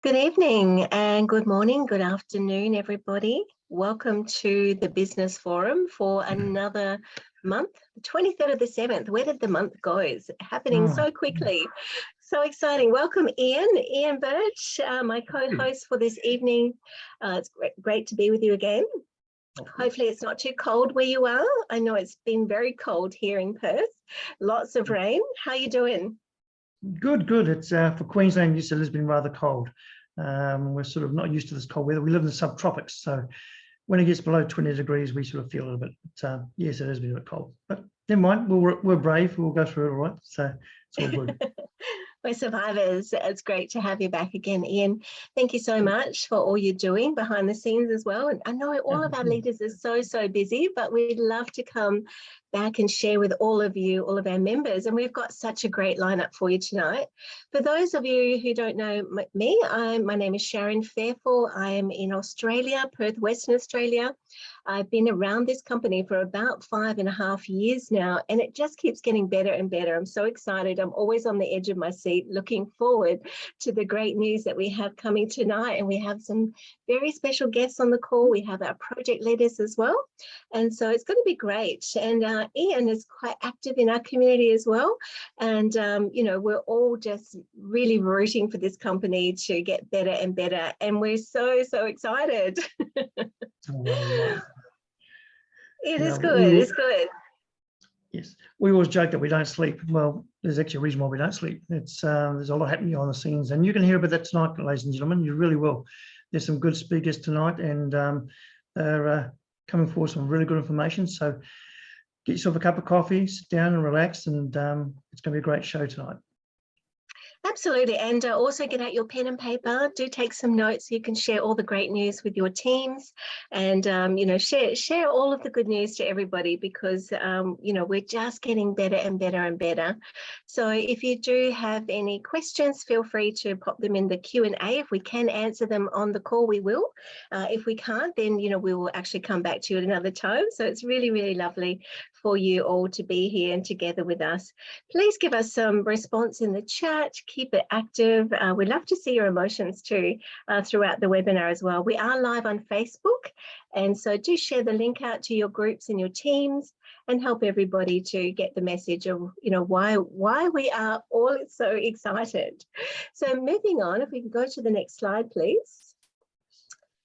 Good evening and good morning, good afternoon, everybody. Welcome to the Business Forum for another month, the 23rd of the 7th. Where did the month go? It's happening so quickly. So exciting. Welcome, Ian Birch, my co-host for this evening. It's great to be with you again. Hopefully it's not too cold where you are. I know it's been very cold here in Perth. Lots of rain. How are you doing? Good. It's for Queensland, you said it's been rather cold. We're sort of not used to this cold weather. We live in the subtropics, so when it gets below 20 degrees, we sort of feel a little bit. But yes, it has been a bit cold. But never mind, we're brave. We'll go through it all right. So it's all good. We're survivors. It's great to have you back again, Ian. Thank you so much for all you're doing behind the scenes as well. And I know all of our leaders are so busy, but we'd love to come back and share with all of you, all of our members. And we've got such a great lineup for you tonight. For those of you who don't know me, my name is Sharon Fairfull. I am in Australia, Perth, Western Australia. I've been around this company for about 5.5 years now, and it just keeps getting better and better. I'm so excited. I'm always on the edge of my seat, looking forward to the great news that we have coming tonight. And we have some very special guests on the call. We have our project leaders as well. And so it's going to be great. And Ian is quite active in our community as well. And, you know, we're all just really rooting for this company to get better and better. And we're so excited. It is good. It's good. Yes, we always joke that we don't sleep. Well, there's actually a reason why we don't sleep. It's there's a lot happening behind the scenes, and you can hear about that tonight, ladies and gentlemen. You really will. There's some good speakers tonight, and they're coming forward some really good information. So get yourself a cup of coffee, sit down and relax, and it's going to be a great show tonight. Absolutely, and also get out your pen and paper. Do take some notes so you can share all the great news with your teams, and you know, share all of the good news to everybody, because you know, we're just getting better and better and better. So if you do have any questions, feel free to pop them in the Q&A. If we can answer them on the call, we will. If we can't, then you know, we will actually come back to you at another time. So it's really lovely for you all to be here and together with us. Please give us some response in the chat. Keep it active. We'd love to see your emotions too throughout the webinar as well. We are live on Facebook, and so do share the link out to your groups and your teams and help everybody to get the message of, you know, why we are all so excited. So moving on, if we can go to the next slide, please.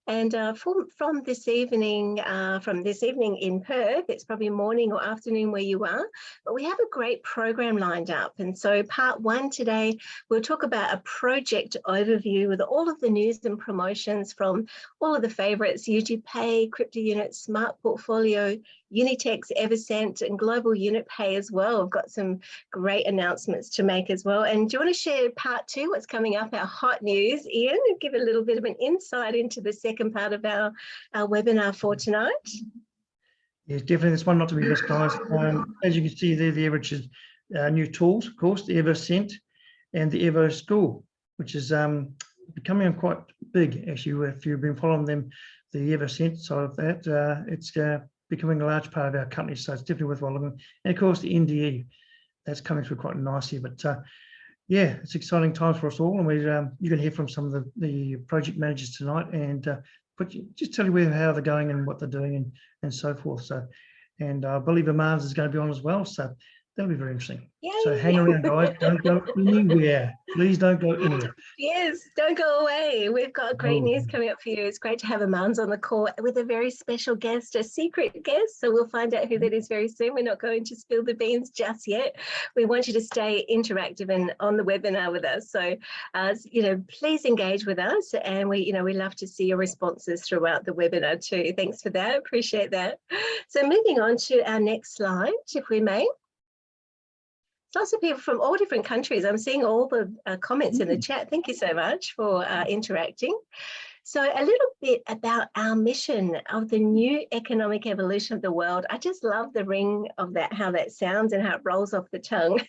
And from this evening in Perth, it's probably morning or afternoon where you are, but we have a great program lined up. And so part one today, we'll talk about a project overview with all of the news and promotions from all of the favorites: YouTube Pay, Cryptounit, Smart Portfolio, Unitex, EvoScent, and Global Unit Pay as well. I've got some great announcements to make as well. And do you want to share part two, what's coming up, our hot news, Ian, and give a little bit of an insight into the second part of our webinar for tonight? Yes, definitely. This one not to be missed, guys. As you can see there, the Everich's new tools, of course, the EvoScent and the EvoSchool, which is becoming quite big, actually. If you've been following them, the EvoScent side of that, it's becoming a large part of our company, so it's definitely worthwhile looking. And of course, the NDE, that's coming through quite nicely. But yeah, it's exciting times for us all, and you can hear from some of the project managers tonight, and just tell you how they're going and what they're doing and so forth. So, and I believe Armands is going to be on as well, so that'll be very interesting. Yay. So hang around, guys. Don't go anywhere. Please don't go anywhere. Yes, don't go away. We've got great news coming up for you. It's great to have Armands on the call with a very special guest, a secret guest. So we'll find out who that is very soon. We're not going to spill the beans just yet. We want you to stay interactive and on the webinar with us. So, you know, please engage with us, and we love to see your responses throughout the webinar too. Thanks for that. Appreciate that. So moving on to our next slide, if we may. Lots of people from all different countries. I'm seeing all the comments in the chat. Thank you so much for interacting. So a little bit about our mission of the new economic evolution of the world. I just love the ring of that, how that sounds and how it rolls off the tongue.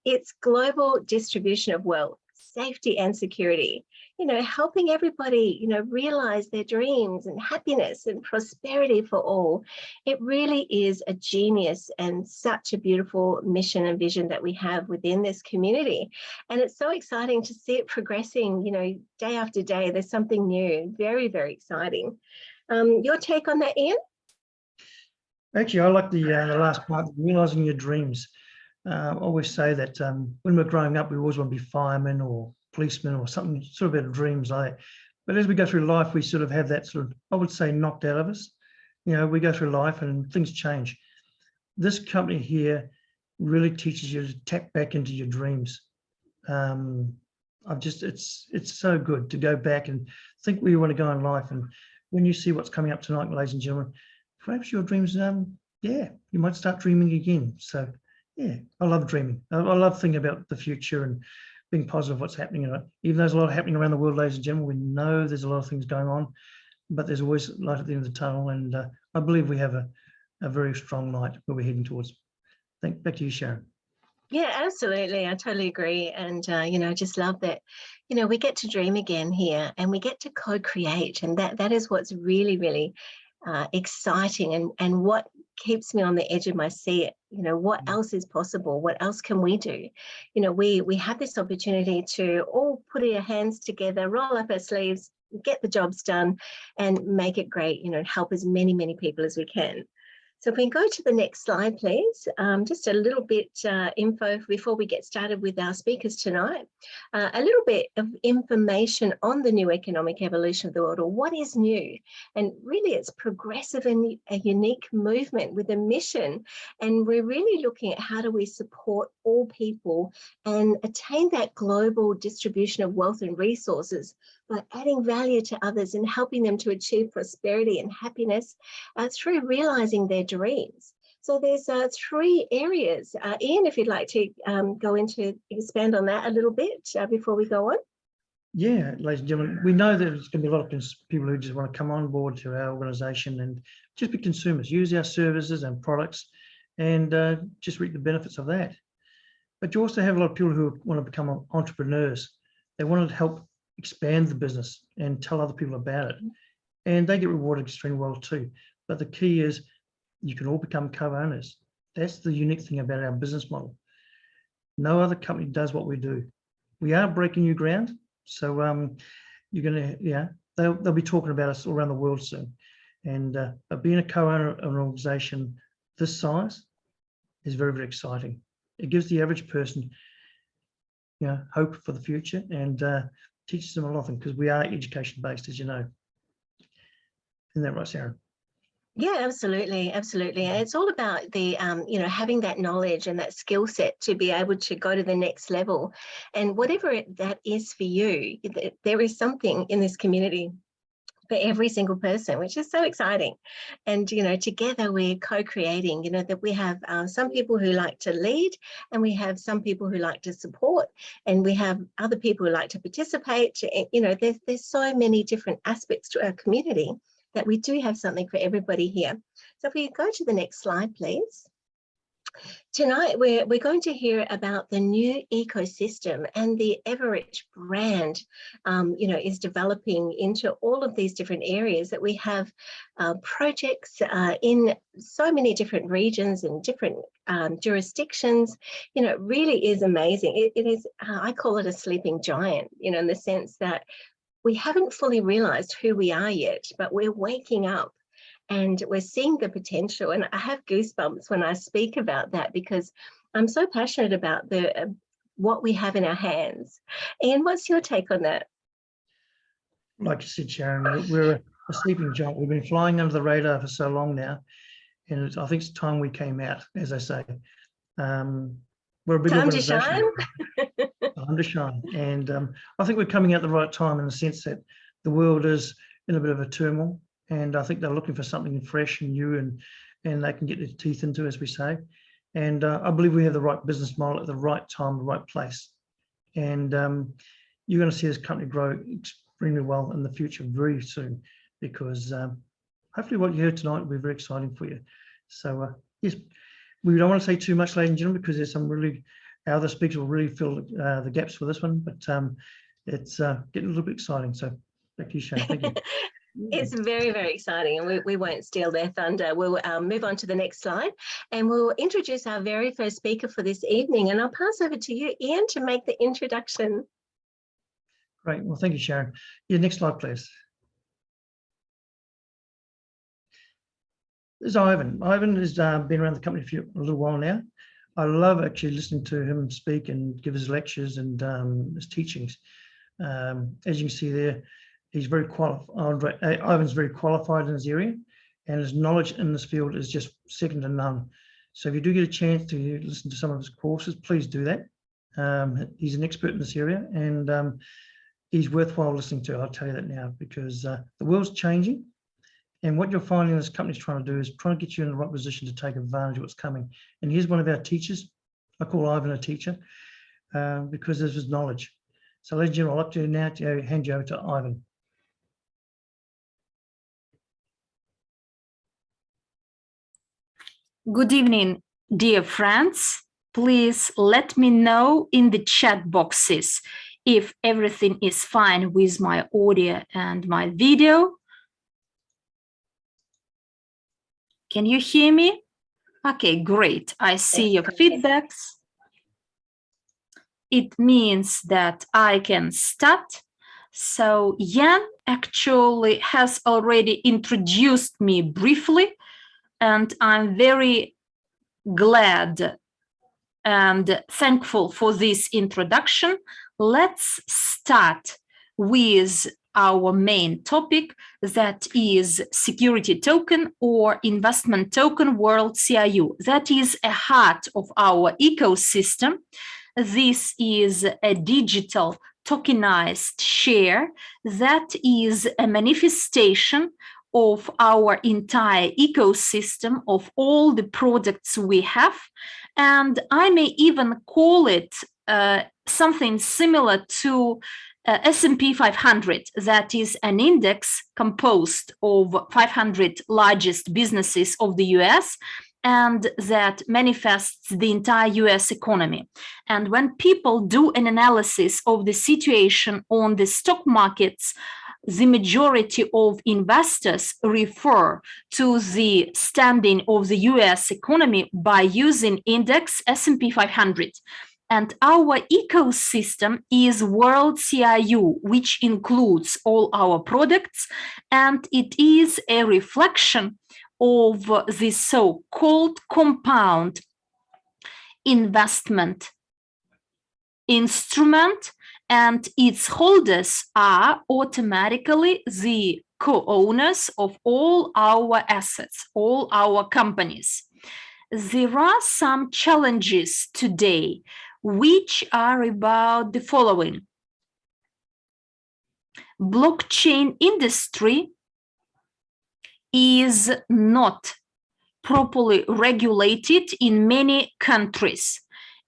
It's global distribution of wealth, safety and security. helping everybody, realize their dreams and happiness and prosperity for all. It really is a genius and such a beautiful mission and vision that we have within this community. And it's so exciting to see it progressing, day after day. There's something new, very, very exciting. Your take on that, Ian? Actually, I like the last part, realizing your dreams. I always say that when we're growing up, we always want to be firemen or policemen or something, sort of about dreams like that. But as we go through life, we sort of have that sort of, I would say, knocked out of us. We go through life and things change. This company here really teaches you to tap back into your dreams. It's so good to go back and think where you want to go in life. And when you see what's coming up tonight, ladies and gentlemen, perhaps your dreams, you might start dreaming again. So, yeah, I love dreaming. I love thinking about the future and being positive what's happening. Even though there's a lot happening around the world, ladies and gentlemen, we know there's a lot of things going on, but there's always light at the end of the tunnel. And I believe we have a very strong light where we're heading towards. Back to you, Sharon. Yeah, absolutely. I totally agree. And, I just love that, we get to dream again here and we get to co-create. And that is what's really, really exciting and what keeps me on the edge of my seat. What else is possible? What else can we do? We have this opportunity to all put our hands together, roll up our sleeves, get the jobs done and make it great, help as many, many people as we can. So if we go to the next slide, please, just a little bit info before we get started with our speakers tonight. A little bit of information on the new economic evolution of the world, or what is new. And really it's progressive and a unique movement with a mission. And we're really looking at how do we support all people and attain that global distribution of wealth and resources by adding value to others and helping them to achieve prosperity and happiness through realizing their dreams. So there's 3 areas. Ian, if you'd like to expand on that a little bit before we go on. Yeah, ladies and gentlemen, we know that there's going to be a lot of people who just want to come on board to our organisation and just be consumers, use our services and products and just reap the benefits of that. But you also have a lot of people who want to become entrepreneurs. They want to help expand the business and tell other people about it. And they get rewarded extremely well too. But the key is you can all become co-owners. That's the unique thing about our business model. No other company does what we do. We are breaking new ground. So you're going to, they'll be talking about us all around the world soon. And but being a co-owner of an organization this size is very, very exciting. It gives the average person, hope for the future and teaches them a lot of things because we are education based, as you know. Isn't that right, Sharon? Yeah, absolutely, absolutely. And it's all about the, having that knowledge and that skill set to be able to go to the next level. And whatever that is for you, there is something in this community for every single person, which is so exciting. And, together we're co-creating, that we have some people who like to lead and we have some people who like to support and we have other people who like to participate. There's so many different aspects to our community that we do have something for everybody here. So if we go to the next slide, please. Tonight, we're going to hear about the NEEW Ecosystem and the Evorich brand, is developing into all of these different areas that we have projects in so many different regions and different jurisdictions. It really is amazing. It is, I call it a sleeping giant, in the sense that we haven't fully realized who we are yet, but we're waking up. And we're seeing the potential. And I have goosebumps when I speak about that because I'm so passionate about what we have in our hands. Ian, what's your take on that? Like you said, Sharon, we're a sleeping giant. We've been flying under the radar for so long now. And I think it's time we came out, as I say. We're a big organization. Time to shine. Time to shine. And I think we're coming out at the right time in the sense that the world is in a bit of a turmoil. And I think they're looking for something fresh and new and they can get their teeth into, as we say. And I believe we have the right business model at the right time, the right place. And you're going to see this company grow extremely well in the future very soon because hopefully what you heard tonight will be very exciting for you. So yes, we don't want to say too much, ladies and gentlemen, because there's some really, our other speakers will really fill the gaps for this one. But it's getting a little bit exciting. So back to you, Sharon. Thank you. It's very, very exciting, and we won't steal their thunder. We'll move on to the next slide, and we'll introduce our very first speaker for this evening. And I'll pass over to you, Ian, to make the introduction. Great. Well, thank you, Sharon. Yeah, next slide, please. This is Ivan. Ivan has been around the company for a little while now. I love actually listening to him speak and give his lectures and his teachings. As you can see there, he's very qualified. Ivan's very qualified in his area, and his knowledge in this field is just second to none. So if you do get a chance to listen to some of his courses, please do that. He's an expert in this area, and he's worthwhile listening to. I'll tell you that now, because the world's changing, and what you're finding this company's trying to do is trying to get you in the right position to take advantage of what's coming. And here's one of our teachers. I call Ivan a teacher because of his knowledge. So, ladies and gentlemen, I'd like to now hand you over to Ivan. Good evening, dear friends. Please let me know in the chat boxes if everything is fine with my audio and my video. Can you hear me? Okay, great. I see your feedbacks. It means that I can start. So Jan actually has already introduced me briefly, and I'm very glad and thankful for this introduction. Let's start with our main topic, that is security token or investment token World CRU. That is a heart of our ecosystem. This is a digital tokenized share that is a manifestation of our entire ecosystem of all the products we have. And I may even call it something similar to S&P 500, that is an index composed of 500 largest businesses of the US, and that manifests the entire US economy. And when people do an analysis of the situation on the stock markets, the majority of investors refer to the standing of the US economy by using index S&P 500. And our ecosystem is World CRU, which includes all our products, and it is a reflection of the so-called compound investment instrument, and its holders are automatically the co-owners of all our assets, all our companies. There are some challenges today, which are about the following. Blockchain industry is not properly regulated in many countries.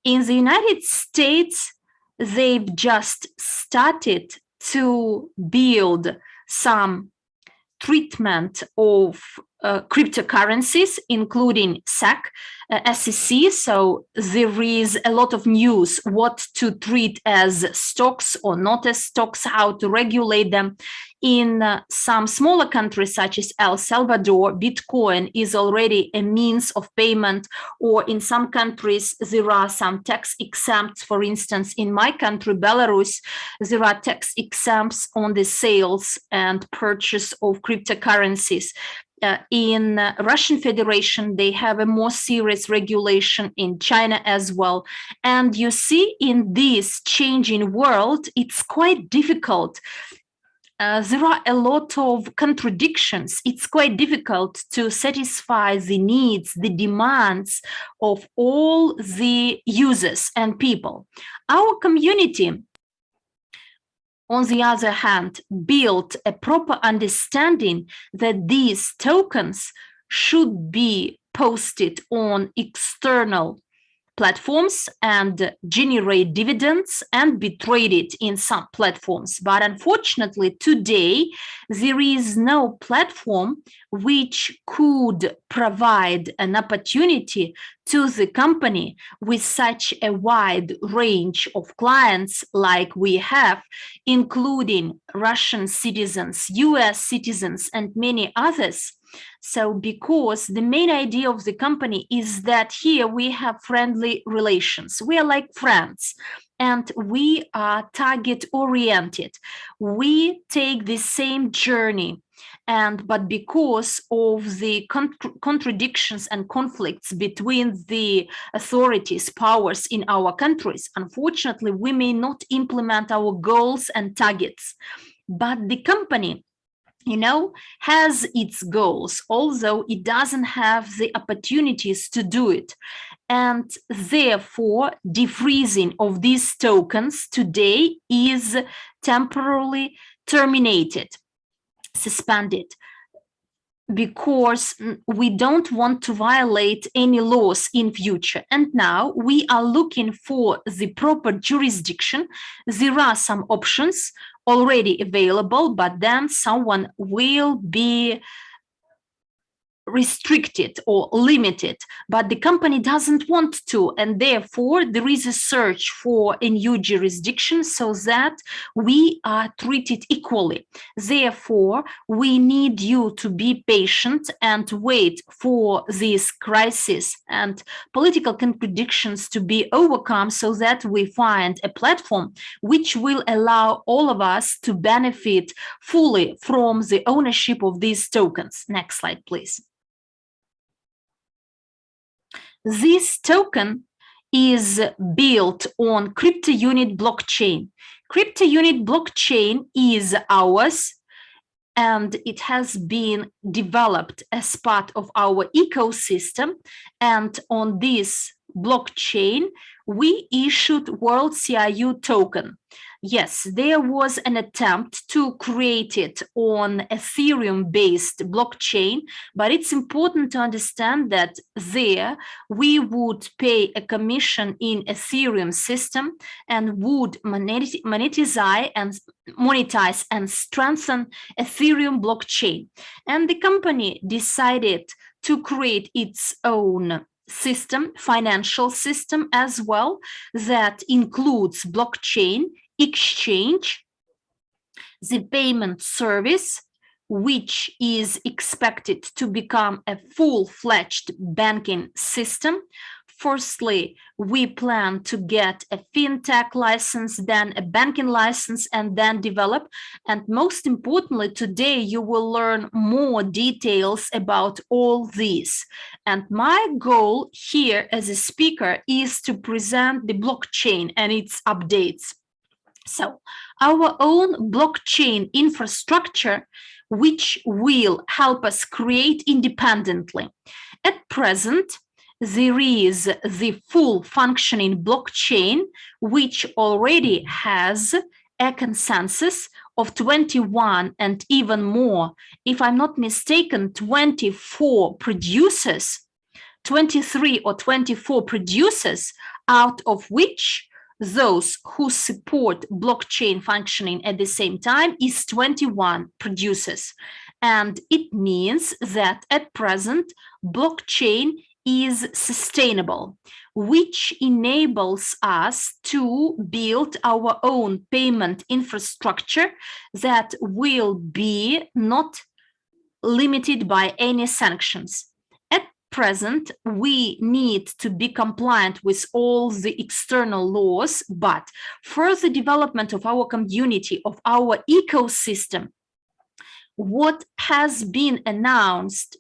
In the United States, they've just started to build some treatment of cryptocurrencies, including SEC. So there is a lot of news what to treat as stocks or not as stocks, how to regulate them. In some smaller countries such as El Salvador, Bitcoin is already a means of payment, or in some countries there are some tax exempts. For instance, in my country, Belarus, there are tax exempts on the sales and purchase of cryptocurrencies. In Russian Federation, they have a more serious regulation, in China as well. And you see, in this changing world, it's quite difficult. There are a lot of contradictions. It's quite difficult to satisfy the needs, the demands of all the users and people. Our community, on the other hand, built a proper understanding that these tokens should be posted on external platforms and generate dividends and be traded in some platforms. But unfortunately, today, there is no platform which could provide an opportunity to the company with such a wide range of clients like we have, including Russian citizens, US citizens, and many others. So because the main idea of the company is that here we have friendly relations, we are like friends, and we are target oriented. We take the same journey. But because of the contradictions and conflicts between the authorities, powers in our countries, unfortunately, we may not implement our goals and targets. But the company, has its goals, although it doesn't have the opportunities to do it. And therefore, defreezing of these tokens today is temporarily terminated, suspended, because we don't want to violate any laws in future. And now we are looking for the proper jurisdiction. There are some options already available, but then someone will be restricted or limited, but the company doesn't want to, and therefore there is a search for a new jurisdiction so that we are treated equally. Therefore, we need you to be patient and wait for this crisis and political contradictions to be overcome so that we find a platform which will allow all of us to benefit fully from the ownership of these tokens. Next slide, please. This token is built on Cryptounit blockchain. Cryptounit blockchain is ours, and it has been developed as part of our ecosystem. And on this blockchain, we issued WCRU token. Yes, there was an attempt to create it on Ethereum-based blockchain, but it's important to understand that there we would pay a commission in Ethereum system and would monetize and strengthen Ethereum blockchain. And the company decided to create its own system, financial system as well, that includes blockchain, exchange, the payment service, which is expected to become a full-fledged banking system. Firstly, we plan to get a fintech license, then a banking license, and then develop. And most importantly, today you will learn more details about all these. And my goal here as a speaker is to present the blockchain and its updates. So our own blockchain infrastructure, which will help us create independently. At present, there is the full functioning blockchain, which already has a consensus of 21 and even more, if I'm not mistaken, 24 producers, 23 or 24 producers, out of which those who support blockchain functioning at the same time is 21 producers. And it means that at present, blockchain is sustainable, which enables us to build our own payment infrastructure that will be not limited by any sanctions. Present, we need to be compliant with all the external laws, but further development of our community, of our ecosystem, what has been announced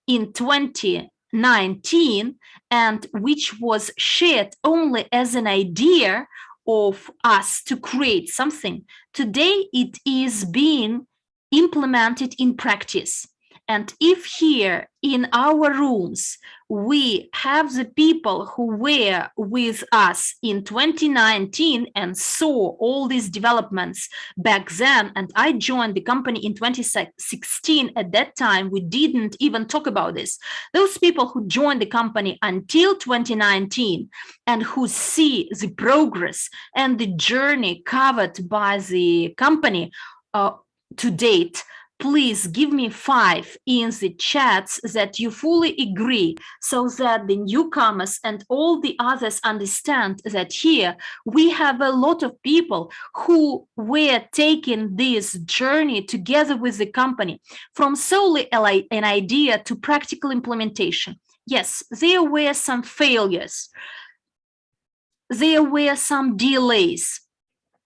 in 2019 and which was shared only as an idea of us to create something, today it is being implemented in practice. And if here in our rooms, we have the people who were with us in 2019 and saw all these developments back then, and I joined the company in 2016. At that time, we didn't even talk about this. Those people who joined the company until 2019 and who see the progress and the journey covered by the company to date, please give me 5 in the chats that you fully agree, so that the newcomers and all the others understand that here we have a lot of people who were taking this journey together with the company from solely an idea to practical implementation. Yes, there were some failures. There were some delays.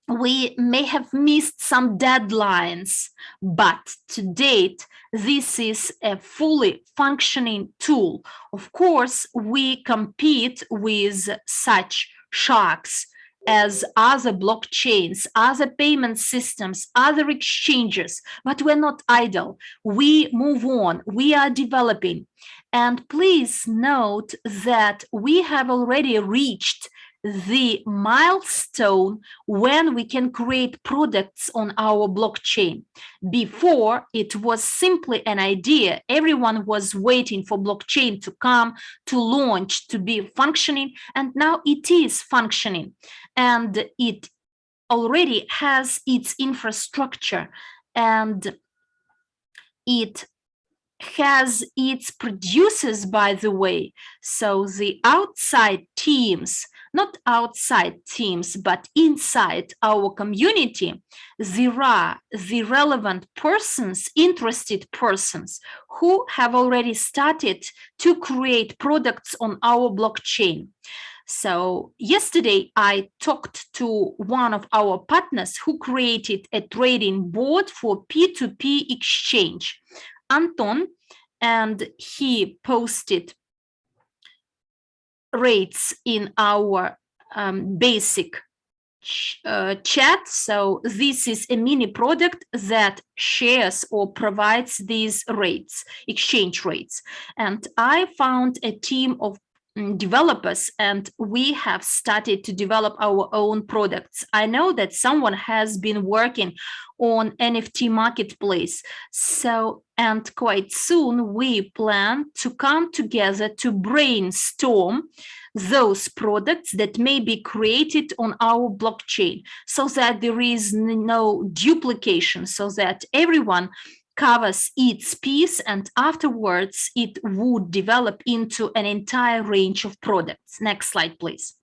We may have missed some deadlines, but to date, this is a fully functioning tool. Of course, we compete with such sharks as other blockchains, other payment systems, other exchanges, but we're not idle. We move on, we are developing. And please note that we have already reached the milestone when we can create products on our blockchain. Before, it was simply an idea. Everyone was waiting for blockchain to come, to launch, to be functioning, and now it is functioning. And it already has its infrastructure, and it has its producers, by the way. So the outside teams, not outside teams, but inside our community, there are the relevant persons, interested persons, who have already started to create products on our blockchain. So yesterday I talked to one of our partners who created a trading board for P2P exchange, Anton, and he posted rates in our basic chat. So this is a mini product that shares or provides these rates, exchange rates. And I found a team of developers, and we have started to develop our own products. I know that someone has been working on NFT marketplace. So, and quite soon we plan to come together to brainstorm those products that may be created on our blockchain, so that there is no duplication, so that everyone covers its piece, and afterwards it would develop into an entire range of products. Next slide, please.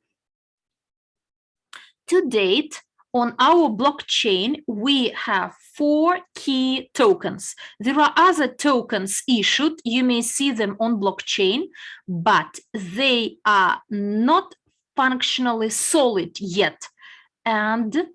To date, on our blockchain, we have 4 key tokens. There are other tokens issued. You may see them on blockchain, but they are not functionally solid yet. And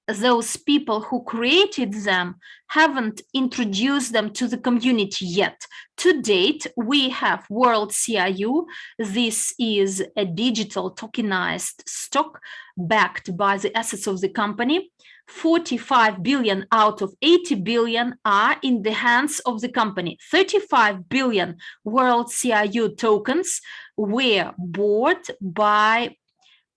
those people who created them haven't introduced them to the community yet. To date, we have WCRU. This is a digital tokenized stock backed by the assets of the company. 45 billion out of 80 billion are in the hands of the company. 35 billion WCRU tokens were bought by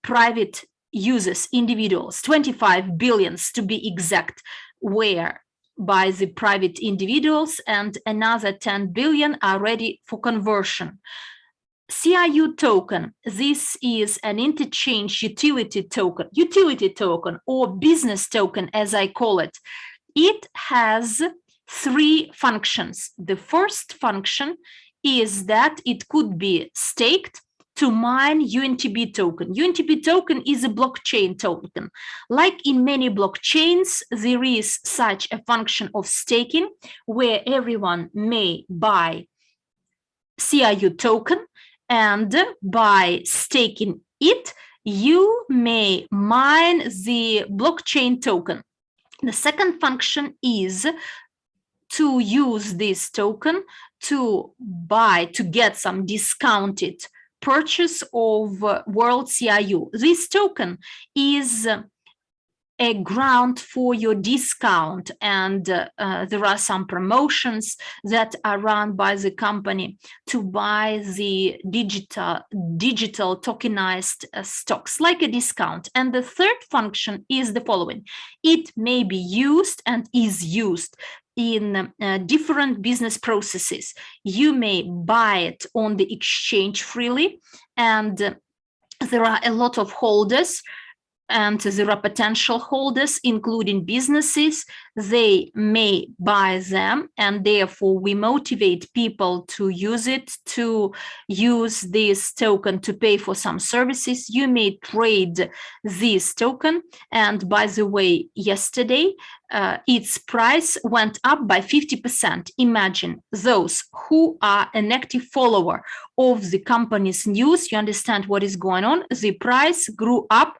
private users, individuals. 25 billions to be exact were by the private individuals, and another 10 billion are ready for conversion. CRU token, this is an interchange utility token or business token, as I call it. It has 3 functions. The first function is that it could be staked to mine UNTB token. UNTB token is a blockchain token. Like in many blockchains, there is such a function of staking where everyone may buy CRU token, and by staking it, you may mine the blockchain token. The second function is to use this token to get some discounted purchase of WCRU. This token is a ground for your discount, and there are some promotions that are run by the company to buy the digital tokenized stocks, like a discount. And the third function is the following: it may be used and is used in different business processes. You may buy it on the exchange freely, and there are a lot of holders, and there are potential holders, including businesses. They may buy them, and therefore we motivate people to use it, to use this token to pay for some services. You may trade this token, and by the way, yesterday its price went up by 50%. Imagine those who are an active follower of the company's news. You understand what is going on. The price grew up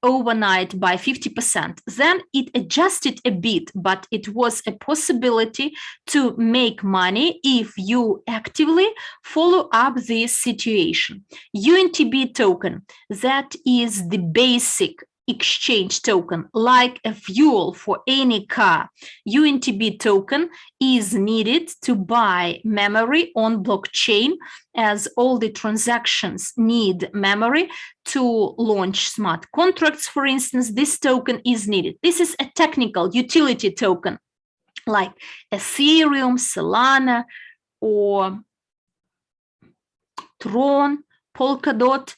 overnight by 50%. Then it adjusted a bit, but it was a possibility to make money if you actively follow up this situation. UNTB token, that is the basic exchange token, like a fuel for any car. UNTB token is needed to buy memory on blockchain, as all the transactions need memory to launch smart contracts. For instance, this token is needed. This is a technical utility token, like Ethereum, Solana, or Tron, Polkadot.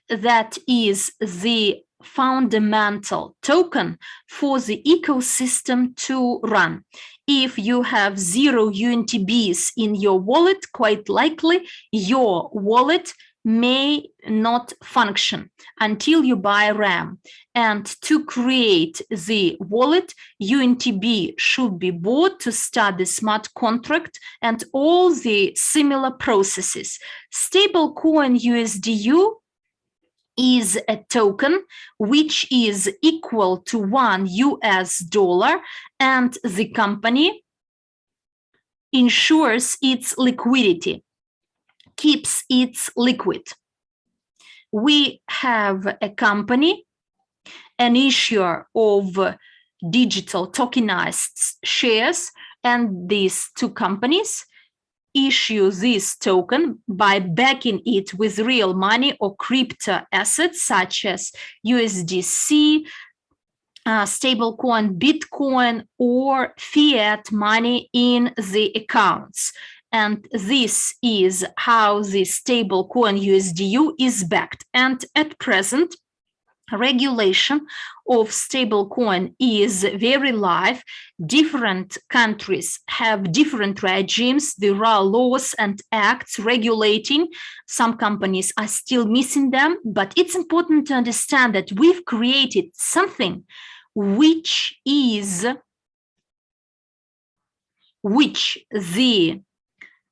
That is the fundamental token for the ecosystem to run. If you have 0 UNTBs in your wallet, quite likely your wallet may not function until you buy RAM. And to create the wallet, UNTB should be bought to start the smart contract and all the similar processes. Stablecoin USDU is a token which is equal to $1, and the company ensures its liquidity, keeps it liquid. We have a company, an issuer of digital tokenized shares, and these two companies issue this token by backing it with real money or crypto assets such as USDC, stablecoin, Bitcoin, or fiat money in the accounts. And this is how the stablecoin USDU is backed. And at present, regulation of stablecoin is very live. Different countries have different regimes. There are laws and acts regulating. Some companies are still missing them, but it's important to understand that we've created something which the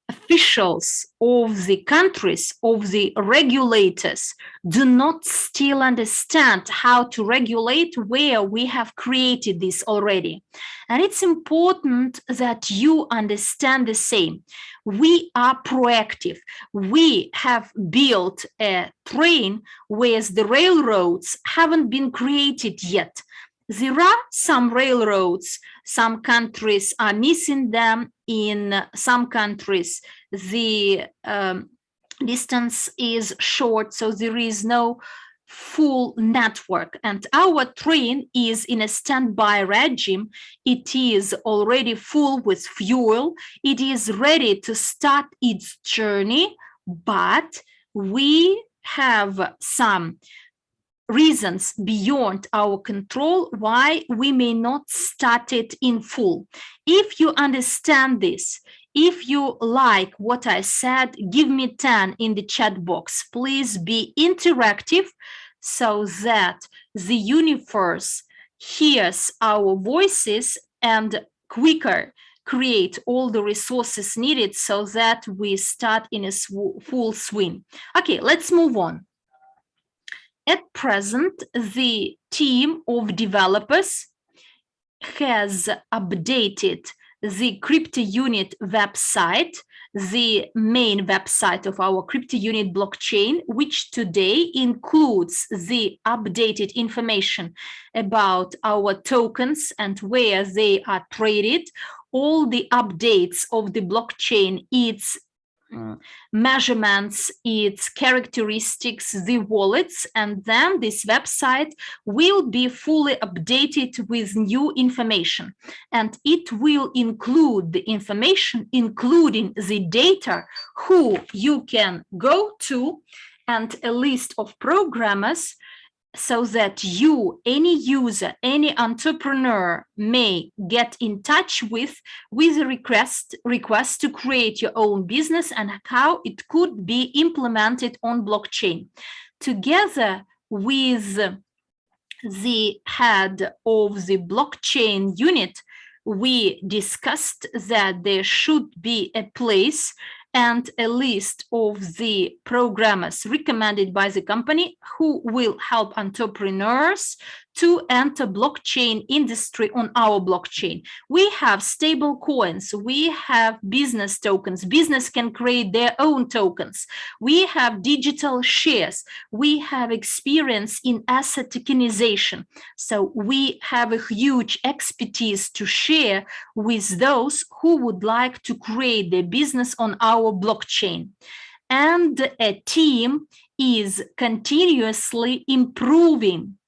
officials of the countries, of the regulators, do not still understand how to regulate, where we have created this already. And it's important that you understand the same. We are proactive. We have built a train where the railroads haven't been created yet. There are some railroads, some countries are missing them. In some countries, the distance is short, so there is no full network. And our train is in a standby regime. It is already full with fuel. It is ready to start its journey, but we have some reasons beyond our control why we may not start it in full. If you understand this, if you like what I said, give me 10 in the chat box. Please be interactive so that the universe hears our voices and quicker create all the resources needed so that we start in a full swing. Okay, let's move on. At present, the team of developers has updated the Cryptounit website, the main website of our Cryptounit blockchain, which today includes the updated information about our tokens and where they are traded, all the updates of the blockchain, its measurements, its characteristics, the wallets, and then this website will be fully updated with new information. And it will include the information, including the data, who you can go to, and a list of programmers, so that you, any user, any entrepreneur may get in touch with a request to create your own business and how it could be implemented on blockchain. Together with the head of the blockchain unit, we discussed that there should be a place and a list of the programmers recommended by the company who will help entrepreneurs to enter blockchain industry on our blockchain. We have stable coins, we have business tokens, business can create their own tokens, we have digital shares, we have experience in asset tokenization. So we have a huge expertise to share with those who would like to create their business on our blockchain. And a team is continuously improving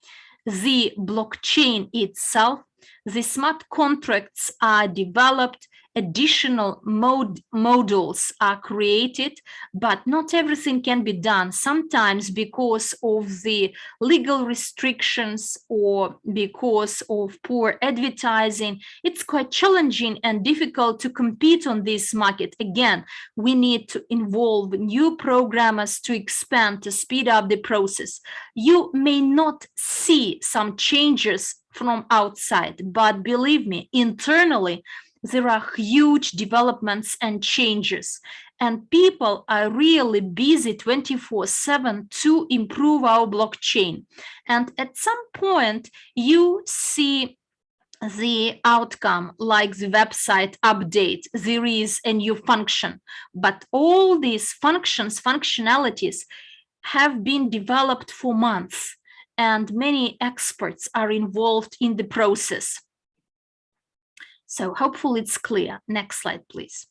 the blockchain itself. The smart contracts are developed, additional modules are created, but not everything can be done. Sometimes because of the legal restrictions or because of poor advertising, it's quite challenging and difficult to compete on this market. Again, we need to involve new programmers to expand, to speed up the process. You may not see some changes from outside, but believe me, internally, there are huge developments and changes, and people are really busy 24/7 to improve our blockchain. And at some point, you see the outcome, like the website update, there is a new function, but all these functionalities have been developed for months, and many experts are involved in the process. So hopefully it's clear. Next slide, please.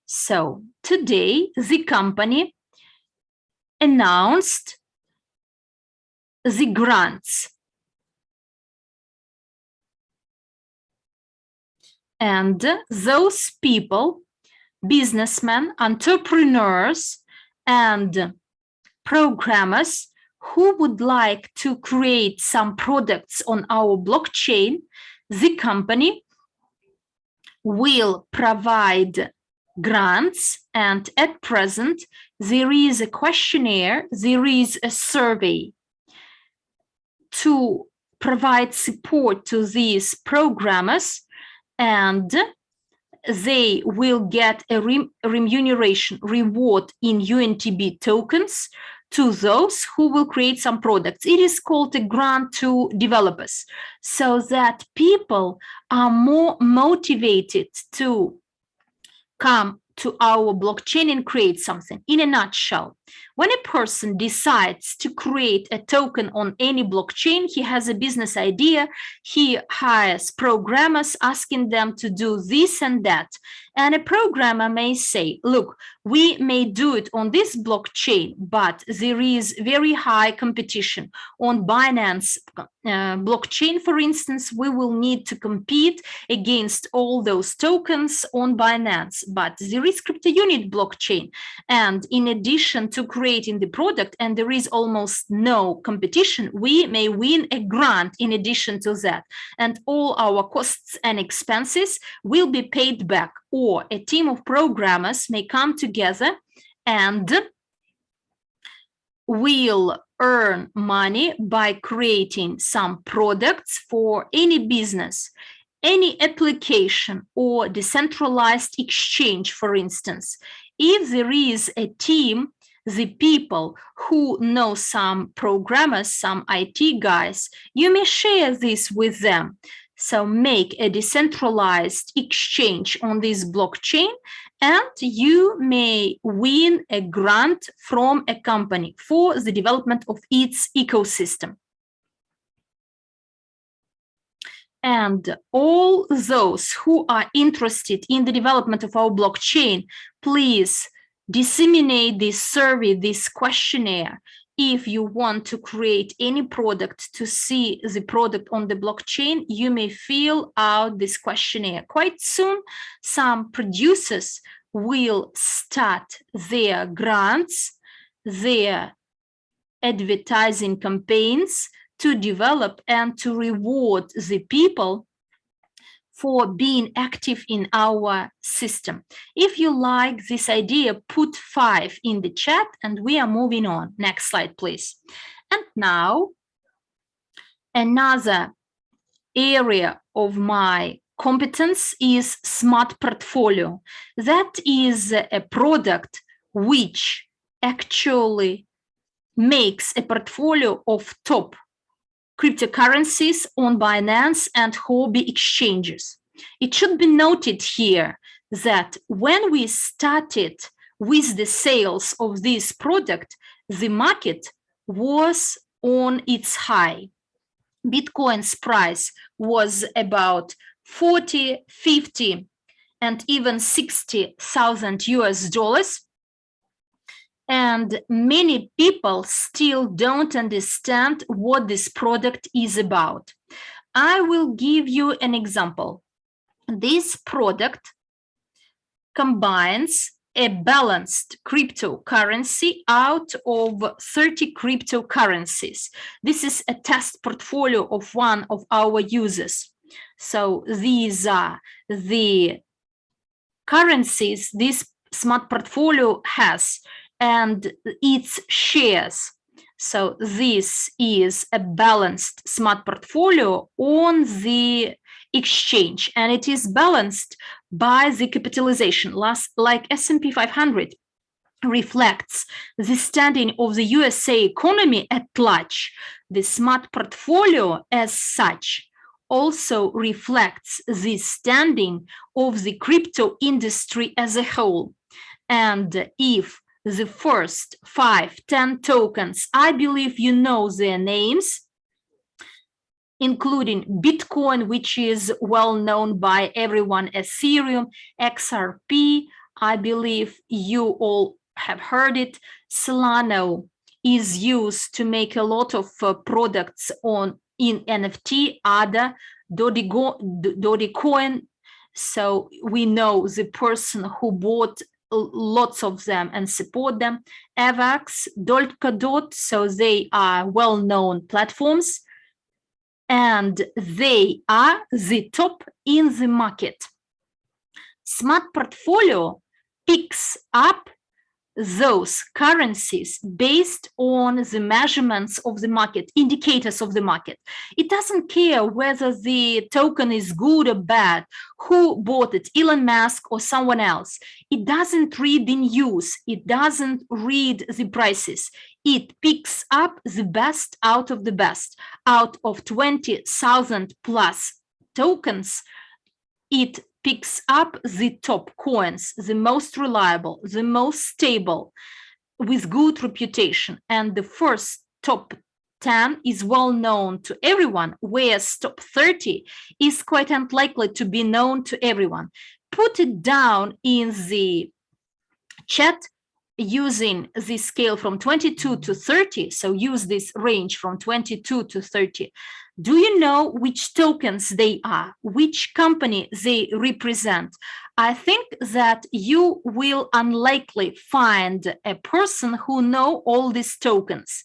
So today, the company announced the grants. And those people, businessmen, entrepreneurs, and programmers who would like to create some products on our blockchain, the company will provide grants. And at present, there is a questionnaire, there is a survey to provide support to these programmers, and they will get a remuneration reward in UNTB tokens to those who will create some products. It is called a grant to developers, so that people are more motivated to come to our blockchain and create something. In a nutshell, when a person decides to create a token on any blockchain, he has a business idea, he hires programmers asking them to do this and that. And a programmer may say, look, we may do it on this blockchain, but there is very high competition. On Binance blockchain, for instance, we will need to compete against all those tokens on Binance, but there is Cryptounit blockchain. And in addition to creating the product, and there is almost no competition, we may win a grant in addition to that. And all our costs and expenses will be paid back. Or a team of programmers may come together and will earn money by creating some products for any business, any application, or decentralized exchange, for instance. If there is a team, the people who know some programmers, some IT guys, you may share this with them. So make a decentralized exchange on this blockchain, and you may win a grant from a company for the development of its ecosystem. And all those who are interested in the development of our blockchain, please disseminate this survey, this questionnaire. If you want to create any product to see the product on the blockchain, you may fill out this questionnaire. Quite soon, some producers will start their grants, their advertising campaigns to develop and to reward the people for being active in our system. If you like this idea, put 5 in the chat and we are moving on. Next slide, please. And now, another area of my competence is smart portfolio. That is a product which actually makes a portfolio of top cryptocurrencies on Binance and Huobi exchanges. It should be noted here that when we started with the sales of this product, the market was on its high. Bitcoin's price was about 40, 50, and even 60,000 US dollars. And many people still don't understand what this product is about. I will give you an example. This product combines a balanced cryptocurrency out of 30 cryptocurrencies. This is a test portfolio of one of our users. So these are the currencies this smart portfolio has and its shares. So this is a balanced smart portfolio on the exchange, and it is balanced by the capitalization. Like S&P 500 reflects the standing of the USA economy at large, the smart portfolio as such also reflects the standing of the crypto industry as a whole. And if the first 5, 10 tokens, I believe you know their names, including Bitcoin, which is well known by everyone, Ethereum, XRP, I believe you all have heard it. Solana is used to make a lot of products in NFT, ADA, Dogecoin. So we know the person who bought lots of them and support them. AVAX, Polkadot, so they are well-known platforms and they are the top in the market. Smart portfolio picks up those currencies based on the measurements of the market, indicators of the market. It doesn't care whether the token is good or bad, who bought it, Elon Musk or someone else. It doesn't read the news. It doesn't read the prices. It picks up the best out of the best. Out of 20,000 plus tokens, it picks up the top coins, the most reliable, the most stable, with good reputation. And the first top 10 is well known to everyone, whereas top 30 is quite unlikely to be known to everyone. Put it down in the chat using the scale from 22 to 30. So use this range from 22 to 30. Do you know which tokens they are, which company they represent? I think that you will unlikely find a person who knows all these tokens.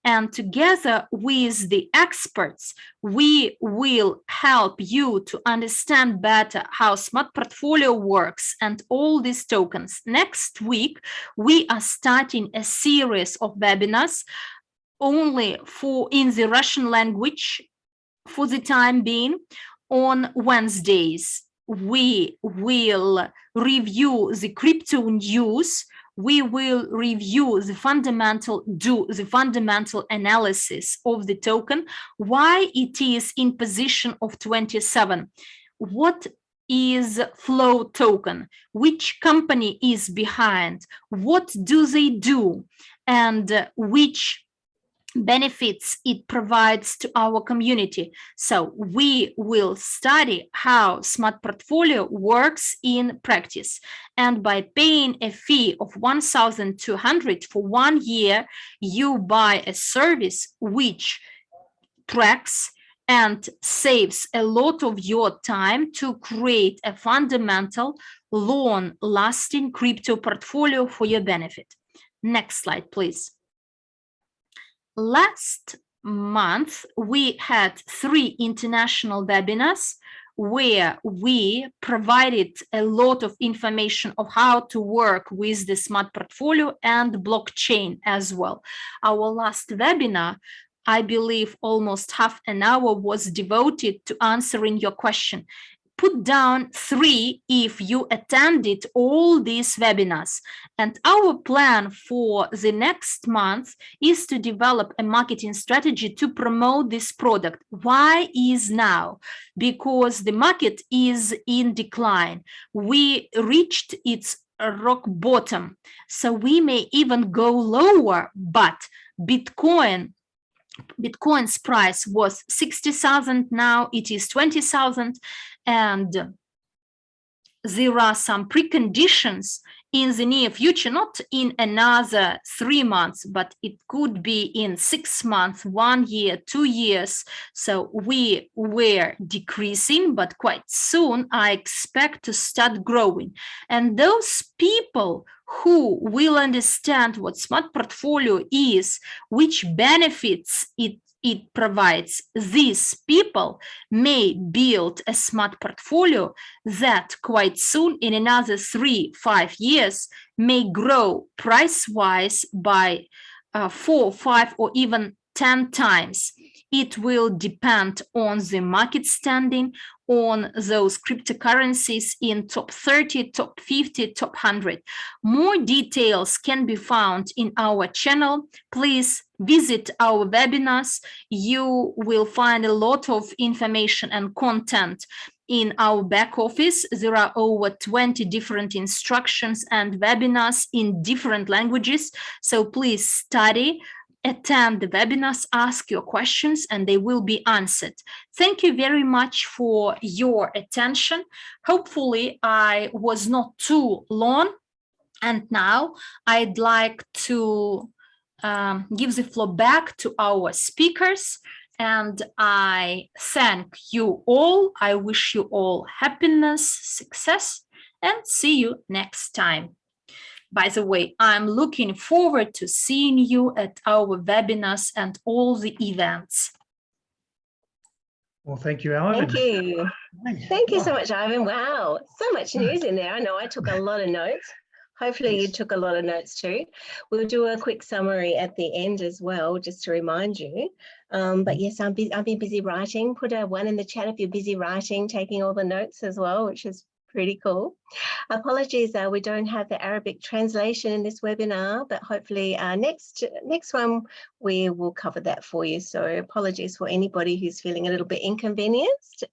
And together with the experts, we will help you to understand better how smart portfolio works and all these tokens. Next week, we are starting a series of webinars only in the Russian language for the time being. On Wednesdays, we will review the crypto news we will review the fundamental analysis of the token, why it is in position of 27, what is flow token, which company is behind, what do they do, and which benefits it provides to our community. So we will study how smart portfolio works in practice, and by paying a fee of 1,200 for 1 year, you buy a service which tracks and saves a lot of your time to create a fundamental, long-lasting crypto portfolio for your benefit. Next slide, please. Last month, we had 3 international webinars where we provided a lot of information of how to work with the smart portfolio and blockchain as well. Our last webinar, I believe almost half an hour, was devoted to answering your question. Put down 3 if you attended all these webinars. And our plan for the next month is to develop a marketing strategy to promote this product. Why is now? Because the market is in decline. We reached its rock bottom, so we may even go lower, but Bitcoin's price was 60,000, now it is 20,000, and there are some preconditions in the near future, not in another 3 months, but it could be in 6 months, 1 year, 2 years. So we were decreasing, but quite soon I expect to start growing. And those people who will understand what smart portfolio is, which benefits it provides, these people may build a smart portfolio that quite soon, in another 3-5 years, may grow price-wise by 4, 5, or even 10 times. It will depend on the market standing, on those cryptocurrencies in top 30, top 50, top 100. More details can be found in our channel. Please visit our webinars. You will find a lot of information and content in our back office. There are over 20 different instructions and webinars in different languages. So please study, attend the webinars, ask your questions, and they will be answered. Thank you very much for your attention. Hopefully, I was not too long. And now I'd like to give the floor back to our speakers. And I thank you all. I wish you all happiness, success, and see you next time. By the way, I'm looking forward to seeing you at our webinars and all the events. Well, thank you, Ivan. Thank you. Thank you so much, Ivan. Wow, so much news in there. I know I took a lot of notes. Hopefully you took a lot of notes too. We'll do a quick summary at the end as well, just to remind you. But yes, I've been busy writing. Put a 1 in the chat if you're busy writing, taking all the notes as well, which is pretty cool. Apologies, we don't have the Arabic translation in this webinar, but hopefully next one we will cover that for you. So apologies for anybody who's feeling a little bit inconvenienced.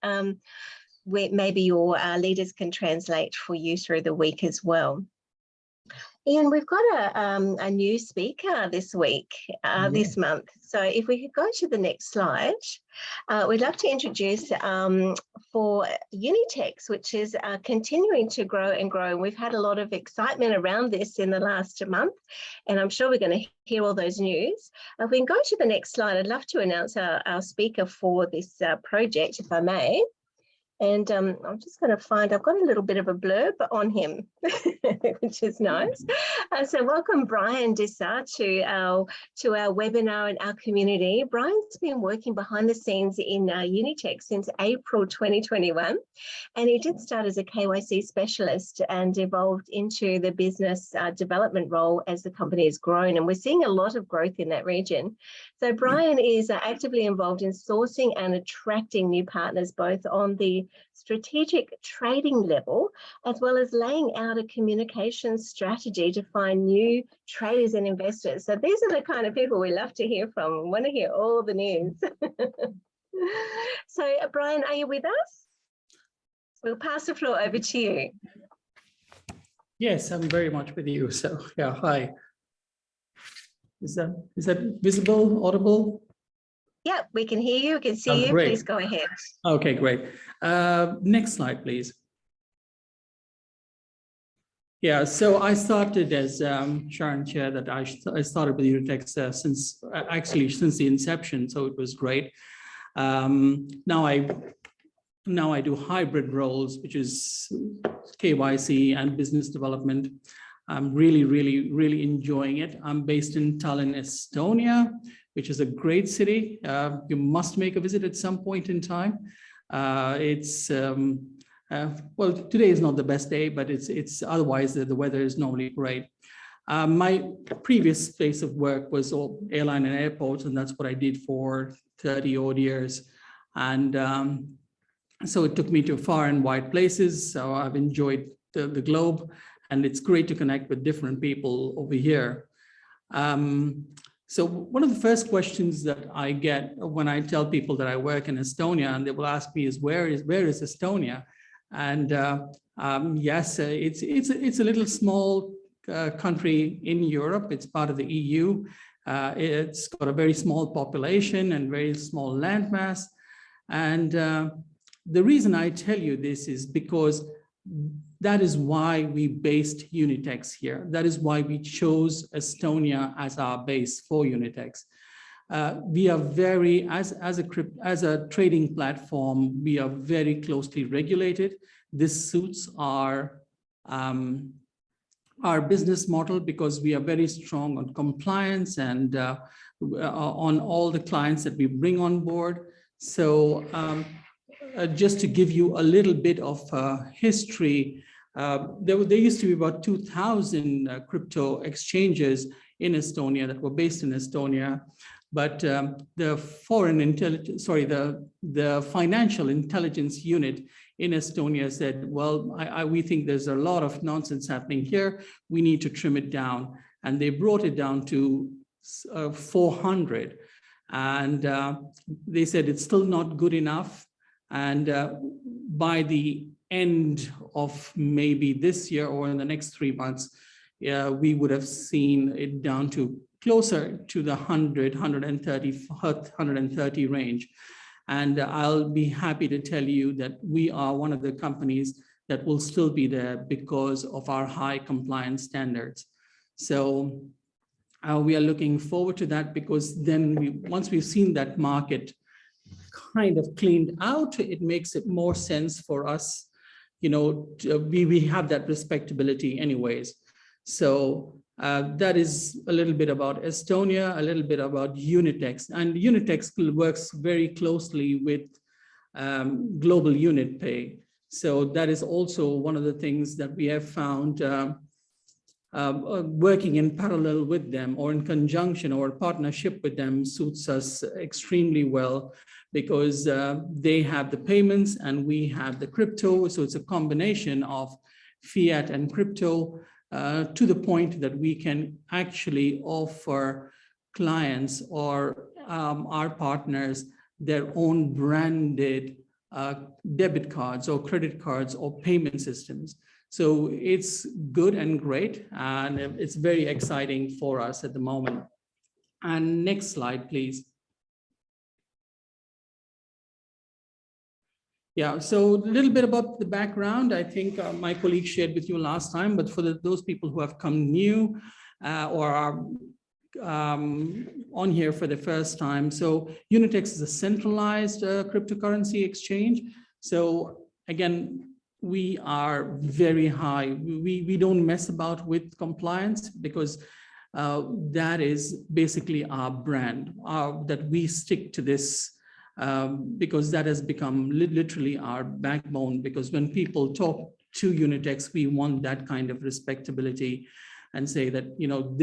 Maybe your leaders can translate for you through the week as well. Ian, we've got a new speaker this week, this month. So if we could go to the next slide, we'd love to introduce for Unitex, which is continuing to grow and grow. We've had a lot of excitement around this in the last month, and I'm sure we're going to hear all those news. If we can go to the next slide, I'd love to announce our speaker for this project, if I may. And I'm just going to find, I've got a little bit of a blurb on him, which is nice. So welcome Brian Dissa to our webinar and our community. Brian's been working behind the scenes in Unitex since April 2021. And he did start as a KYC specialist and evolved into the business development role as the company has grown. And we're seeing a lot of growth in that region. So Brian is actively involved in sourcing and attracting new partners, both on the strategic trading level, as well as laying out a communication strategy to find new traders and investors. So these are the kind of people we love to hear from. We want to hear all the news. So Brian, are you with us? We'll pass the floor over to you. Yes, I'm very much with you. So yeah, hi. Is that visible, audible? Yeah, we can hear you, we can see you. Great. Please go ahead. Okay, great. Next slide, please. Yeah, so I started as Sharon shared that I started with Unitex since the inception, so it was great. Now I do hybrid roles, which is KYC and business development. I'm really enjoying it. I'm based in Tallinn, Estonia, which is a great city. You must make a visit at some point in time. Well, today is not the best day, but it's otherwise the weather is normally great. My previous place of work was airline and airports, and that's what I did for 30 odd years. And so it took me to far and wide places. So I've enjoyed the globe, and it's great to connect with different people over here. So one of the first questions that I get when I tell people that I work in Estonia, and they will ask me is, where is Estonia? And yes, it's a little small country in Europe. It's part of the EU. It's got a very small population and very small landmass. And the reason I tell you this is because that is why we based Unitex here. That is why we chose Estonia as our base for Unitex. We are very, as a trading platform, we are very closely regulated. This suits our business model because we are very strong on compliance and on all the clients that we bring on board. So just to give you a little bit of history, there used to be about 2,000 crypto exchanges in Estonia that were based in Estonia. But the financial intelligence unit in Estonia said, well, we think there's a lot of nonsense happening here. We need to trim it down. And they brought it down to 400. And they said it's still not good enough. And by the end of maybe this year or in the next 3 months, we would have seen it down to closer to the 130 range. And I'll be happy to tell you that we are one of the companies that will still be there because of our high compliance standards. So we are looking forward to that, because then once we've seen that market kind of cleaned out, it makes it more sense for us, we have that respectability anyways. So that is a little bit about Estonia, a little bit about Unitex. And Unitex works very closely with Global Unit Pay. So that is also one of the things that we have found working in parallel with them or in conjunction or partnership with them suits us extremely well, because they have the payments and we have the crypto. So it's a combination of fiat and crypto. To the point that we can actually offer clients or our partners their own branded debit cards or credit cards or payment systems. So it's good and great, and it's very exciting for us at the moment. And next slide, please. Yeah, so a little bit about the background. I think my colleague shared with you last time, but for those people who have come new or are on here for the first time. So Unitex is a centralized cryptocurrency exchange. So again, we are very high. We don't mess about with compliance, because that is basically our brand, that we stick to this. Because that has become literally our backbone, because when people talk to Unitex, we want that kind of respectability and say that,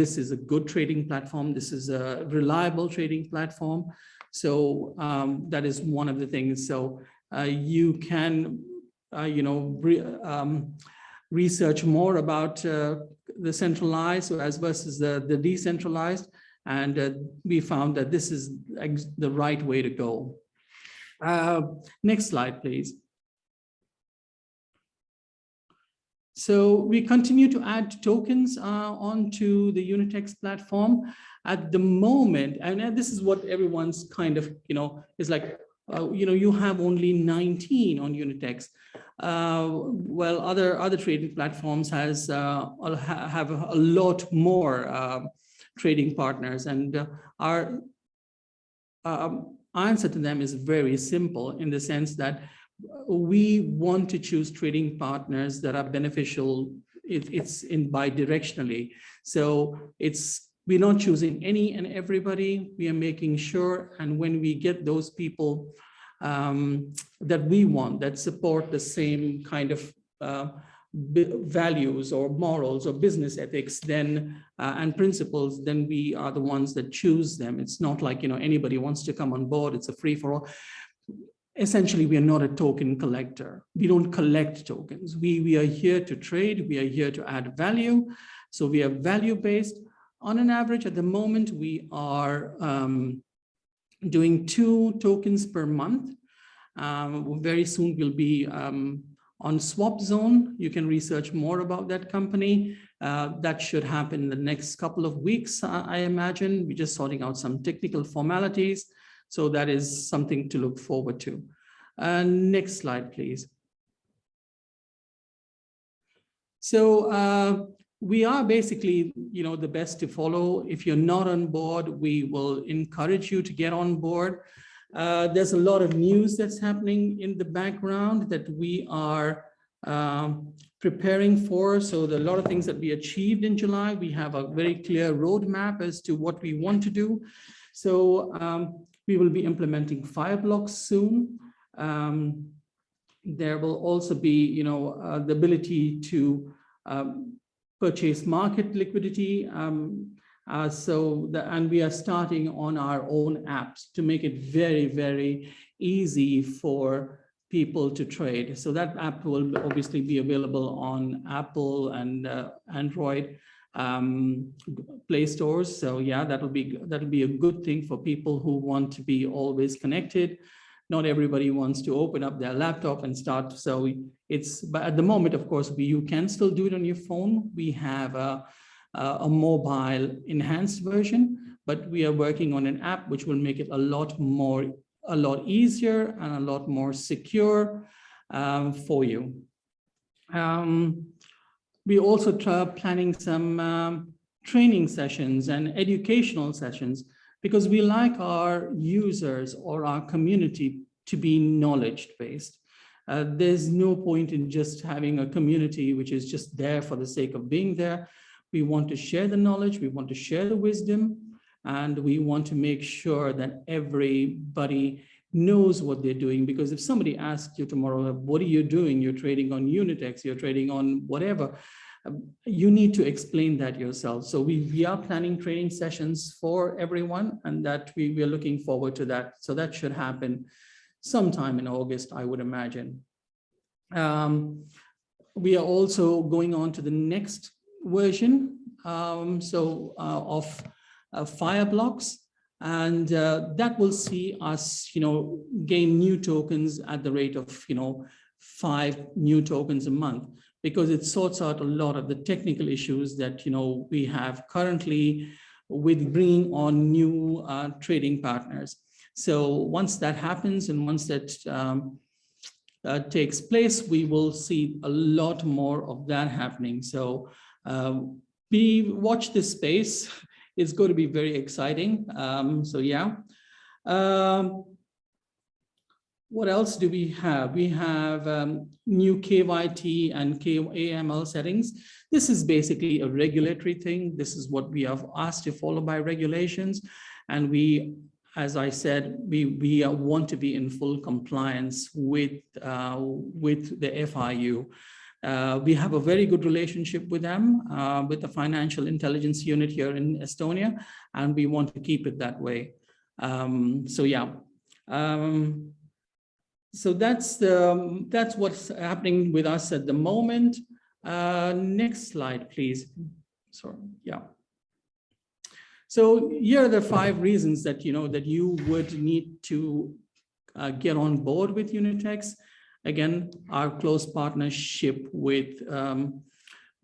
this is a good trading platform. This is a reliable trading platform. So that is one research more about the centralized as versus the decentralized, and we found that this is the right way to go. Next slide, please. So we continue to add tokens onto the Unitex platform at the moment, and this is what everyone's kind of, is like, you have only 19 on Unitex. Well, other trading platforms have a lot more trading partners, and our answer to them is very simple, in the sense that we want to choose trading partners that are beneficial. It's in bi-directionally. So we're not choosing any and everybody. We are making sure, and when we get those people that we want, that support the same kind of values or morals or business ethics, then and principles, then we are the ones that choose them. It's not like anybody wants to come on board. It's a free-for-all. Essentially, we are not a token collector. We don't collect tokens. We are here to trade. We are here to add value. So we are value-based. On an average, at the moment, we are doing 2 tokens per month. Very soon we'll be on Swap Zone. You can research more about that company. That should happen in the next couple of weeks, I imagine. We're just sorting out some technical formalities. So that is something to look forward to. Next slide, please. So we are basically, the best to follow. If you're not on board, we will encourage you to get on board. There's a lot of news that's happening in the background that we are preparing for. So there are a lot of things that we achieved in July. We have a very clear roadmap as to what we want to do. So we will be implementing Fireblocks soon. There will also be, the ability to purchase market liquidity. And we are starting on our own apps to make it very, very easy for people to trade. So that app will obviously be available on Apple and Android Play stores. So yeah, that'll be a good thing for people who want to be always connected. Not everybody wants to open up their laptop and start. So but at the moment, of course, you can still do it on your phone. We have a mobile enhanced version, but we are working on an app which will make it a lot easier and a lot more secure for you. We're also planning some training sessions and educational sessions, because we like our users or our community to be knowledge-based. There's no point in just having a community which is just there for the sake of being there. We want to share the knowledge, we want to share the wisdom, and we want to make sure that everybody knows what they're doing. Because if somebody asks you tomorrow, what are you doing? You're trading on Unitex, you're trading on whatever. You need to explain that yourself. So we are planning training sessions for everyone, and that we are looking forward to that. So that should happen sometime in August, I would imagine. We are also going on to the next version of Fireblocks, and that will see us, gain new tokens at the rate of, 5 new tokens a month, because it sorts out a lot of the technical issues that, we have currently with bringing on new trading partners. So once that happens, and once that takes place, we will see a lot more of that happening. So we watch this space. It's going to be very exciting. So yeah. What else do we have? We have new KYT and AML settings. This is basically a regulatory thing. This is what we are asked to follow by regulations. And we, as I said, we want to be in full compliance with the FIU. We have a very good relationship with them, with the financial intelligence unit here in Estonia, and we want to keep it that way. So yeah. So that's what's happening with us at the moment. Next slide, please. Sorry, yeah. So here are the 5 reasons that that you would need to get on board with Unitex. Again, our close partnership with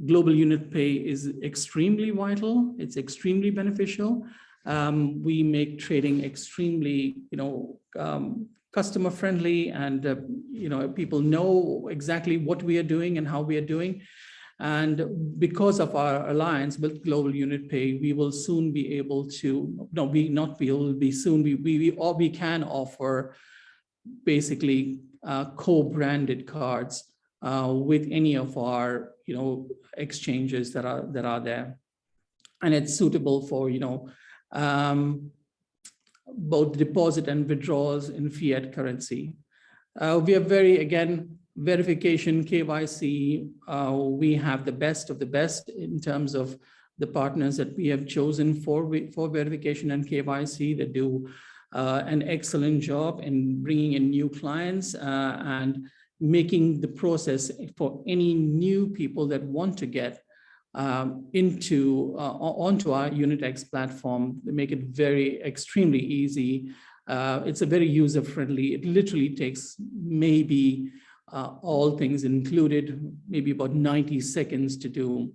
Global Unit Pay is extremely vital. It's extremely beneficial. We make trading extremely, customer friendly, and people know exactly what we are doing and how we are doing. And because of our alliance with Global Unit Pay, we will soon be able to, we can offer basically co-branded cards with any of our exchanges that are there, and it's suitable for both deposit and withdrawals in fiat currency. We are verification, KYC, we have the best of the best in terms of the partners that we have chosen for verification and KYC that do an excellent job in bringing in new clients and making the process for any new people that want to get onto our Unitex platform. They make it extremely easy. It's a very user-friendly. It literally takes maybe all things included, maybe about 90 seconds to do.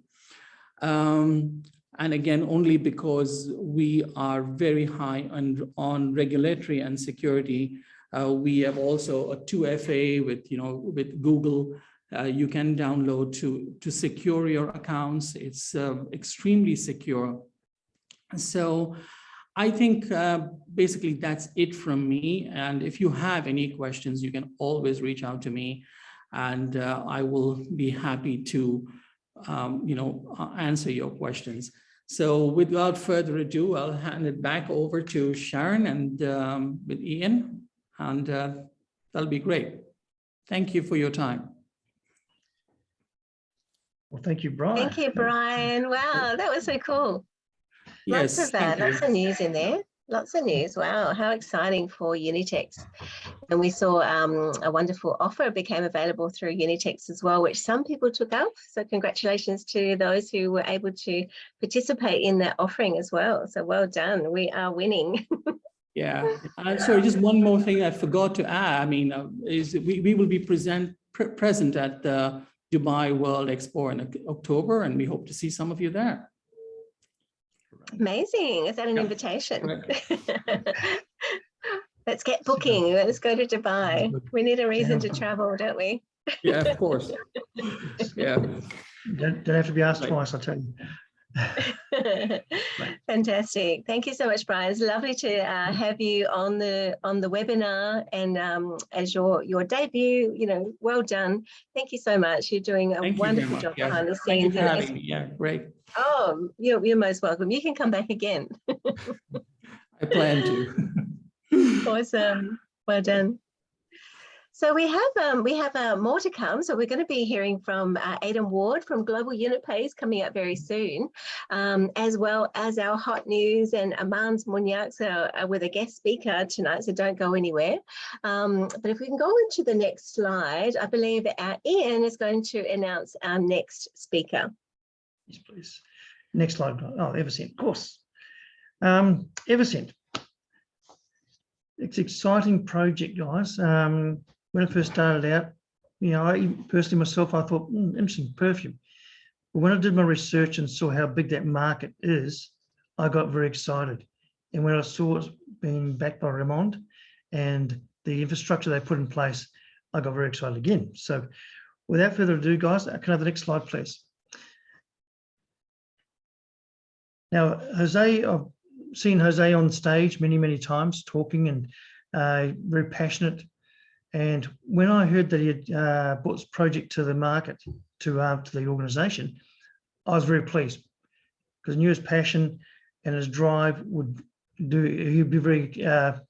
And again, only because we are very high on regulatory and security. We have also a 2FA with Google. You can download to secure your accounts. It's extremely secure. So I think basically that's it from me. And if you have any questions, you can always reach out to me, and I will be happy to answer your questions. So without further ado, I'll hand it back over to Sharon and with Ian, and that'll be great. Thank you for your time. Well, thank you, Brian. Thank you, Brian. Wow, that was so cool. Yes, Lots of news in there. Lots of news. Wow, how exciting for Unitex. And we saw a wonderful offer became available through Unitex as well, which some people took up. So congratulations to those who were able to participate in that offering as well. So well done. We are winning. Yeah. Sorry, just one more thing I forgot to add. I mean, is we will be present at the Dubai World Expo in October, and we hope to see some of you there. Amazing. Is that an invitation? Right. Let's get booking. Let's go to Dubai. We need a reason to travel, don't we? Yeah, of course. Yeah. Don't have to be asked twice, I'll tell you. Fantastic. Thank you so much, Brian. It's lovely to have you on the webinar, and as your debut, well done. Thank you so much. You're doing a wonderful job behind the scenes. Thank you for having me. Yeah, great. Oh, you're most welcome. You can come back again. I plan to. Awesome. Well done. So we have more to come. So we're going to be hearing from Aidan Ward from Global Unit Pays coming up very soon, as well as our hot news, and Armands Murnieks with a guest speaker tonight. So don't go anywhere. But if we can go into the next slide, I believe Ian is going to announce our next speaker. Yes, please. Next slide. Oh, EvoScent, of course. EvoScent. It's an exciting project, guys. When I first started out, I personally myself, I thought, interesting, perfume. But when I did my research and saw how big that market is, I got very excited. And when I saw it being backed by Armands and the infrastructure they put in place, I got very excited again. So without further ado, guys, can I have the next slide, please? Now, José, I've seen José on stage many, many times talking, and very passionate. And when I heard that he had brought this project to the market, to the organisation, I was very pleased, because I knew his passion and his drive he'd be very, it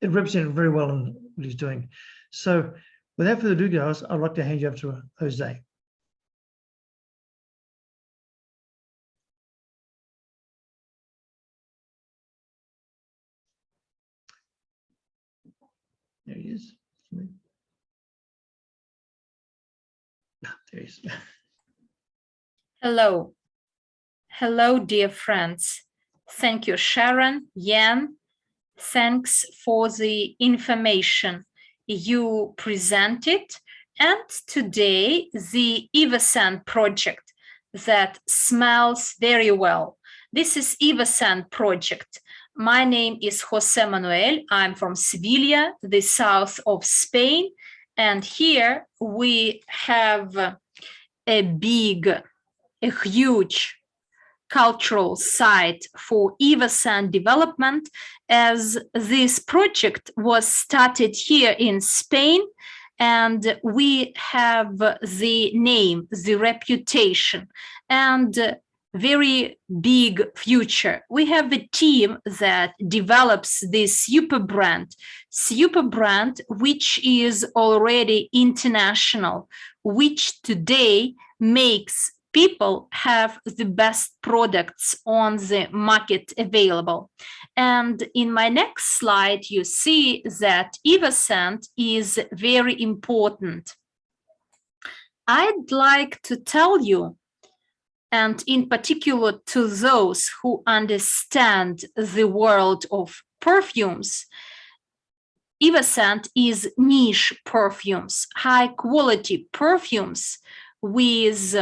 represented very well in what he's doing. So without further ado, guys, I'd like to hand you over to José. There he is. There he is. Hello. Hello, dear friends. Thank you, Sharon, Ian. Thanks for the information you presented. And today, the EvoScent project that smells very well. This is EvoScent project. My name is José Manuel. I'm from Sevilla, the south of Spain. And here we have a huge cultural site for EvoScent development, as this project was started here in Spain, and we have the name, the reputation, and very big future. We have a team that develops this super brand, which is already international, which today makes people have the best products on the market available. And in my next slide, you see that EvoScent is very important. I'd like to tell you, and in particular to those who understand the world of perfumes, EvoScent is niche perfumes, high quality perfumes with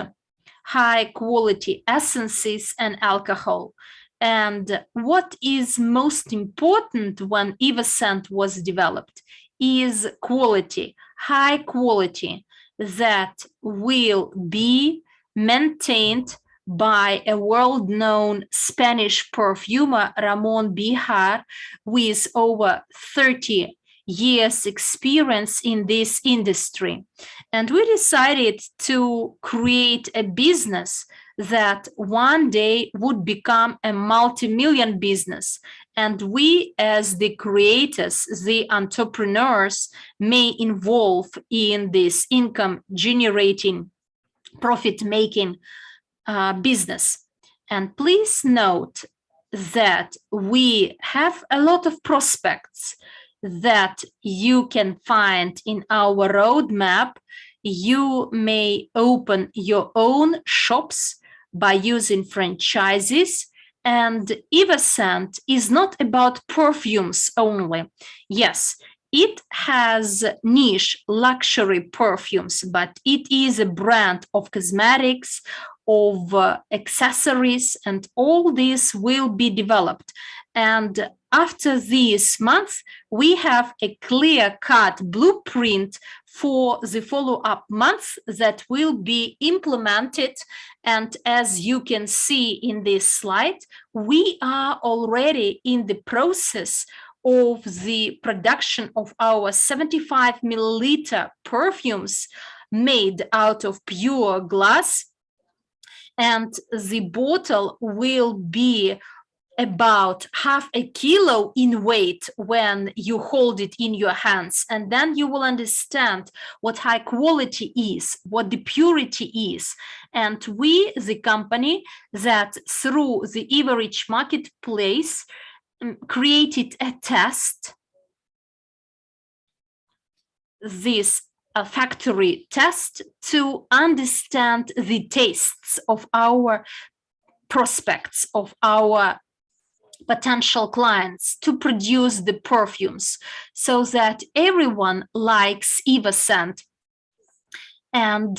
high quality essences and alcohol. And what is most important when EvoScent was developed is quality, high quality that will be maintained by a world-known Spanish perfumer, Ramon Bihar, with over 30 years experience in this industry. And we decided to create a business that one day would become a multi-million business. And we, as the creators, the entrepreneurs, may involve in this income-generating, profit-making business. And please note that we have a lot of prospects that you can find in our roadmap. You may open your own shops by using franchises. And EvoScent is not about perfumes only. Yes, it has niche luxury perfumes, but it is a brand of cosmetics, of accessories, and all this will be developed. And after this month, we have a clear-cut blueprint for the follow-up months that will be implemented. And as you can see in this slide, we are already in the process of the production of our 75 milliliter perfumes made out of pure glass. And the bottle will be about half a kilo in weight when you hold it in your hands. And then you will understand what high quality is, what the purity is. And we, the company that through the Evorich marketplace, created a test, this a factory test, to understand the tastes of our prospects, of our potential clients, to produce the perfumes so that everyone likes EvoScent. And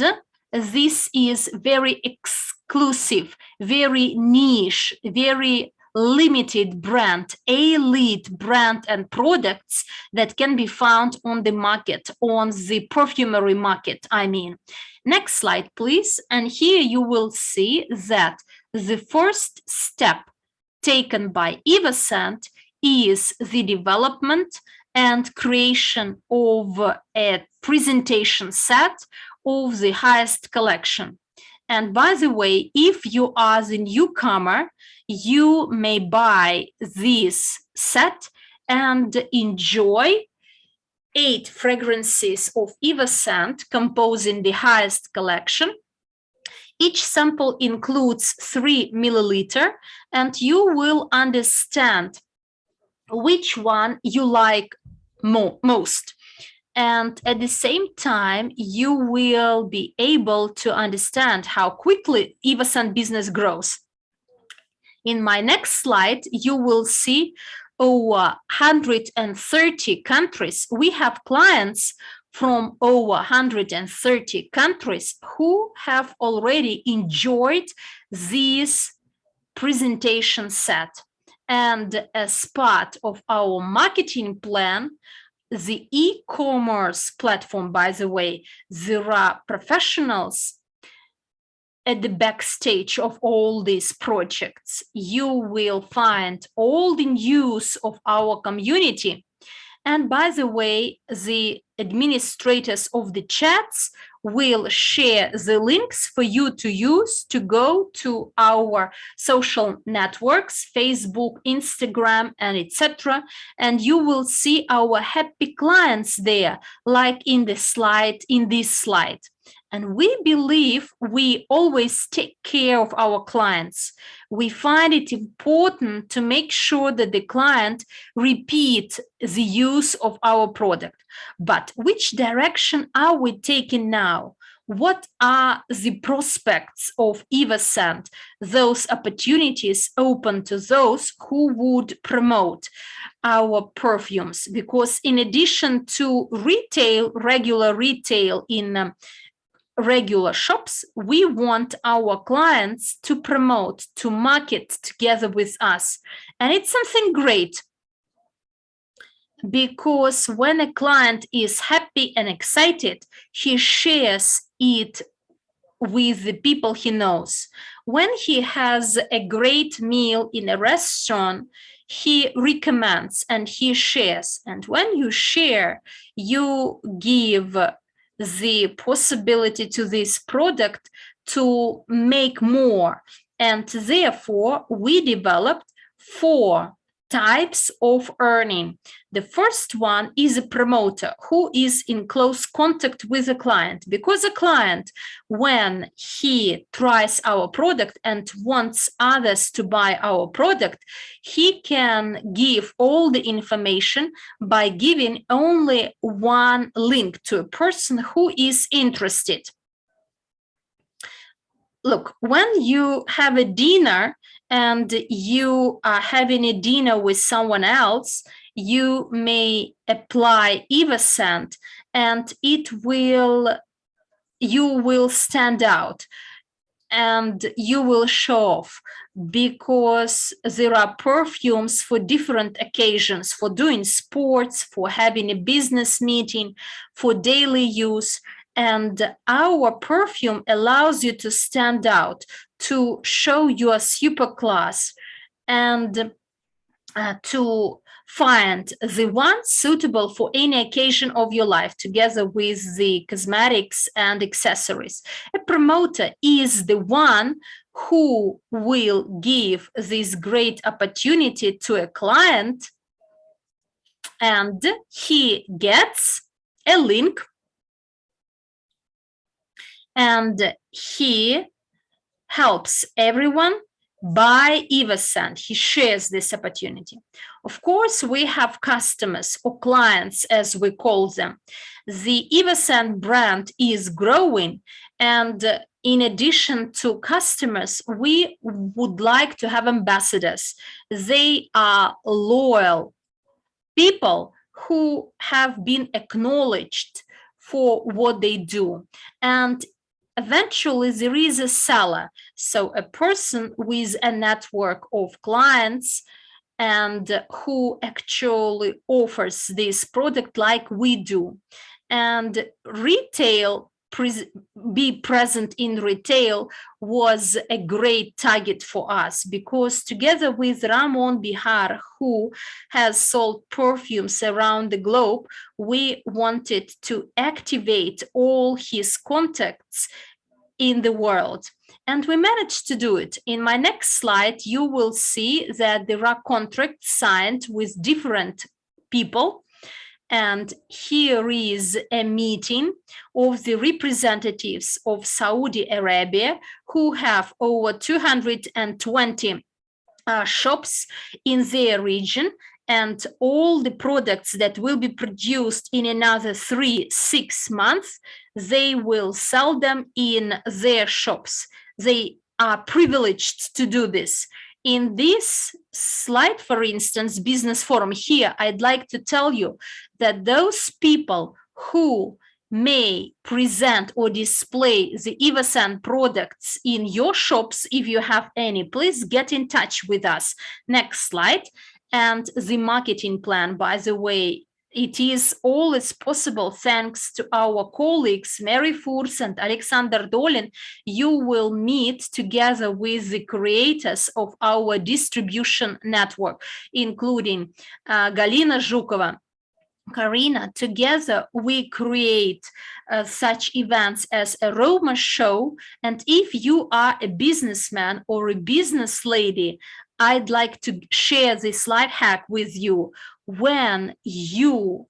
this is very exclusive, very niche, very limited brand, elite brand and products that can be found on the market, on the perfumery market, I mean. Next slide, please. And here you will see that the first step taken by EvoScent is the development and creation of a presentation set of the highest collection. And by the way, if you are the newcomer, you may buy this set and enjoy 8 fragrances of EvoScent composing the highest collection. Each sample includes 3 milliliter, and you will understand which one you like most. And at the same time, you will be able to understand how quickly EvoScent business grows. In my next slide, you will see over 130 countries. We have clients from over 130 countries who have already enjoyed this presentation set. And as part of our marketing plan, the e-commerce platform, by the way, there are professionals at the backstage of all these projects. You will find all the news of our community. And by the way, the administrators of the chats will share the links for you to use to go to our social networks, Facebook, Instagram, and etc. And you will see our happy clients there, like in the slide, in this slide. And we believe we always take care of our clients. We find it important to make sure that the client repeat the use of our product. But which direction are we taking now? What are the prospects of EvoScent, those opportunities open to those who would promote our perfumes? Because in addition to retail, regular retail in regular shops, we want our clients to promote, to market together with us. And it's something great, because when a client is happy and excited, he shares it with the people he knows. When he has a great meal in a restaurant, he recommends and he shares. And when you share, you give the possibility to this product to make more. And therefore, we developed 4 types of earning. The first one is a promoter who is in close contact with a client, because a client, when he tries our product and wants others to buy our product, he can give all the information by giving only one link to a person who is interested. Look, when you have a dinner and you are having a dinner with someone else, you may apply EvoScent and you will stand out and you will show off, because there are perfumes for different occasions, for doing sports, for having a business meeting, for daily use. And our perfume allows you to stand out, to show your super class, and to find the one suitable for any occasion of your life, together with the cosmetics and accessories. A promoter is the one who will give this great opportunity to a client, and he gets a link and he helps everyone buy EvoScent. He shares this opportunity. Of course, we have customers or clients, as we call them. The EvoScent brand is growing, and in addition to customers, we would like to have ambassadors. They are loyal people who have been acknowledged for what they do. And eventually, there is a seller, so a person with a network of clients and who actually offers this product like we do. And retail, be present in retail was a great target for us, because together with Ramon Bihar, who has sold perfumes around the globe, we wanted to activate all his contacts in the world. And we managed to do it. In my next slide, you will see that there are contracts signed with different people. And here is a meeting of the representatives of Saudi Arabia, who have over 220 shops in their region. and all the products that will be produced in another 3-6 months, they will sell them in their shops. They are privileged to do this. In this slide, for instance, Business Forum here, I'd like to tell you that those people who may present or display the EvoScent products in your shops, if you have any, please get in touch with us. Next slide. And the marketing plan, by the way, it is always possible thanks to our colleagues, Mary Furs and Alexander Dolin. You will meet together with the creators of our distribution network, including Galina Zhukova, Karina. Together we create such events as Aroma Show. And if you are a businessman or a business lady, I'd like to share this slide hack with you. When you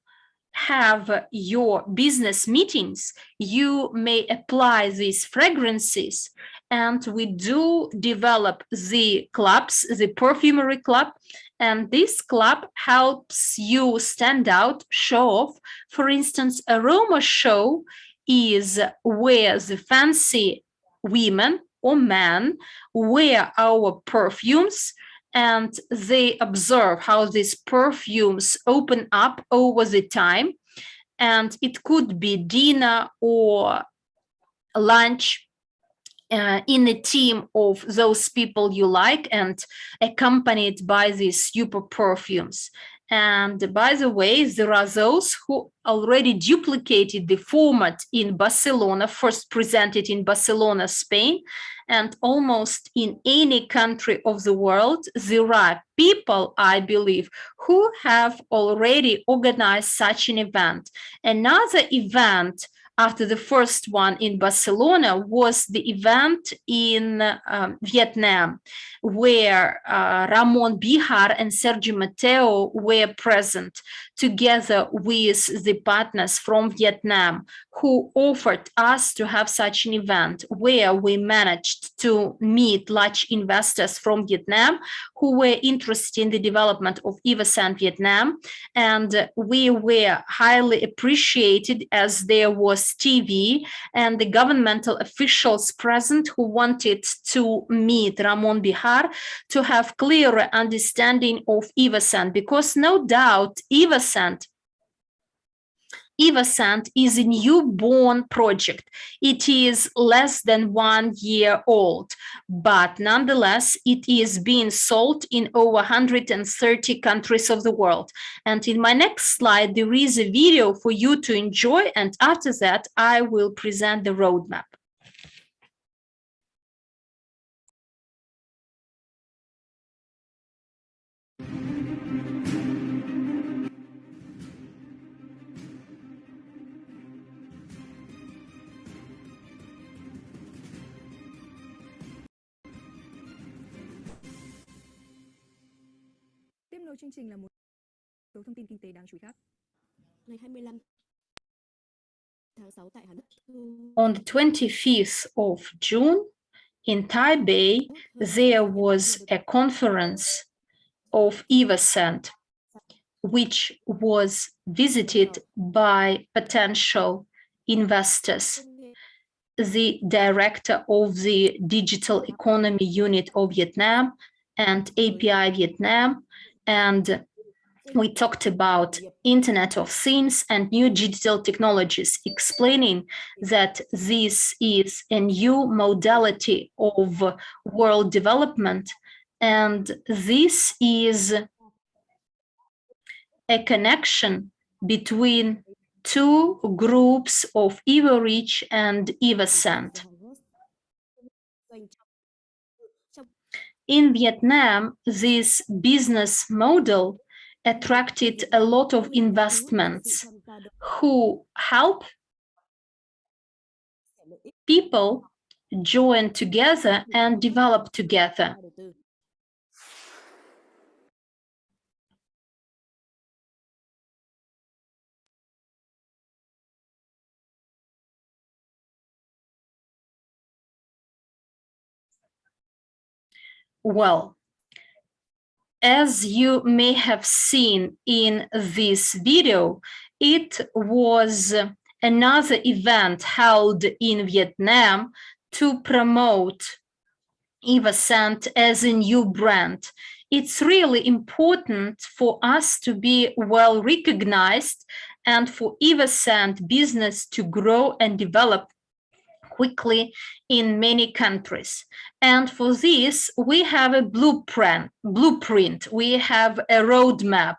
have your business meetings, you may apply these fragrances, and we do develop the clubs, the perfumery club, and this club helps you stand out, show off. For instance, Aroma Show is where the fancy women or men wear our perfumes, and they observe how these perfumes open up over the time. And it could be dinner or lunch in a team of those people you like, and accompanied by these super perfumes. And by the way, there are those who already duplicated the format in Barcelona, first presented in Barcelona, Spain, and almost in any country of the world, there are people, I believe, who have already organized such an event. Another event after the first one in Barcelona was the event in Vietnam, where Ramon Bihar and Sergio Mateo were present, together with the partners from Vietnam, who offered us to have such an event where we managed to meet large investors from Vietnam who were interested in the development of EvoScent Vietnam. And we were highly appreciated, as there was TV and the governmental officials present who wanted to meet Ramon Bihar to have clearer understanding of EvoScent, because no doubt EvoScent is a newborn project. It is less than 1 year old, but nonetheless, it is being sold in over 130 countries of the world. And in my next slide, there is a video for you to enjoy. And after that, I will present the roadmap. Tiếp nối chương trình là một số thông tin kinh tế đáng chú ý khác. Ngày 25 tháng 6 tại Hà Nội. On the 25th of June in Taipei, there was a conference of EvoScent, which was visited by potential investors. The director of the Digital Economy Unit of Vietnam and API Vietnam, and we talked about Internet of Things and new digital technologies, explaining that this is a new modality of world development, and this is a connection between two groups of Evorich and EvoScent. In Vietnam, this business model attracted a lot of investments who help people join together and develop together. Well, as you may have seen in this video, it was another event held in Vietnam to promote EvoScent as a new brand. It's really important for us to be well recognized and for EvoScent business to grow and develop quickly in many countries. And for this, we have a blueprint. We have a roadmap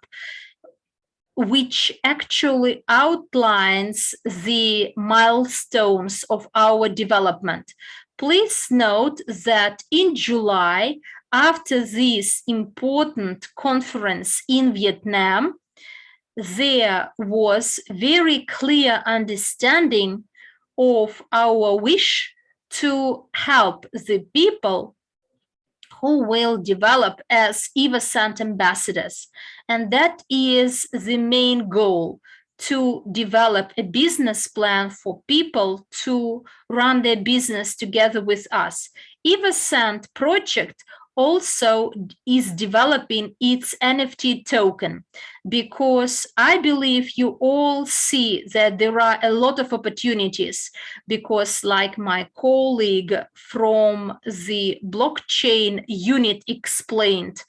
which actually outlines the milestones of our development. Please note that in July, after this important conference in Vietnam, there was very clear understanding of our wish to help the people who will develop as EvoScent ambassadors. And that is the main goal, to develop a business plan for people to run their business together with us. EvoScent project also is developing its NFT token, because I believe you all see that there are a lot of opportunities, because like my colleague from the blockchain unit explained,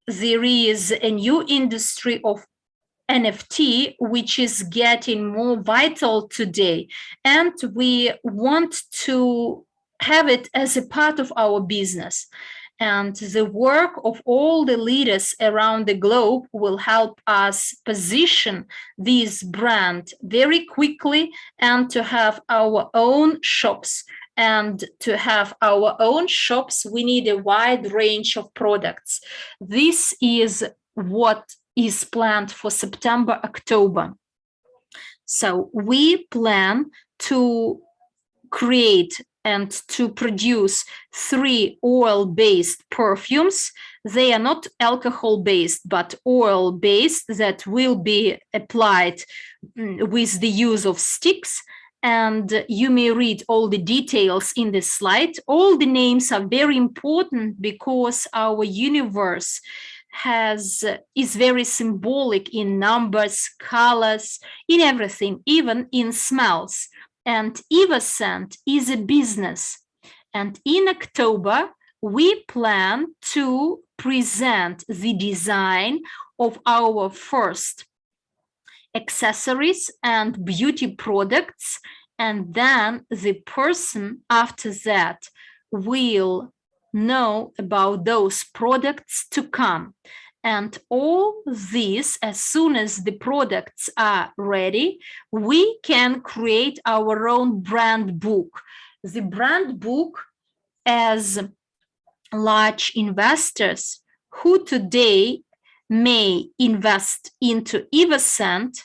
there is a new industry of NFT, which is getting more vital today, and we want to have it as a part of our business. And the work of all the leaders around the globe will help us position this brand very quickly and to have our own shops. And to have our own shops, we need a wide range of products. This is what is planned for September, October. So we plan to create and to produce 3 oil-based perfumes. They are not alcohol-based, but oil-based, that will be applied with the use of sticks. And you may read all the details in this slide. All the names are very important because our universe is very symbolic in numbers, colors, in everything, even in smells. And EvoScent is a business. And in October, we plan to present the design of our first accessories and beauty products. And then the person after that will know about those products to come. And all this, as soon as the products are ready, we can create our own brand book. The brand book, as large investors who today may invest into EvoScent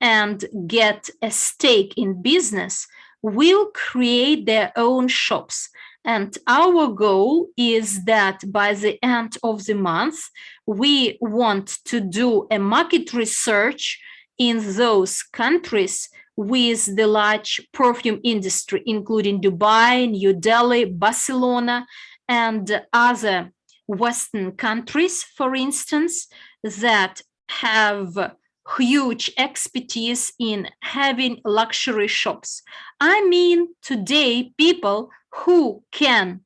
and get a stake in business, will create their own shops. And our goal is that by the end of the month, we want to do a market research in those countries with the large perfume industry, including Dubai, New Delhi, Barcelona, and other Western countries, for instance, that have huge expertise in having luxury shops. I mean, today, people who can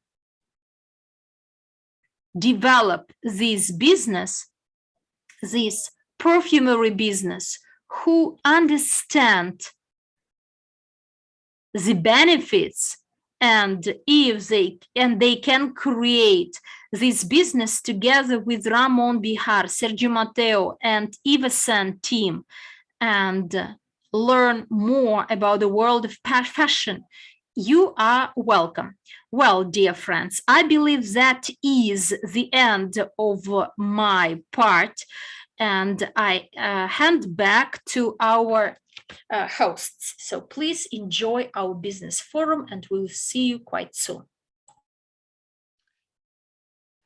develop this business, this perfumery business, who understand the benefits, and if they can create this business together with Ramon Bihar, Sergio Mateo, and EvoScent team, and learn more about the world of fashion, you are welcome. Well, dear friends, I believe that is the end of my part, and I hand back to our hosts. So please enjoy our business forum, and we'll see you quite soon.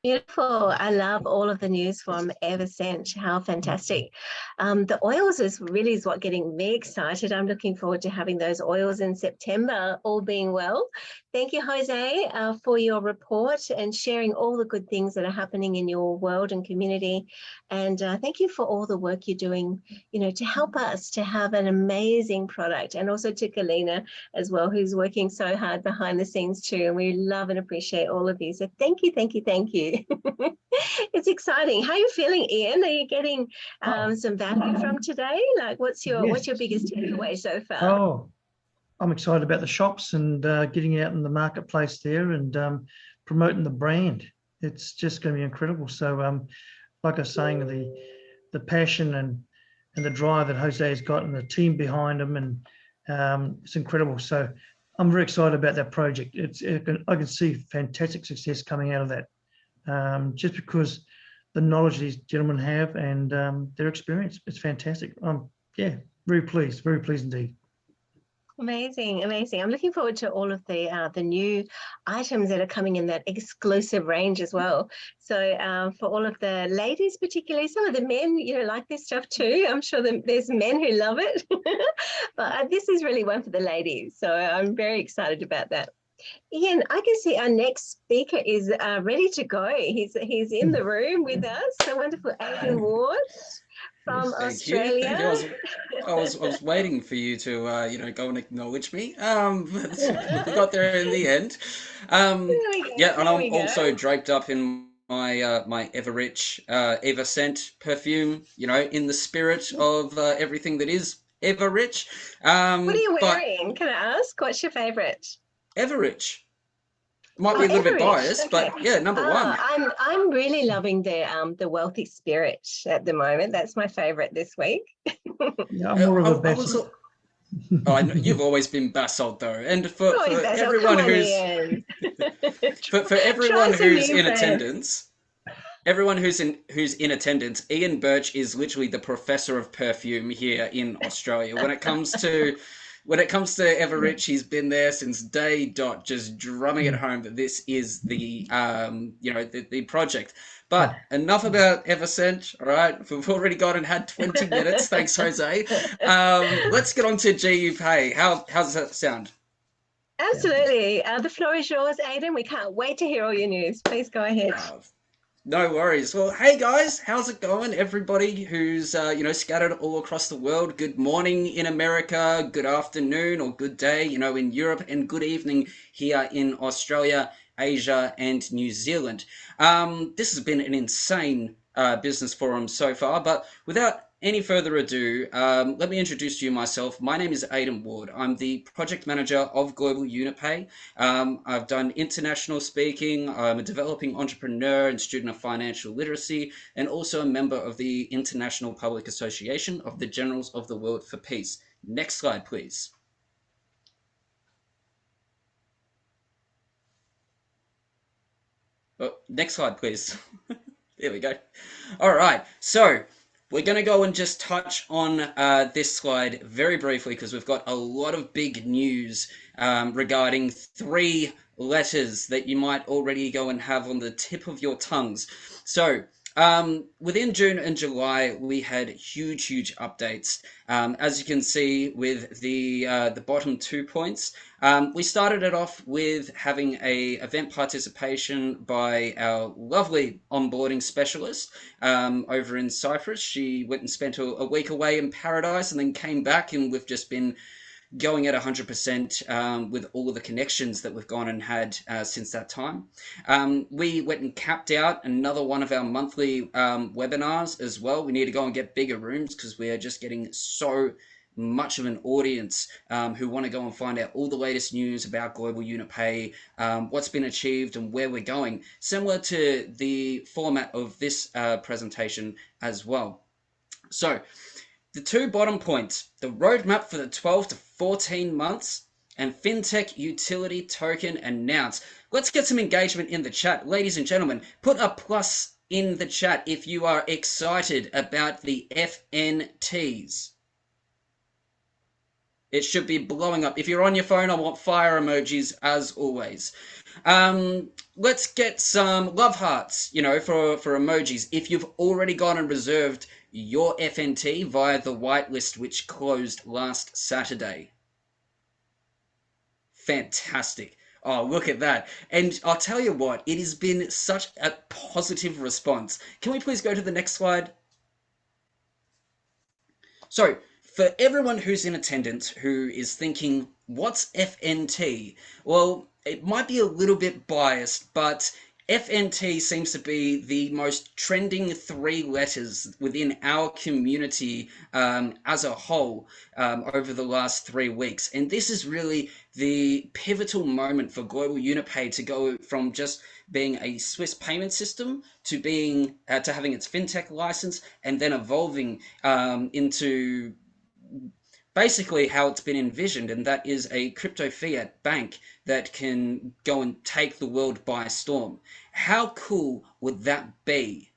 Beautiful. I love all of the news from EvoScent. How fantastic. The oils is what getting me excited. I'm looking forward to having those oils in September, all being well. Thank you, José, for your report and sharing all the good things that are happening in your world and community. And thank you for all the work you're doing, to help us to have an amazing product, and also to Galina as well, who's working so hard behind the scenes too. And we love and appreciate all of you. So thank you, thank you, thank you. It's exciting. How are you feeling, Ian? Are you getting some value from today? Like, what's your biggest takeaway so far? Oh, I'm excited about the shops and getting out in the marketplace there and promoting the brand. It's just going to be incredible. So, like I was saying, the passion and the drive that José has got and the team behind him, and it's incredible. So, I'm very excited about that project. I can see fantastic success coming out of that. Just because the knowledge these gentlemen have and their experience, it's fantastic. Very pleased indeed. Amazing, amazing. I'm looking forward to all of the new items that are coming in that exclusive range as well. So for all of the ladies, particularly, some of the men, like this stuff too. I'm sure there's men who love it, but this is really one for the ladies. So I'm very excited about that. Ian, I can see our next speaker is ready to go. He's in the room with us. The wonderful Aidan Ward from Australia. Thank you. I was waiting for you to go and acknowledge me. But we got there in the end. And I'm also draped up in my my Evorich EvoScent perfume. In the spirit of everything that is Evorich. What are you wearing? Can I ask? What's your favourite? Evorich. Might be a little bit biased, okay. But yeah, number one. I'm really loving the Wealthy Spirit at the moment. That's my favourite this week. Yeah, I'm more of a basalt. You've always been basalt though, and for everyone who's for everyone who's in attendance. Everyone who's in attendance, Ian Birch is literally the professor of perfume here in Australia. When it comes to Evorich, he's been there since day dot, just drumming it home that this is the the project. But enough about EvoScent, all right? We've already gone and had 20 minutes. Thanks, José. Let's get on to GU Pay. How does that sound? Absolutely. The floor is yours, Aidan. We can't wait to hear all your news. Please go ahead. No worries. Well, hey guys, how's it going? Everybody who's scattered all across the world. Good morning in America, good afternoon or good day, in Europe, and good evening here in Australia, Asia, and New Zealand. This has been an insane business forum so far, but without any further ado, let me introduce to you myself. My name is Aidan Ward. I'm the project manager of Global UnitPay. I've done international speaking. I'm a developing entrepreneur and student of financial literacy, and also a member of the International Public Association of the Generals of the World for Peace. Next slide, please. Oh, next slide, please. There we go. All right. So we're going to go and just touch on this slide very briefly because we've got a lot of big news regarding 3 letters that you might already go and have on the tip of your tongues. So within June and July, we had huge updates. As you can see with the bottom 2 points, we started it off with having a event participation by our lovely onboarding specialist over in Cyprus. She went and spent a week away in paradise and then came back, and we've just been going at 100% with all of the connections that we've gone and had since that time. We went and capped out another one of our monthly webinars as well. We need to go and get bigger rooms because we are just getting so much of an audience who want to go and find out all the latest news about Global UnitPay, what's been achieved and where we're going, similar to the format of this presentation as well. So the 2 bottom points, the roadmap for the 12 to 14 months and FinTech Utility Token announced. Let's get some engagement in the chat. Ladies and gentlemen, put a plus in the chat if you are excited about the FNTs. It should be blowing up. If you're on your phone, I want fire emojis as always. Let's get some love hearts, you know, for emojis. If you've already gone and reserved your FNT via the whitelist, which closed last Saturday. Fantastic. Oh, look at that. And I'll tell you what, it has been such a positive response. Can we please go to the next slide? So, for everyone who's in attendance who is thinking, what's FNT? Well, it might be a little bit biased, but FNT seems to be the most trending 3 letters within our community as a whole over the last 3 weeks. And this is really the pivotal moment for Global Unipay to go from just being a Swiss payment system to being to having its fintech license, and then evolving into basically how it's been envisioned, and that is a crypto fiat bank that can go and take the world by storm. How cool would that be?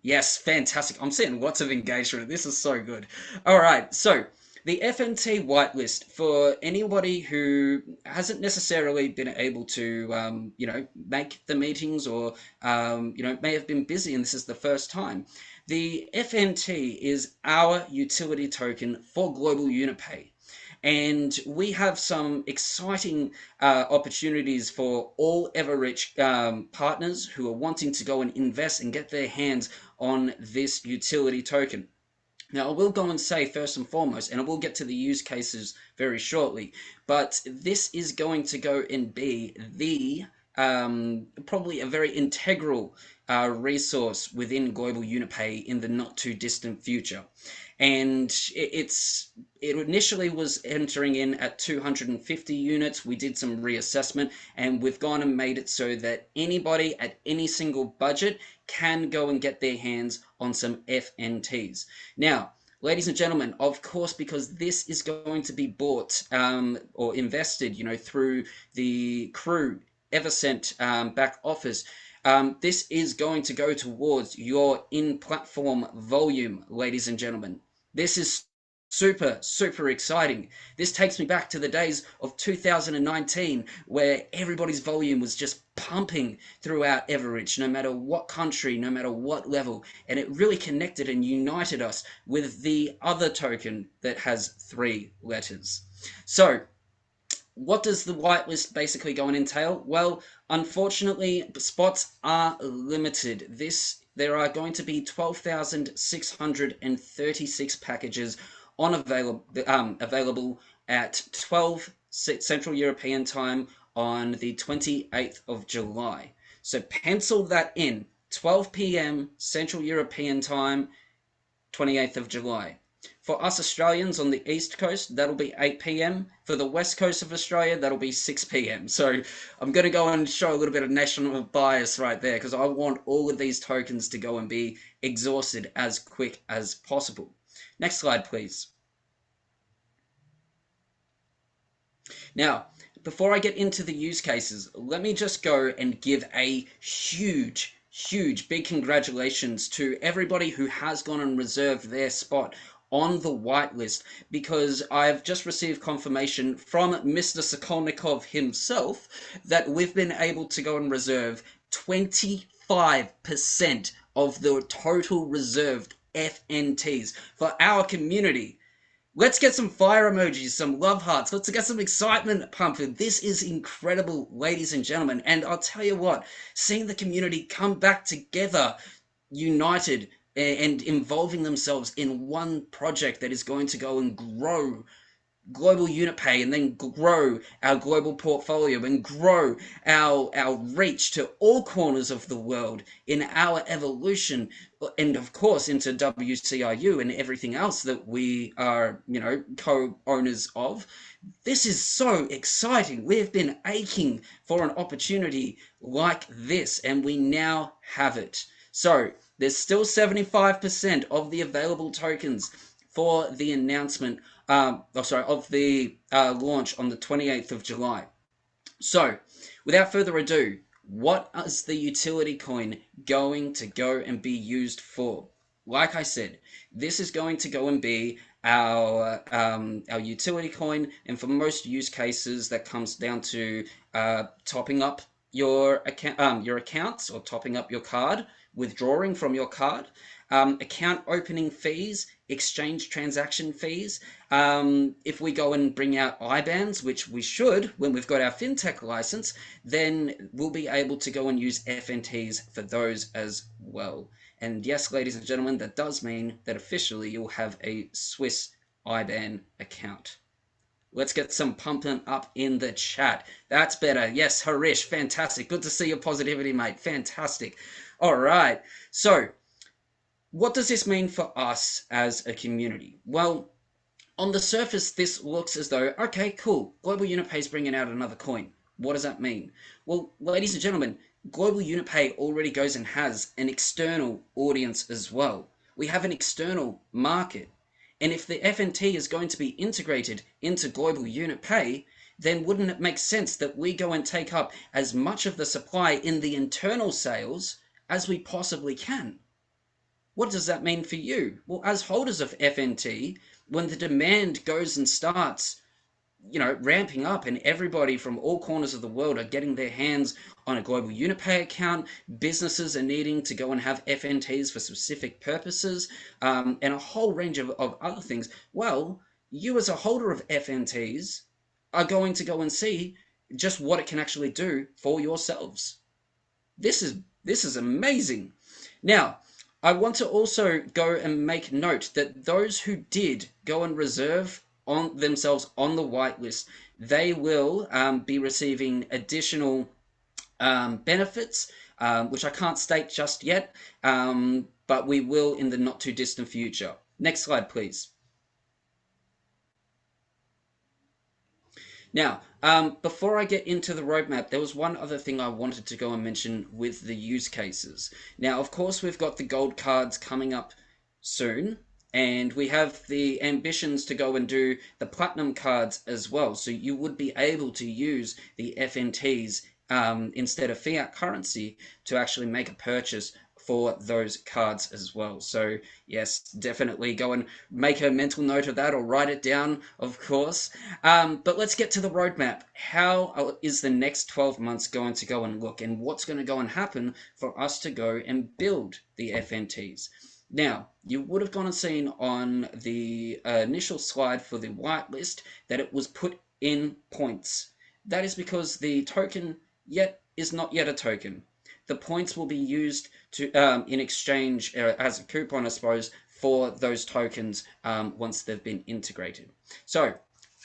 Yes, fantastic. I'm seeing lots of engagement. This is so good. All right, so the FNT whitelist, for anybody who hasn't necessarily been able to, you know, make the meetings, or, you know, may have been busy and this is the first time. The FNT is our utility token for Global Unipay. And we have some exciting opportunities for all Evorich partners who are wanting to go and invest and get their hands on this utility token. Now, I will go and say first and foremost, and I will get to the use cases very shortly, but this is going to go and be the probably a very integral resource within Global Unipay in the not too distant future. And it initially was entering in at 250 units. We did some reassessment, and we've gone and made it so that anybody at any single budget can go and get their hands on some FNTs. Now, ladies and gentlemen, of course, because this is going to be bought or invested, you know, through the Crew EvoScent back office, this is going to go towards your in-platform volume, ladies and gentlemen. This is super, super exciting. This takes me back to the days of 2019, where everybody's volume was just pumping throughout Evorich, no matter what country, no matter what level, and it really connected and united us with the other token that has 3 letters. So, what does the whitelist basically go and entail? Well, unfortunately, spots are limited. There are going to be 12,636 packages on available at 12 Central European time on the 28th of July. So pencil that in, 12 p.m. Central European time, 28th of July. For us Australians on the East Coast, that'll be 8 p.m. For the West Coast of Australia, that'll be 6 p.m. So I'm going to go and show a little bit of national bias right there, because I want all of these tokens to go and be exhausted as quick as possible. Next slide, please. Now, before I get into the use cases, let me just go and give a huge big congratulations to everybody who has gone and reserved their spot on the whitelist, because I've just received confirmation from Mr. Sokolnikov himself that we've been able to go and reserve 25% of the total reserved FNTs for our community. Let's get some fire emojis, some love hearts. Let's get some excitement pumping. This is incredible, ladies and gentlemen. And I'll tell you what, seeing the community come back together, united, and involving themselves in one project that is going to go and grow Global Unipay, and then grow our global portfolio, and grow our reach to all corners of the world in our evolution, and of course into WCRU and everything else that we are, you know, co-owners of. This is so exciting. We've been aching for an opportunity like this, and we now have it. So there's still 75% of the available tokens for the announcement, of the launch on the 28th of July. So, without further ado, what is the utility coin going to go and be used for? Like I said, this is going to go and be our utility coin, and for most use cases that comes down to topping up your accounts, or topping up your card, withdrawing from your card, account opening fees, exchange transaction fees. If we go and bring out IBANs, which we should when we've got our fintech license, then we'll be able to go and use FNTs for those as well. And yes, ladies and gentlemen, that does mean that officially you'll have a Swiss IBAN account. Let's get some pumping up in the chat. That's better. Yes, Harish, fantastic. Good to see your positivity, mate. Fantastic. All right. So what does this mean for us as a community? Well, on the surface, this looks as though, okay, cool. Global UnitPay is bringing out another coin. What does that mean? Well, ladies and gentlemen, Global UnitPay already goes and has an external audience as well. We have an external market. And if the FNT is going to be integrated into Global UnitPay, then wouldn't it make sense that we go and take up as much of the supply in the internal sales as we possibly can? What does that mean for you? Well, as holders of FNT, when the demand goes and starts, ramping up, and everybody from all corners of the world are getting their hands on a Global UnitPay account, businesses are needing to go and have FNTs for specific purposes, and a whole range of other things. Well, you as a holder of FNTs are going to go and see just what it can actually do for yourselves. This is amazing. Now, I want to also go and make note that those who did go and reserve on themselves on the whitelist, they will be receiving additional benefits, which I can't state just yet, but we will in the not too distant future. Next slide, please. Now, before I get into the roadmap, there was one other thing I wanted to go and mention with the use cases. Now, of course, we've got the gold cards coming up soon, and we have the ambitions to go and do the platinum cards as well. So you would be able to use the FNTs instead of fiat currency to actually make a purchase for those cards as well. So yes, definitely go and make a mental note of that, or write it down, of course. But let's get to the roadmap. How is the next 12 months going to go and look, and what's going to go and happen for us to go and build the FNTs? Now, you would have gone and seen on the initial slide for the whitelist that it was put in points. That is because the token is not yet a token. The points will be used to in exchange as a coupon, I suppose, for those tokens once they've been integrated. So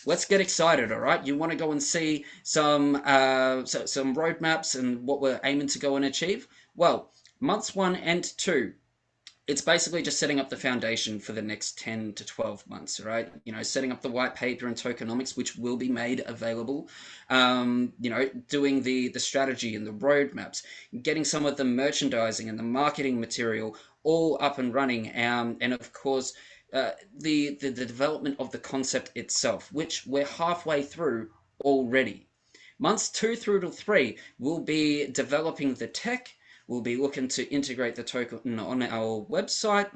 let's get excited, all right? You want to go and see some roadmaps and what we're aiming to go and achieve? Well, months 1 and 2. It's basically just setting up the foundation for the next 10 to 12 months, right? Setting up the white paper and tokenomics, which will be made available, doing the strategy and the roadmaps, getting some of the merchandising and the marketing material all up and running, and of course, the development of the concept itself, which we're halfway through already. Months 2 through to 3, we'll be developing the tech. We'll be looking to integrate the token on our website,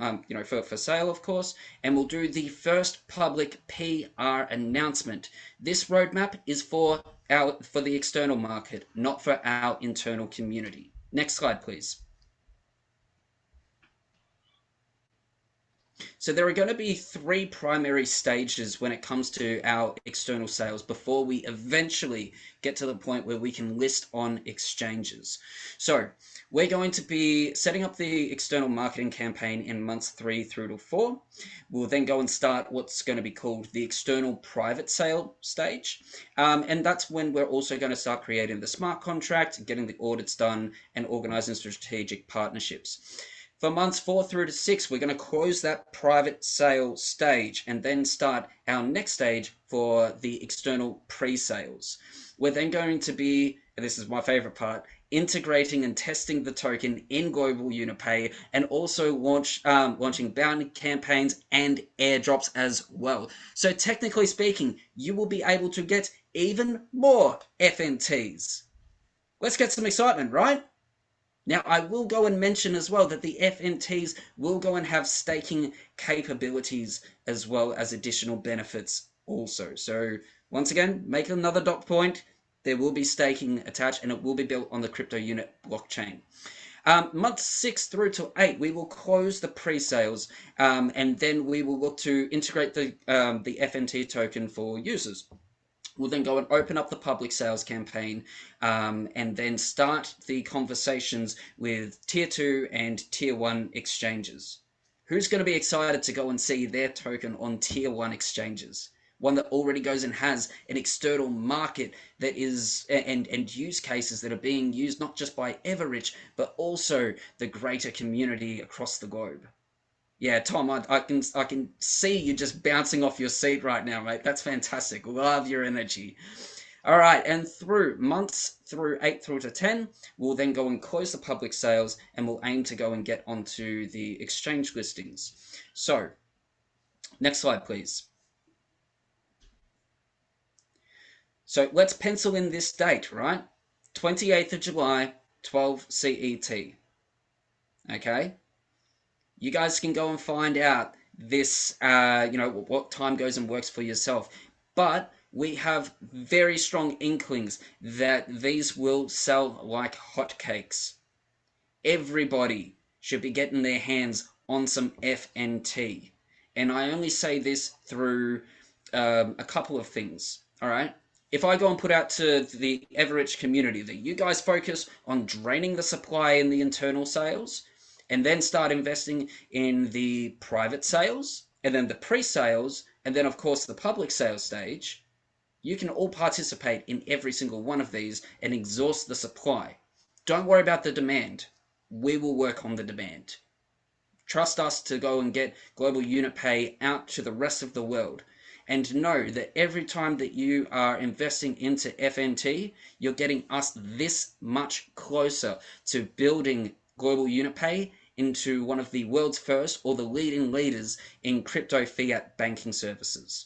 for sale, of course, and we'll do the first public PR announcement. This roadmap is for the external market, not for our internal community. Next slide, please. So there are going to be 3 primary stages when it comes to our external sales before we eventually get to the point where we can list on exchanges. So we're going to be setting up the external marketing campaign in months 3 through to 4. We'll then go and start what's going to be called the external private sale stage. And that's when we're also going to start creating the smart contract, getting the audits done, and organizing strategic partnerships. For months 4 through to 6, we're going to close that private sale stage and then start our next stage for the external pre-sales. We're then going to be, and this is my favorite part, integrating and testing the token in Global UnitPay, and also launching bounty campaigns and airdrops as well. So technically speaking, you will be able to get even more FNTs. Let's get some excitement, right? Now, I will go and mention as well that the FNTs will go and have staking capabilities as well as additional benefits also. So once again, make another dot point. There will be staking attached and it will be built on the Cryptounit blockchain. Months 6 through to 8, we will close the pre-sales and then we will look to integrate the FNT token for users. We'll then go and open up the public sales campaign and then start the conversations with tier 2 and tier 1 exchanges. Who's going to be excited to go and see their token on tier 1 exchanges? One that already goes and has an external market that is and use cases that are being used not just by Evorich, but also the greater community across the globe. Yeah, Tom, I can see you just bouncing off your seat right now, mate. That's fantastic. Love your energy. All right, and through months through 8 through to 10, we'll then go and close the public sales and we'll aim to go and get onto the exchange listings. So, next slide, please. So let's pencil in this date, right? 28th of July, 12 CET. Okay? You guys can go and find out this, what time goes and works for yourself. But we have very strong inklings that these will sell like hotcakes. Everybody should be getting their hands on some FNT. And I only say this through a couple of things, all right? If I go and put out to the Evorich community that you guys focus on draining the supply in the internal sales, and then start investing in the private sales, and then the pre-sales, and then of course the public sales stage, you can all participate in every single one of these and exhaust the supply. Don't worry about the demand. We will work on the demand. Trust us to go and get Global Unit Pay out to the rest of the world. And know that every time that you are investing into FNT, you're getting us this much closer to building Global Unit Pay into one of the world's first or the leading leaders in crypto fiat banking services.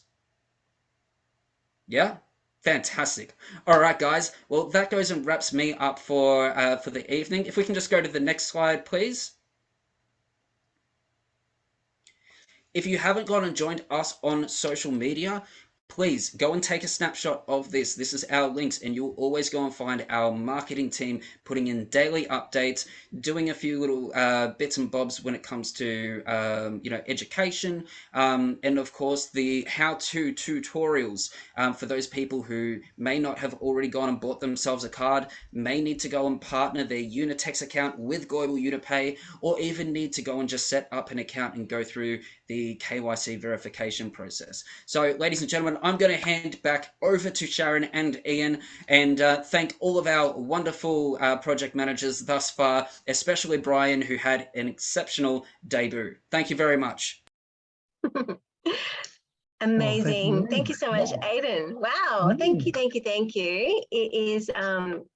Yeah? Fantastic. All right, guys. Well, that goes and wraps me up for the evening. If we can just go to the next slide, please. If you haven't gone and joined us on social media, please go and take a snapshot of this. This is our links, and you'll always go and find our marketing team putting in daily updates, doing a few little bits and bobs when it comes to education, and of course the how-to tutorials for those people who may not have already gone and bought themselves a card, may need to go and partner their Unitex account with Global Unit Pay, or even need to go and just set up an account and go through the KYC verification process. So, ladies and gentlemen, I'm going to hand back over to Sharon and Ian and thank all of our wonderful project managers thus far, especially Brian, who had an exceptional debut. Thank you very much. Amazing. Thank you so much, Aidan. Wow. Thank you. It is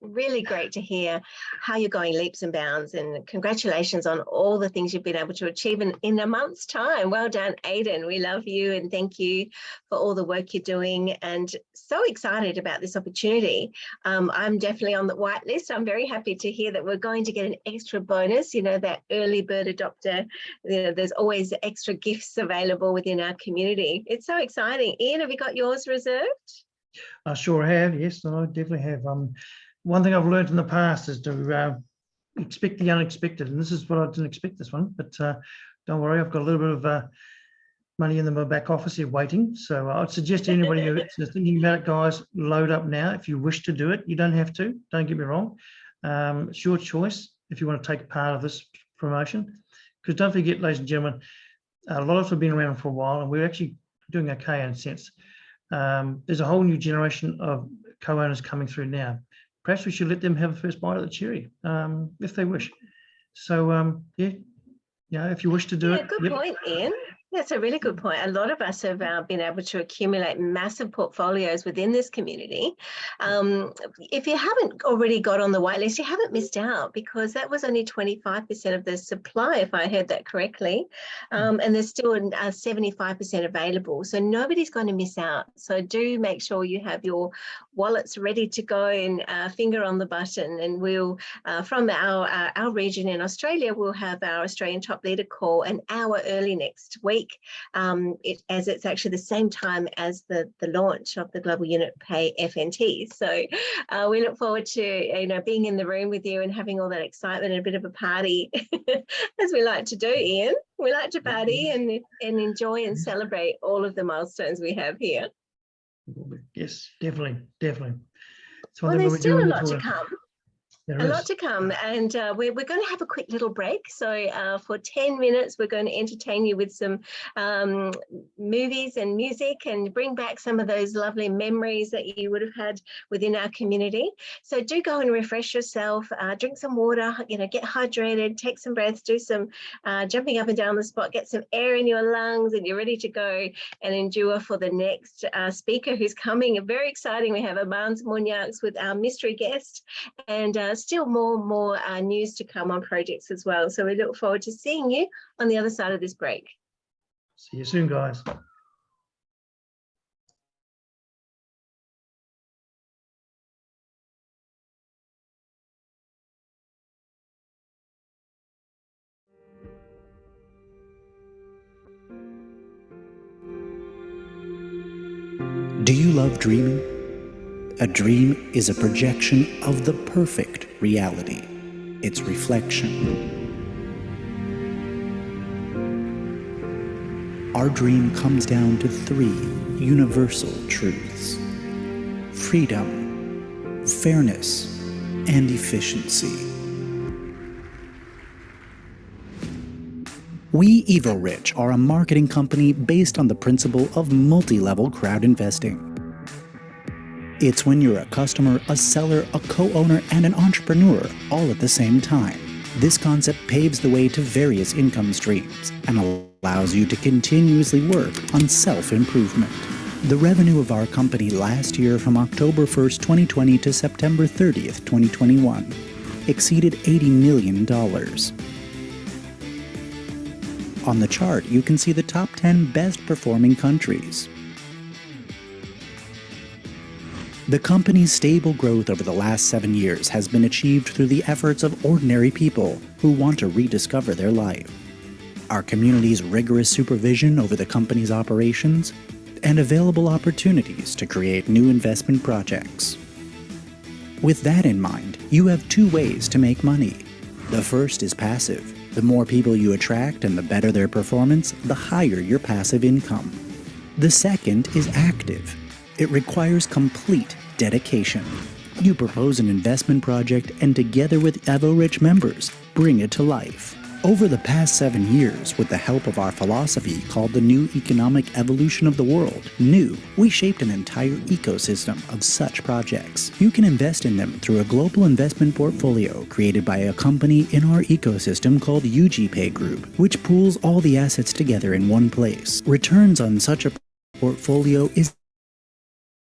really great to hear how you're going leaps and bounds, and congratulations on all the things you've been able to achieve in a month's time. Well done, Aidan. We love you and thank you for all the work you're doing, and so excited about this opportunity. I'm definitely on the whitelist. I'm very happy to hear that we're going to get an extra bonus, that early bird adopter. There's always extra gifts available within our community. It's so exciting. Ian, have you got yours reserved? I sure have, yes, I definitely have. One thing I've learned in the past is to expect the unexpected, and this is what I didn't expect this one, but don't worry, I've got a little bit of money in my back office here waiting. So I'd suggest to anybody who's thinking about it, guys, load up now if you wish to do it. You don't have to, don't get me wrong. It's your choice if you want to take part of this promotion, because don't forget, ladies and gentlemen, a lot of us have been around for a while and we're actually doing okay in a sense. There's a whole new generation of co-owners coming through now. Perhaps we should let them have the first bite of the cherry if they wish. So if you wish to do it. Good point, Ian. That's a really good point. A lot of us have been able to accumulate massive portfolios within this community. If you haven't already got on the whitelist, you haven't missed out, because that was only 25% of the supply, if I heard that correctly. And there's still 75% available. So nobody's going to miss out. So do make sure you have your wallets ready to go and finger on the button. And we'll, from our region in Australia, we'll have our Australian Top Leader call an hour early next week. As it's actually the same time as the launch of the Global Unit Pay FNT. So we look forward to being in the room with you and having all that excitement and a bit of a party, as we like to do, Ian. We like to party and enjoy and celebrate all of the milestones we have here. Yes, definitely. So well, there's still a lot to come. A lot to come, and we're going to have a quick little break. So for 10 minutes, we're going to entertain you with some movies and music and bring back some of those lovely memories that you would have had within our community. So do go and refresh yourself, drink some water, get hydrated, take some breaths, do some jumping up and down the spot, get some air in your lungs, and you're ready to go and endure for the next speaker who's coming. Very exciting. We have Armands Murnieks with our mystery guest, and still more news to come on projects as well. So we look forward to seeing you on the other side of this break. See you soon, guys. Do you love dreaming? A dream is a projection of the perfect reality, its reflection. Our dream comes down to 3 universal truths: freedom, fairness, and efficiency. We, Evorich, are a marketing company based on the principle of multi-level crowd investing. It's when you're a customer, a seller, a co-owner, and an entrepreneur all at the same time. This concept paves the way to various income streams and allows you to continuously work on self-improvement. The revenue of our company last year, from October 1st, 2020 to September 30th, 2021, exceeded $80 million. On the chart, you can see the top 10 best performing countries. The company's stable growth over the last 7 years has been achieved through the efforts of ordinary people who want to rediscover their life, our community's rigorous supervision over the company's operations, and available opportunities to create new investment projects. With that in mind, you have 2 ways to make money. The first is passive. The more people you attract and the better their performance, the higher your passive income. The second is active. It requires complete dedication. You propose an investment project and, together with Evorich members, bring it to life. Over the past 7 years, with the help of our philosophy called the New Economic Evolution of the World, NEW, we shaped an entire ecosystem of such projects. You can invest in them through a global investment portfolio created by a company in our ecosystem called UGPay Group, which pools all the assets together in one place. Returns on such a portfolio is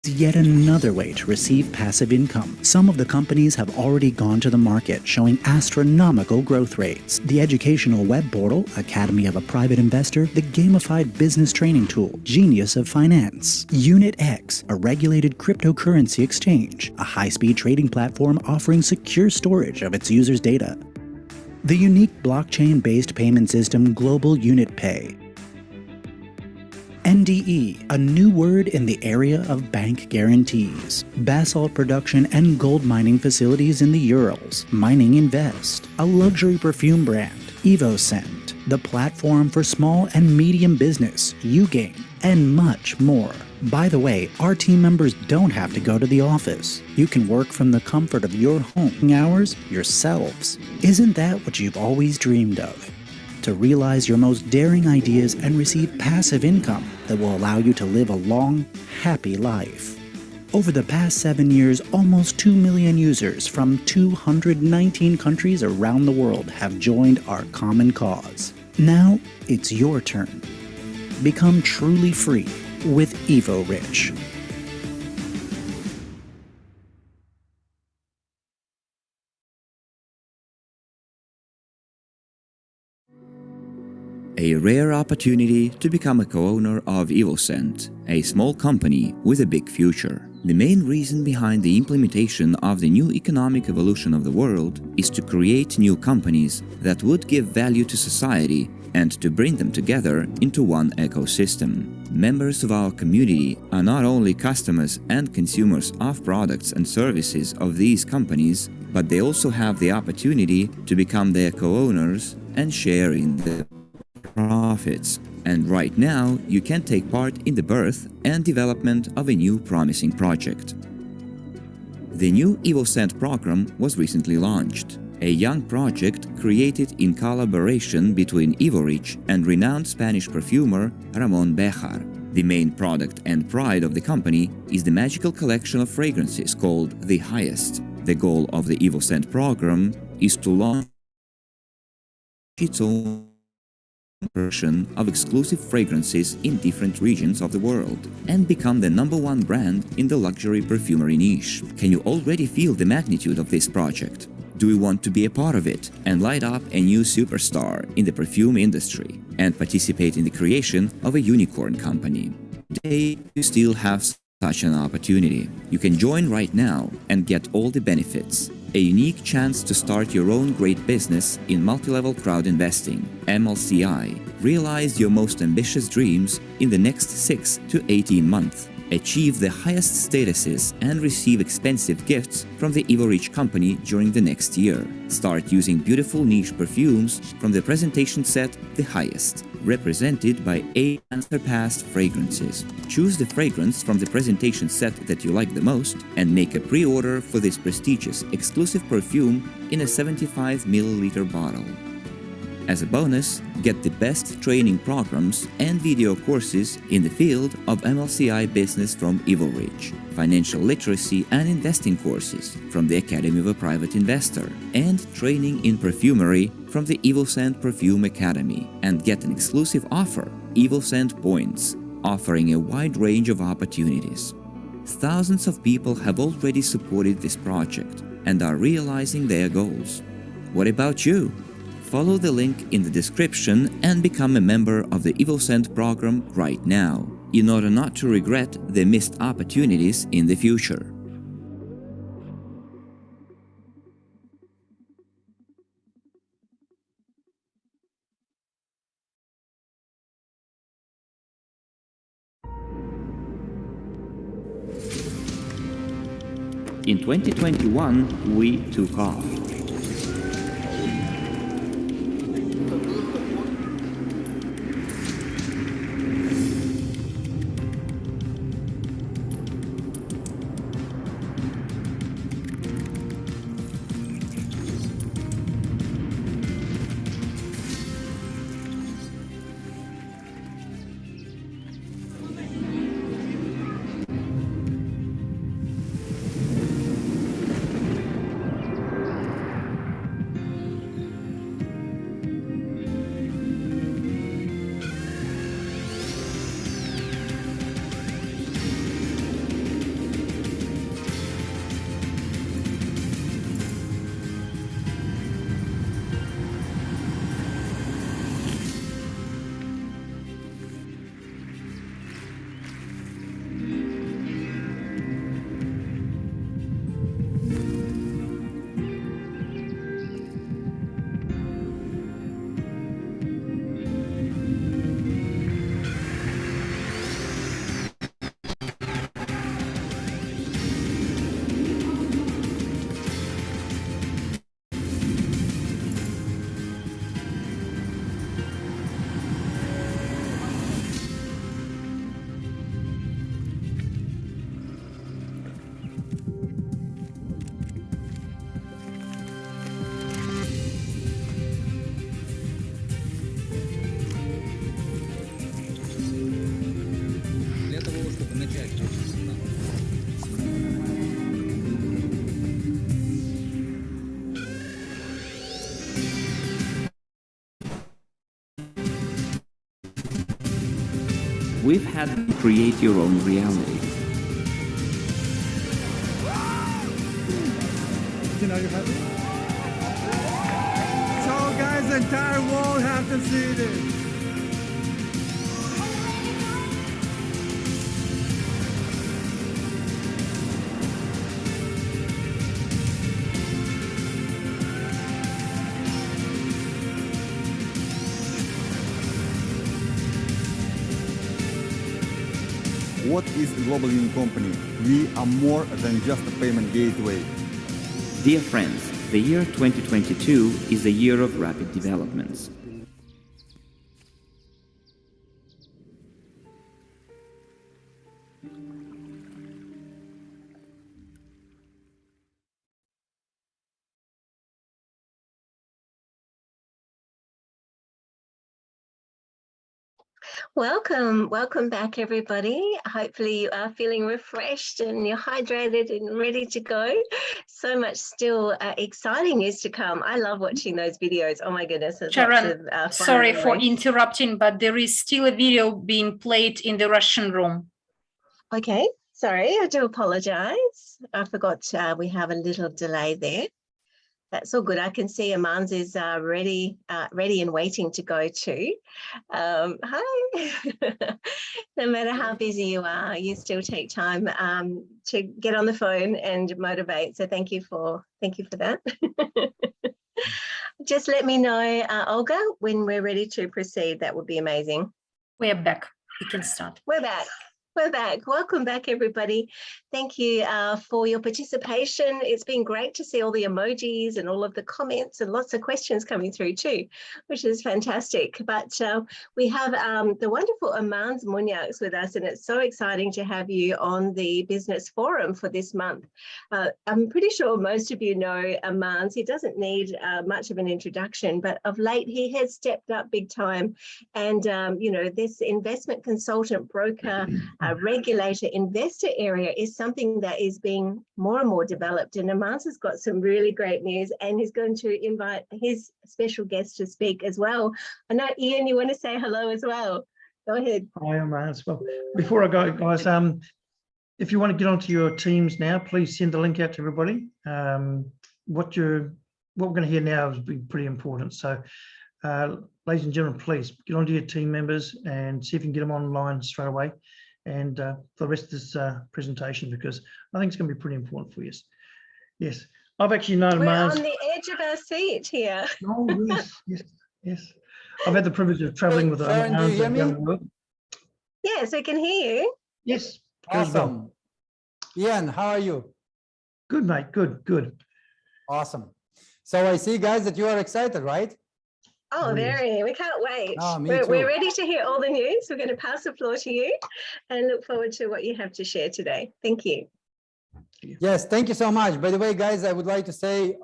yet another way to receive passive income. Some of the companies have already gone to the market, showing astronomical growth rates. The educational web portal, Academy of a Private Investor, the gamified business training tool, Genius of Finance, Unitex, a regulated cryptocurrency exchange, a high-speed trading platform offering secure storage of its users' data, the unique blockchain-based payment system Global Unit Pay, NDE, a new word in the area of bank guarantees, basalt production and gold mining facilities in the Urals, Mining Invest, a luxury perfume brand, EvoScent, the platform for small and medium business, Ugain, and much more. By the way, our team members don't have to go to the office. You can work from the comfort of your home hours yourselves. Isn't that what you've always dreamed of? To realize your most daring ideas and receive passive income that will allow you to live a long, happy life. Over the past 7 years, almost 2 million users from 219 countries around the world have joined our common cause. Now, it's your turn. Become truly free with Evorich. A rare opportunity to become a co-owner of EvoScent, a small company with a big future. The main reason behind the implementation of the new economic evolution of the world is to create new companies that would give value to society and to bring them together into one ecosystem. Members of our community are not only customers and consumers of products and services of these companies, but they also have the opportunity to become their co-owners and share in the profits. And right now, you can take part in the birth and development of a new promising project. The new EvoScent program was recently launched, a young project created in collaboration between Evorich and renowned Spanish perfumer Ramón Béjar. The main product and pride of the company is the magical collection of fragrances called The Highest. The goal of the EvoScent program is to launch its own version of exclusive fragrances in different regions of the world and become the #1 brand in the luxury perfumery niche. Can you already feel the magnitude of this project? Do you want to be a part of it and light up a new superstar in the perfume industry and participate in the creation of a unicorn company? Today, you still have such an opportunity. You can join right now and get all the benefits. A unique chance to start your own great business in multi-level crowd investing, MLCI. Realize your most ambitious dreams in the next 6 to 18 months. Achieve the highest statuses and receive expensive gifts from the Evorich company during the next year. Start using beautiful niche perfumes from the presentation set The Highest, represented by 8 unsurpassed fragrances. Choose the fragrance from the presentation set that you like the most and make a pre-order for this prestigious exclusive perfume in a 75 milliliter bottle. As a bonus, get the best training programs and video courses in the field of MLCI business from Evorich, financial literacy and investing courses from the Academy of a Private Investor, and training in perfumery from the EvoScent Perfume Academy, and get an exclusive offer, EvoScent Points, offering a wide range of opportunities. Thousands of people have already supported this project and are realizing their goals. What about you? Follow the link in the description and become a member of the EvoScent program right now, in order not to regret the missed opportunities in the future. In 2021, we took off. we've had to create your own reality. So guys, the entire world have to see this. What is a global union company? We are more than just a payment gateway. Dear friends, the year 2022 is a year of rapid developments. Welcome back, everybody. Hopefully you are feeling refreshed and you're hydrated and ready to go. So much still exciting news to come. I love watching those videos. Oh my goodness. Sharon, sorry for interrupting, but there is still a video being played in the Russian room. Okay, sorry, I do apologize. I forgot we have a little delay there. That's all good. I can see Armands is ready and waiting to go too. Hi. No matter how busy you are, you still take time to get on the phone and motivate. So thank you for that. Just let me know, Olga, when we're ready to proceed. That would be amazing. We're back. We can start. We're back. We're back. Welcome back, everybody. Thank you for your participation. It's been great to see all the emojis and all of the comments and lots of questions coming through too, which is fantastic. But we have the wonderful Armands Murnieks with us, and it's so exciting to have you on the business forum for this month. I'm pretty sure most of you know Armands. He doesn't need much of an introduction, but of late he has stepped up big time. And, you know, this investment consultant, broker, regulator, investor area is something that is being more and more developed. And Armands has got some really great news, and he's going to invite his special guest to speak as well. I know, Ian, you want to say hello as well. Go ahead. Hi, Armands. Well, before I go, guys, if you want to get onto your teams now, please send the link out to everybody. What we're going to hear now is pretty important. So, ladies and gentlemen, please get onto your team members and see if you can get them online straight away. And for the rest of this presentation, because I think it's going to be pretty important for you. Yes, I've actually known Armands. We're on the edge of our seat here. Oh, yes. I've had the privilege of traveling with Sharon, do you hear me? Yes, I can hear you. Yes. Awesome. Ian, how are you? Good, mate. Good. Awesome. So I see, guys, that you are excited, right? Oh, very. We can't wait. Oh, we're ready to hear all the news. We're going to pass the floor to you and look forward to what you have to share today. Thank you. Yes, thank you so much. By the way, guys, I would like to say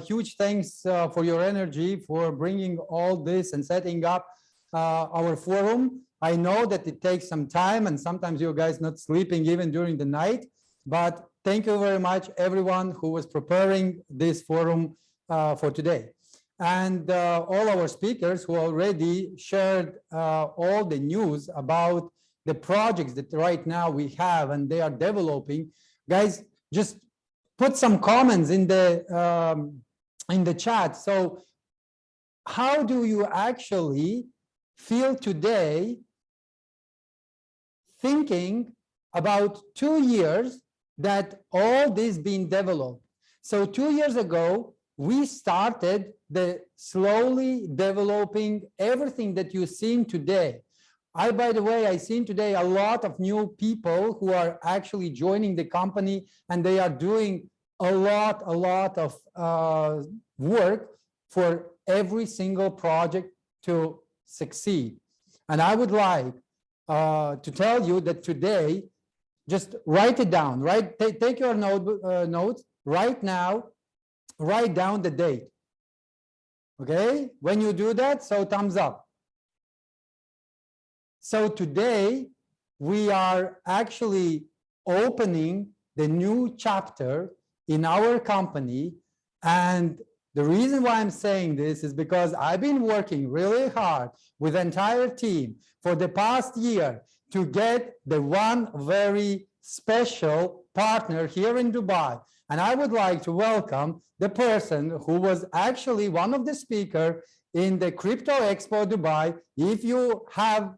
huge thanks for your energy, for bringing all this and setting up our forum. I know that it takes some time and sometimes you guys not sleeping even during the night, but thank you very much, everyone who was preparing this forum for today. And all our speakers who already shared all the news about the projects that right now we have and they are developing. Guys, just put some comments in the chat. So how do you actually feel today thinking about 2 years that all this being developed? So 2 years ago, we started the slowly developing everything that you've seen today. By the way, I've seen today a lot of new people who are actually joining the company, and they are doing a lot of work for every single project to succeed. And I would like to tell you that today, just write it down, right? Take your notes right now, write down the date. Okay, when you do that, so thumbs up. So today we are actually opening the new chapter in our company. And the reason why I'm saying this is because I've been working really hard with the entire team for the past year to get the one very special partner here in Dubai. And I would like to welcome the person who was actually one of the speakers in the Crypto Expo Dubai. If you have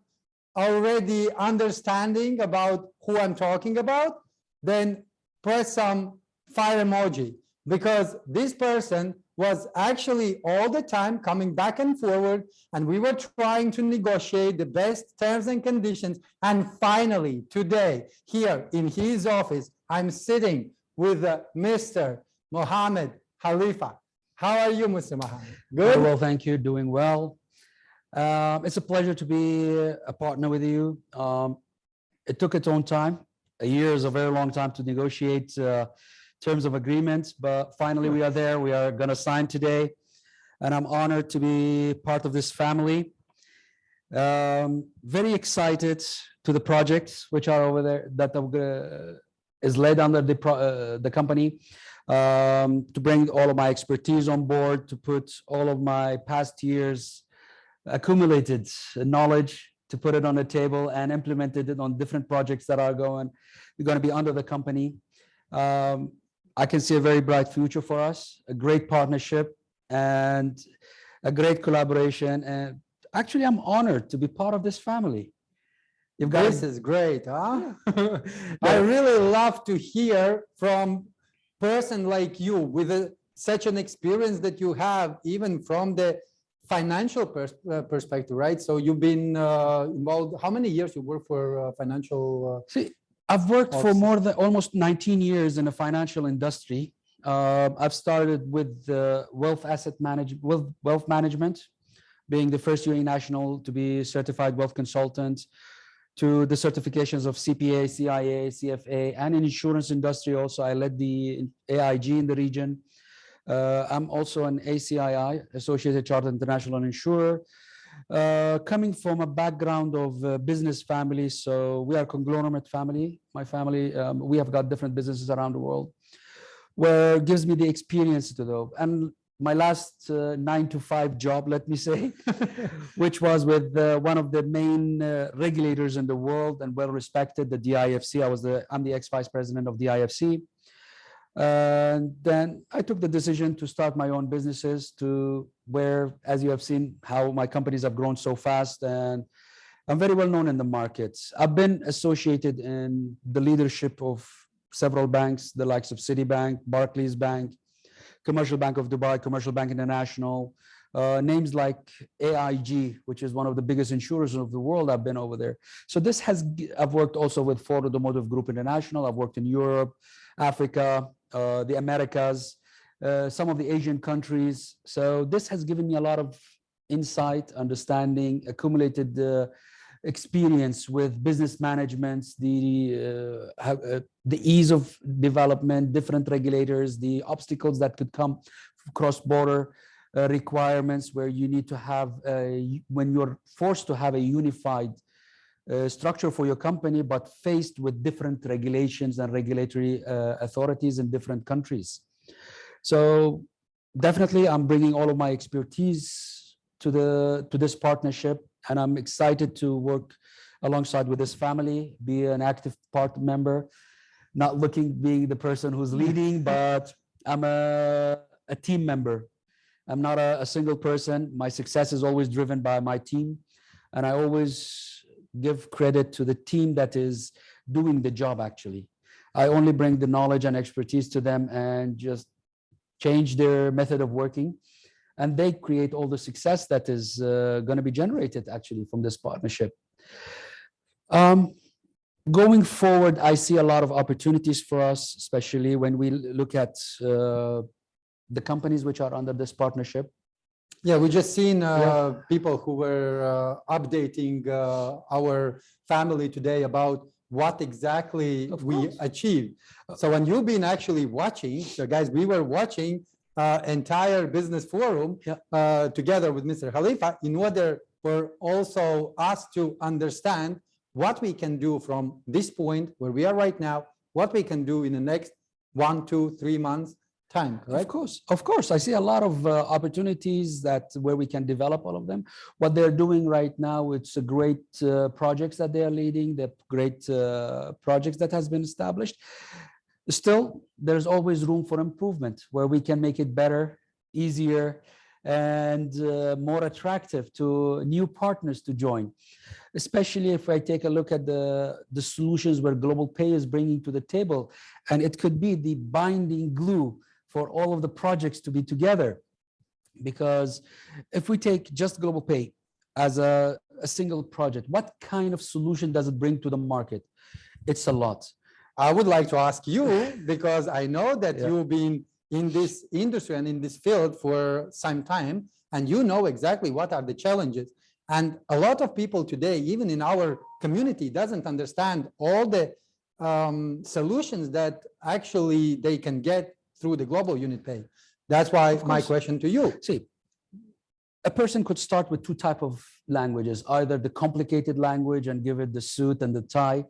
already understanding about who I'm talking about, then press some fire emoji, because this person was actually all the time coming back and forward, and we were trying to negotiate the best terms and conditions. And finally, today, here in his office, I'm sitting with Mr. Mohammad Khalifa. How are you, Mr. Mohammad? Good? Well, thank you. Doing well. It's a pleasure to be a partner with you. It took its own time. A year is a very long time to negotiate terms of agreement, but finally we are there. We are going to sign today, and I'm honored to be part of this family. Very excited to the projects which are over there that is led under the company, to bring all of my expertise on board, to put all of my past years accumulated knowledge, to put it on the table and implemented it on different projects that are going to be under the company. I can see a very bright future for us, a great partnership and a great collaboration. And actually, I'm honored to be part of this family. You guys, this is great, huh? I really love to hear from a person like you with such an experience that you have, even from the financial perspective, right? So you've been involved. How many years you work for financial? See, I've worked for more than almost 19 years in the financial industry. I've started with wealth management, being the first UAE national to be certified wealth consultant, to the certifications of CPA, CIA, CFA, and in insurance industry also. I led the AIG in the region. I'm also an ACII, Associated Chartered International Insurer, coming from a background of business family. So we are a conglomerate family. My family, we have got different businesses around the world, where it gives me the experience to do. And my last 9-to-5 job, let me say, which was with one of the main regulators in the world and well respected, the DIFC. I'm the ex-vice president of the DIFC. And then I took the decision to start my own businesses, to where, as you have seen, how my companies have grown so fast, and I'm very well known in the markets. I've been associated in the leadership of several banks, the likes of Citibank, Barclays Bank, Commercial Bank of Dubai, Commercial Bank International, names like AIG, which is one of the biggest insurers of the world. I've been over there. So I've worked also with Ford Automotive Group International. I've worked in Europe, Africa, the Americas, some of the Asian countries. So this has given me a lot of insight, understanding, accumulated experience with business management, the ease of development, different regulators, the obstacles that could come, cross-border requirements, where you need to have, when you're forced to have a unified structure for your company, but faced with different regulations and regulatory authorities in different countries. So definitely I'm bringing all of my expertise to this partnership, and I'm excited to work alongside with this family, be an active part member, not being the person who's leading, but I'm a team member. I'm not a single person. My success is always driven by my team, and I always give credit to the team that is doing the job. Actually, I only bring the knowledge and expertise to them and just change their method of working, and they create all the success that is going to be generated actually from this partnership. Going forward, I see a lot of opportunities for us, especially when we look at the companies which are under this partnership. Yeah, we just seen people who were updating our family today about what exactly we achieved. So when you've been actually watching, so guys, we were watching entire business forum together with Mr. Khalifa, in order for also us to understand what we can do from this point where we are right now, what we can do in the next 1, 2, 3 months, time, right? Of course. I see a lot of opportunities where we can develop all of them. What they're doing right now, it's a great projects that they are leading, the great projects that has been established. Still, there's always room for improvement where we can make it better, easier, and more attractive to new partners to join. Especially if I take a look at the solutions where Global Pay is bringing to the table, and it could be the binding glue for all of the projects to be together. Because if we take just Global Pay as a single project, what kind of solution does it bring to the market? It's a lot. I would like to ask you, because I know that you've been in this industry and in this field for some time, and you know exactly what are the challenges. And a lot of people today, even in our community, doesn't understand all the solutions that actually they can get through the global unit pay. That's why my question to you. See, a person could start with two types of languages, either the complicated language and give it the suit and the tie,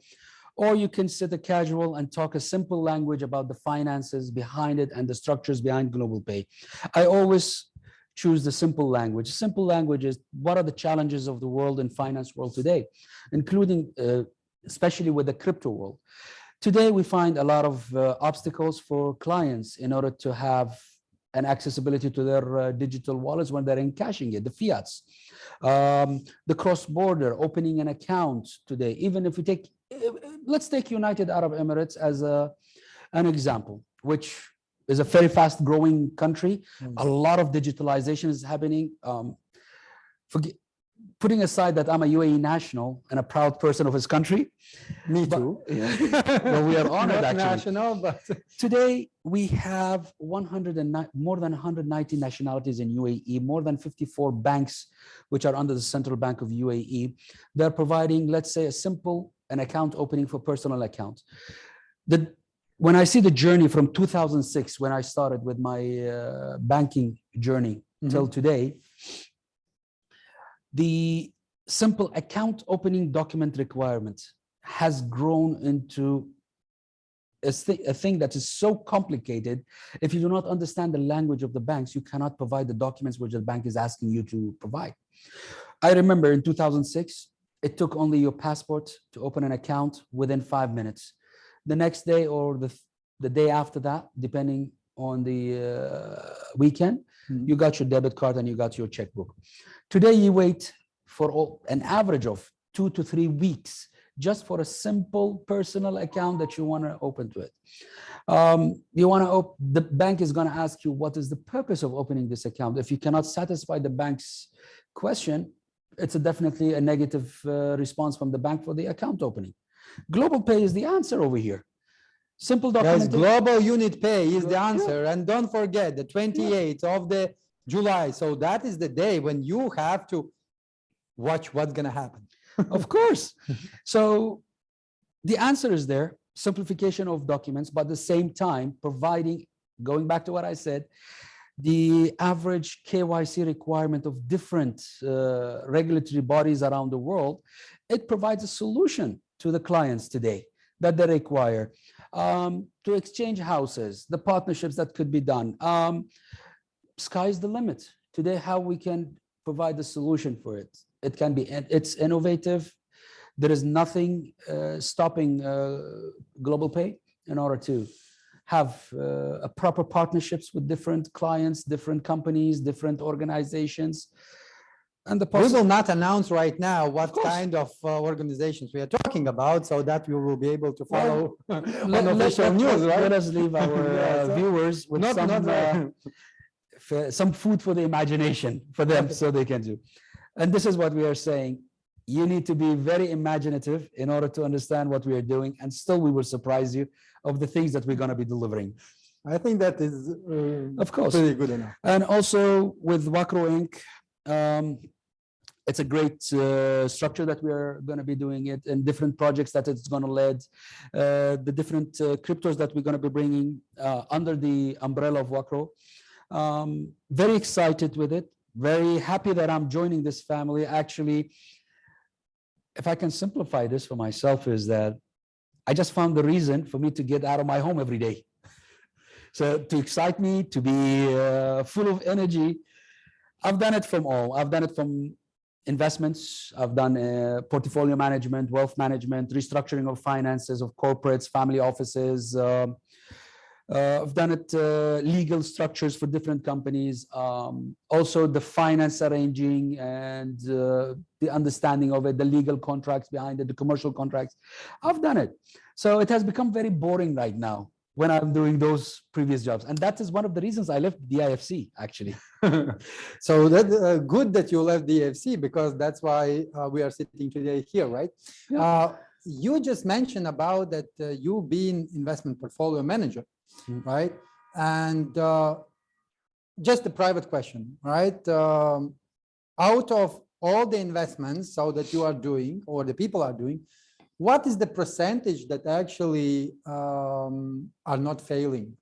or you can sit a casual and talk a simple language about the finances behind it and the structures behind global pay. I always choose the simple language. Simple language is what are the challenges of the world and finance world today, including especially with the crypto world. Today, we find a lot of obstacles for clients in order to have an accessibility to their digital wallets when they're encashing it, the fiats. The cross-border, opening an account today, even if we take, let's take United Arab Emirates as an example, which is a very fast growing country. A lot of digitalization is happening. Putting aside that I'm a UAE national and a proud person of his country. Me too. Well, we are honored actually. National, but today we have more than 190 nationalities in UAE, more than 54 banks, which are under the Central Bank of UAE. They're providing, let's say, an account opening for personal accounts. When I see the journey from 2006, when I started with my banking journey till today, the simple account opening document requirement has grown into a thing that is so complicated. If you do not understand the language of the banks, you cannot provide the documents which the bank is asking you to provide. I remember in 2006, it took only your passport to open an account within 5 minutes. The next day or the day after that, depending on the weekend, you got your debit card and you got your checkbook. Today, you wait for an average of 2 to 3 weeks just for a simple personal account that you want to open to it. The bank is going to ask you, what is the purpose of opening this account? If you cannot satisfy the bank's question, it's definitely a negative response from the bank for the account opening. Global Pay is the answer over here. Simple document. Yes, global unit pay is the answer. And don't forget the 28th of the July. So that is the day when you have to watch what's going to happen. Of course. So the answer is there, simplification of documents, but at the same time, providing, going back to what I said, the average KYC requirement of different regulatory bodies around the world, it provides a solution to the clients today that they require to exchange houses, the partnerships that could be done. Sky's the limit. Today, how we can provide the solution for it. It's innovative. There is nothing stopping Global Pay in order to have a proper partnerships with different clients, different companies, different organizations. And we will not announce right now what kind of organizations we are talking about, so that we will be able to follow unofficial news, right? Let us leave our viewers with some food for the imagination for them, so they can do. And this is what we are saying. You need to be very imaginative in order to understand what we are doing, and still we will surprise you of the things that we're going to be delivering. I think that is of course pretty good enough. And also with WCRU Inc., it's a great structure that we are going to be doing it, and different projects that it's going to lead, the different cryptos that we're going to be bringing under the umbrella of WCRU. Very excited with it. Very happy that I'm joining this family. Actually, if I can simplify this for myself, is that I just found the reason for me to get out of my home every day. So to excite me, to be full of energy. I've done it from all. I've done it from investments. I've done portfolio management, wealth management, restructuring of finances of corporates, family offices. I've done it legal structures for different companies. Also the finance arranging and the understanding of it, the legal contracts behind it, the commercial contracts. I've done it. So it has become very boring right now when I'm doing those previous jobs. And that is one of the reasons I left the IFC, actually. So that good that you left the IFC, because that's why we are sitting today here, right? Yeah. You just mentioned about that you've been investment portfolio manager, right? And just a private question, right? Out of all the investments so that you are doing, or the people are doing, what is the percentage that actually are not failing?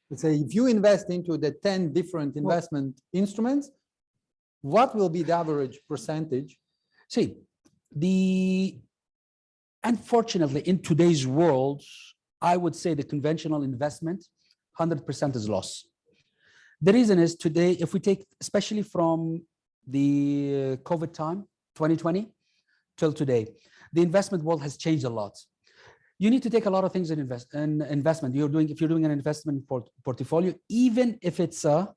Let's say if you invest into the 10 different investment instruments, what will be the average percentage? See, unfortunately, in today's world, I would say the conventional investment, 100% is loss. The reason is today, if we take, especially from the COVID time, 2020 till today, the investment world has changed a lot. You need to take a lot of things in investment. If you're doing an investment portfolio, even if it's a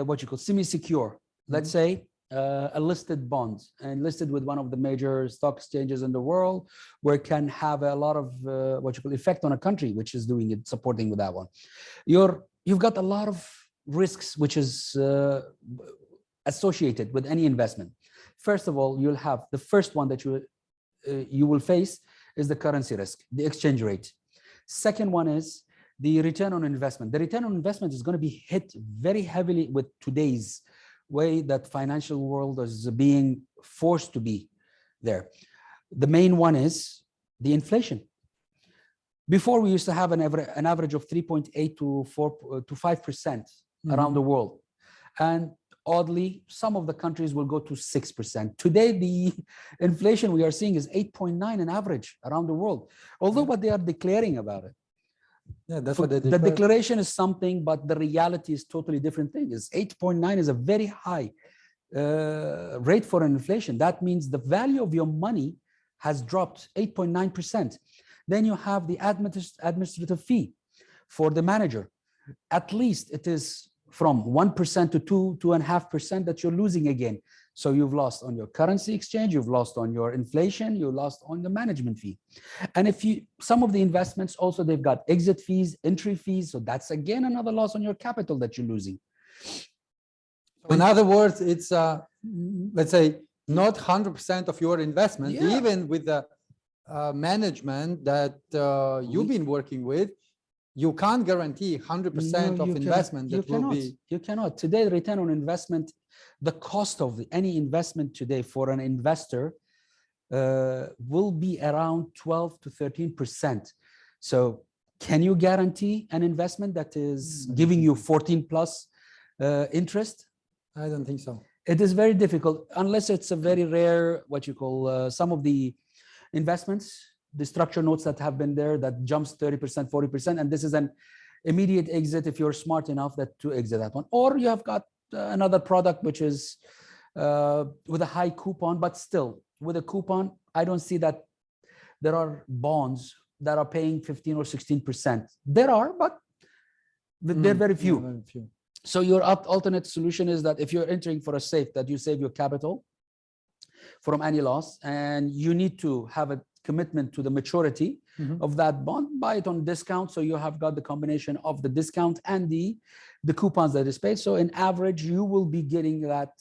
what you call semi-secure, let's say a listed bond and listed with one of the major stock exchanges in the world, where it can have a lot of what you call effect on a country which is doing it, supporting with that one. You've got a lot of risks which is associated with any investment. First of all, you'll have the first one that you will face is the currency risk, the exchange rate. Second one is the return on investment. The return on investment is going to be hit very heavily with today's way that financial world is being forced to be there. The main one is the inflation. Before, we used to have an average of 3.8 to 5% around the world. And oddly, some of the countries will go to 6%. Today, the inflation we are seeing is 8.9 on average around the world, although what they are declaring about it. Yeah, that's what they the declaration is something, but the reality is totally different thing. Is 8.9 is a very high rate for an inflation. That means the value of your money has dropped 8.9%. Then you have the administrative fee for the manager. At least it is from 1% to 2.5% that you're losing again. So you've lost on your currency exchange, you've lost on your inflation, you lost on the management fee. And some of the investments also, they've got exit fees, entry fees. So that's again another loss on your capital that you're losing. In other words, it's let's say not 100% of your investment, even with the management that you've been working with. You can't guarantee 100% of investment that will be. You cannot. Today, the return on investment, the cost of any investment today for an investor will be around 12 to 13%. So can you guarantee an investment that is giving you 14 plus interest? I don't think so. It is very difficult unless it's a very rare, what you call some of the investments, the structure notes that have been there that jumps 30%, 40%, and this is an immediate exit if you're smart enough to exit that one. Or you have got another product which is with a high coupon, but still with a coupon, I don't see that there are bonds that are paying 15 or 16%. There are, but they're very few. Very few. So your alternate solution is that if you're entering for a safe, that you save your capital from any loss, and you need to have a commitment to the maturity of that bond, buy it on discount. So you have got the combination of the discount and the coupons that is paid. So in average, you will be getting that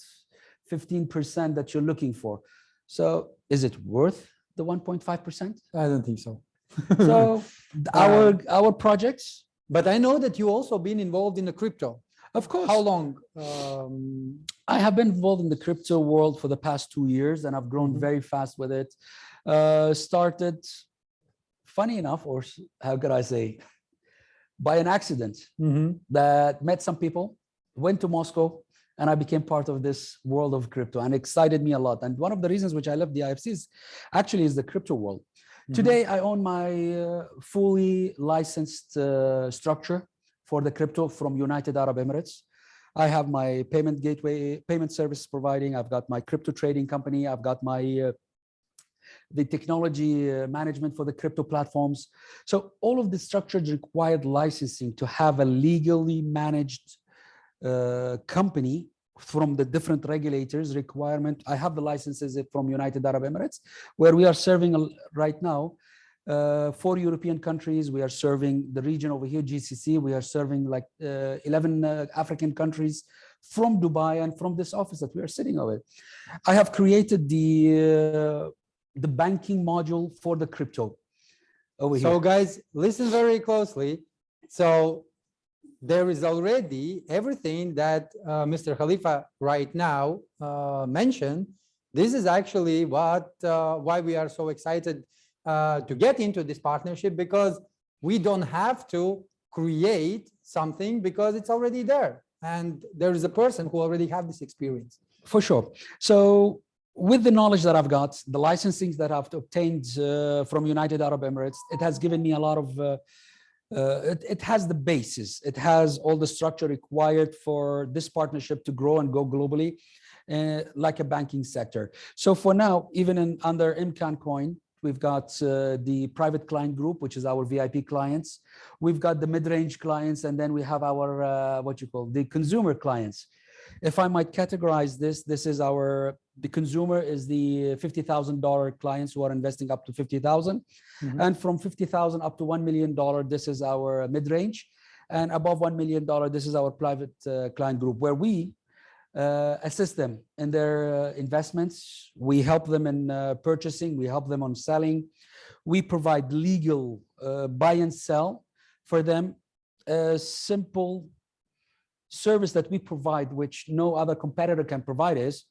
15% that you're looking for. So is it worth the 1.5%? I don't think so. So our projects. But I know that you also been involved in the crypto. Of course. How long? I have been involved in the crypto world for the past 2 years, and I've grown very fast with it. Started, funny enough, or how could I say, by an accident, that met some people, went to Moscow, and I became part of this world of crypto, and excited me a lot. And one of the reasons which I left the IFC is the crypto world. Today, I own my fully licensed structure for the crypto from United Arab Emirates. I have my payment gateway, payment service providing. I've got my crypto trading company. I've got my the technology management for the crypto platforms. So all of the structures required licensing to have a legally managed company from the different regulators requirement. I have the licenses from United Arab Emirates, where we are serving right now 4 European countries. We are serving the region over here, GCC. We are serving like 11 African countries from Dubai and from this office that we are sitting over. I have created the banking module for the crypto over here. So guys, listen very closely. So there is already everything that Mr. Khalifa right now mentioned. This is actually why we are so excited to get into this partnership, because we don't have to create something because it's already there. And there is a person who already have this experience. For sure. So with the knowledge that I've got, the licensing that I've obtained from United Arab Emirates, it has given me a lot of, it has the basis. It has all the structure required for this partnership to grow and go globally, like a banking sector. So for now, even under MCAN Coin, we've got the private client group, which is our VIP clients. We've got the mid-range clients, and then we have our, the consumer clients. If I might categorize this is the consumer is the $50,000 clients who are investing up to $50,000. And from $50,000 up to $1 million, this is our mid-range. And above $1 million, this is our private client group, where we assist them in their investments. We help them in purchasing. We help them on selling. We provide legal buy and sell for them. A simple service that we provide, which no other competitor can provide, is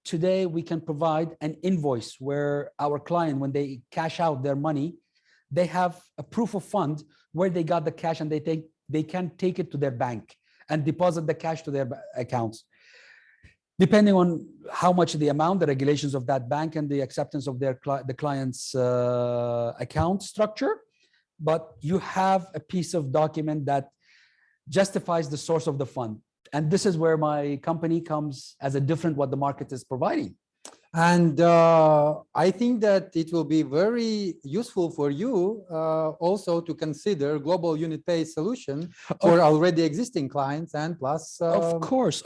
today we can provide an invoice where our client, when they cash out their money, they have a proof of fund where they got the cash, and they can take it to their bank and deposit the cash to their accounts. Depending on how much the amount, the regulations of that bank, and the acceptance of the client's account structure, but you have a piece of document that justifies the source of the fund. And this is where my company comes as a different what the market is providing. And I think that it will be very useful for you also to consider global unit pay solution for already existing clients, and plus of course,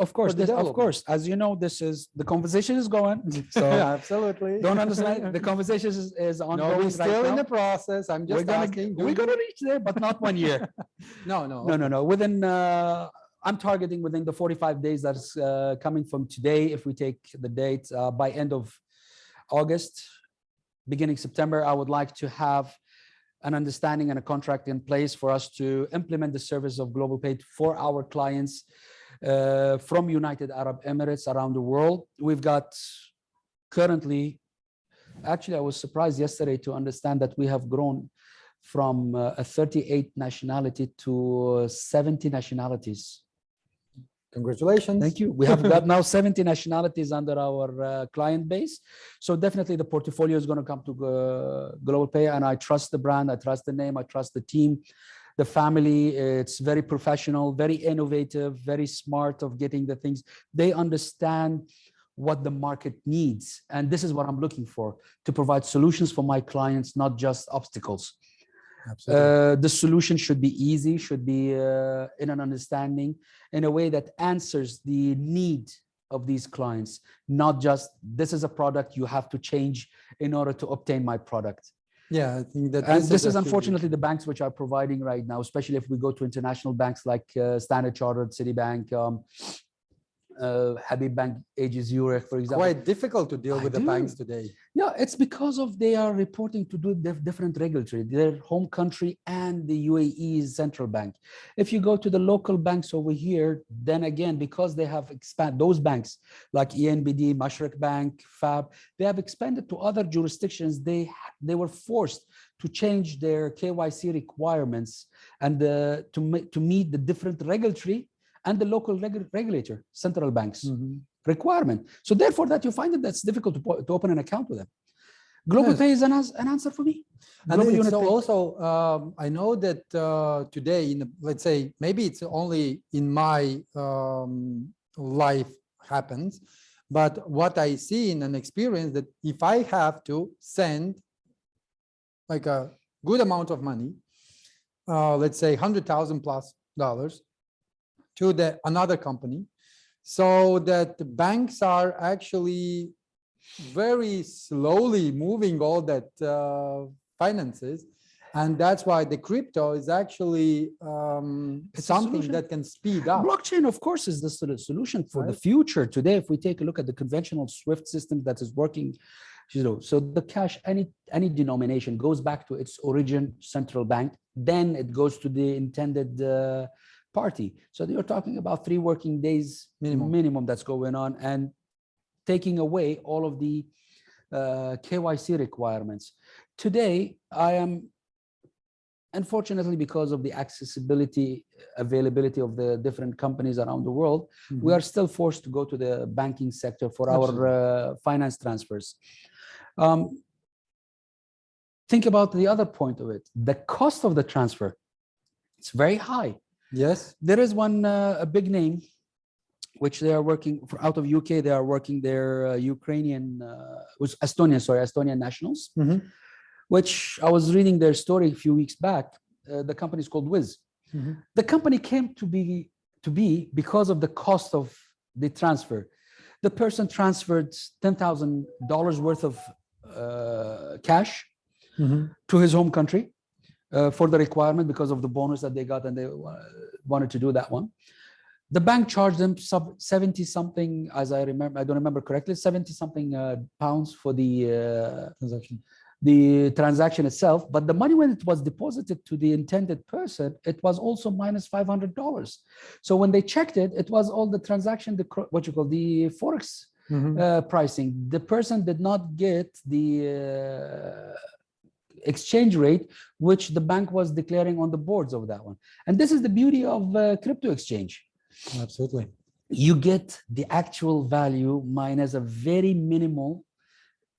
as you know, this is the conversation is going, so yeah, absolutely, don't understand, the conversation is ongoing. No, we're still right in now. the process. I'm just asking, we're gonna reach there, but not 1 year. No, within I'm targeting within the 45 days that's coming from today. If we take the date by end of August, beginning September, I would like to have an understanding and a contract in place for us to implement the service of Global Pay for our clients from United Arab Emirates around the world. We've got currently, actually, I was surprised yesterday to understand that we have grown from a 38 nationality to 70 nationalities. Congratulations. Thank you. We have got now 70 nationalities under our client base. So definitely the portfolio is going to come to Global Pay, and I trust the brand, I trust the name, I trust the team, the family. It's very professional, very innovative, very smart of getting the things. They understand what the market needs. And this is what I'm looking for, to provide solutions for my clients, not just obstacles. Absolutely. The solution should be easy, should be in an understanding, in a way that answers the need of these clients, not just this is a product you have to change in order to obtain my product. Yeah, I think that this is unfortunately the banks which are providing right now, especially if we go to international banks like Standard Chartered, Citibank, Habib Bank, AG Zurich, for example. Quite difficult to deal with the banks today. Yeah, it's because of they are reporting to do different regulatory, their home country and the UAE's central bank. If you go to the local banks over here, then again, because they have expanded, those banks like ENBD, Mashreq Bank, FAB, they have expanded to other jurisdictions. They were forced to change their KYC requirements and to meet the different regulatory and the local regulator, central banks requirement. So therefore that you find that that's difficult to open an account with them. Global Yes. Pay is an answer for me. And Global it's Unit Pay. also, I know that today, let's say, maybe it's only in my life happens, but what I see in an experience that if I have to send like a good amount of money, let's say $100,000+ to another company, so that the banks are actually very slowly moving all that finances, and that's why the crypto is actually something that can speed up. Blockchain, of course, is the solution for the Right. future. Today, if we take a look at the conventional SWIFT system that is working, so the cash, any denomination goes back to its origin central bank, then it goes to the intended party. So you're talking about 3 working days minimum that's going on, and taking away all of the KYC requirements. Today, I am, unfortunately, because of the availability of the different companies around the world, we are still forced to go to the banking sector for our finance transfers. Think about the other point of it. The cost of the transfer, it's very high. Yes. There is one a big name, which they are working out of UK. They are working their Estonian nationals, which I was reading their story a few weeks back. The company is called Wiz. The company came to be because of the cost of the transfer. The person transferred $10,000 worth of cash to his home country for the requirement because of the bonus that they got, and they wanted to do that one. The bank charged them 70 something, as I remember, I don't remember correctly, 70 something pounds for the transaction itself. But the money, when it was deposited to the intended person, it was also minus $500. So when they checked it, it was all the transaction, the Forex pricing. The person did not get the exchange rate, which the bank was declaring on the boards of that one. And this is the beauty of crypto exchange. Absolutely. You get the actual value minus a very minimal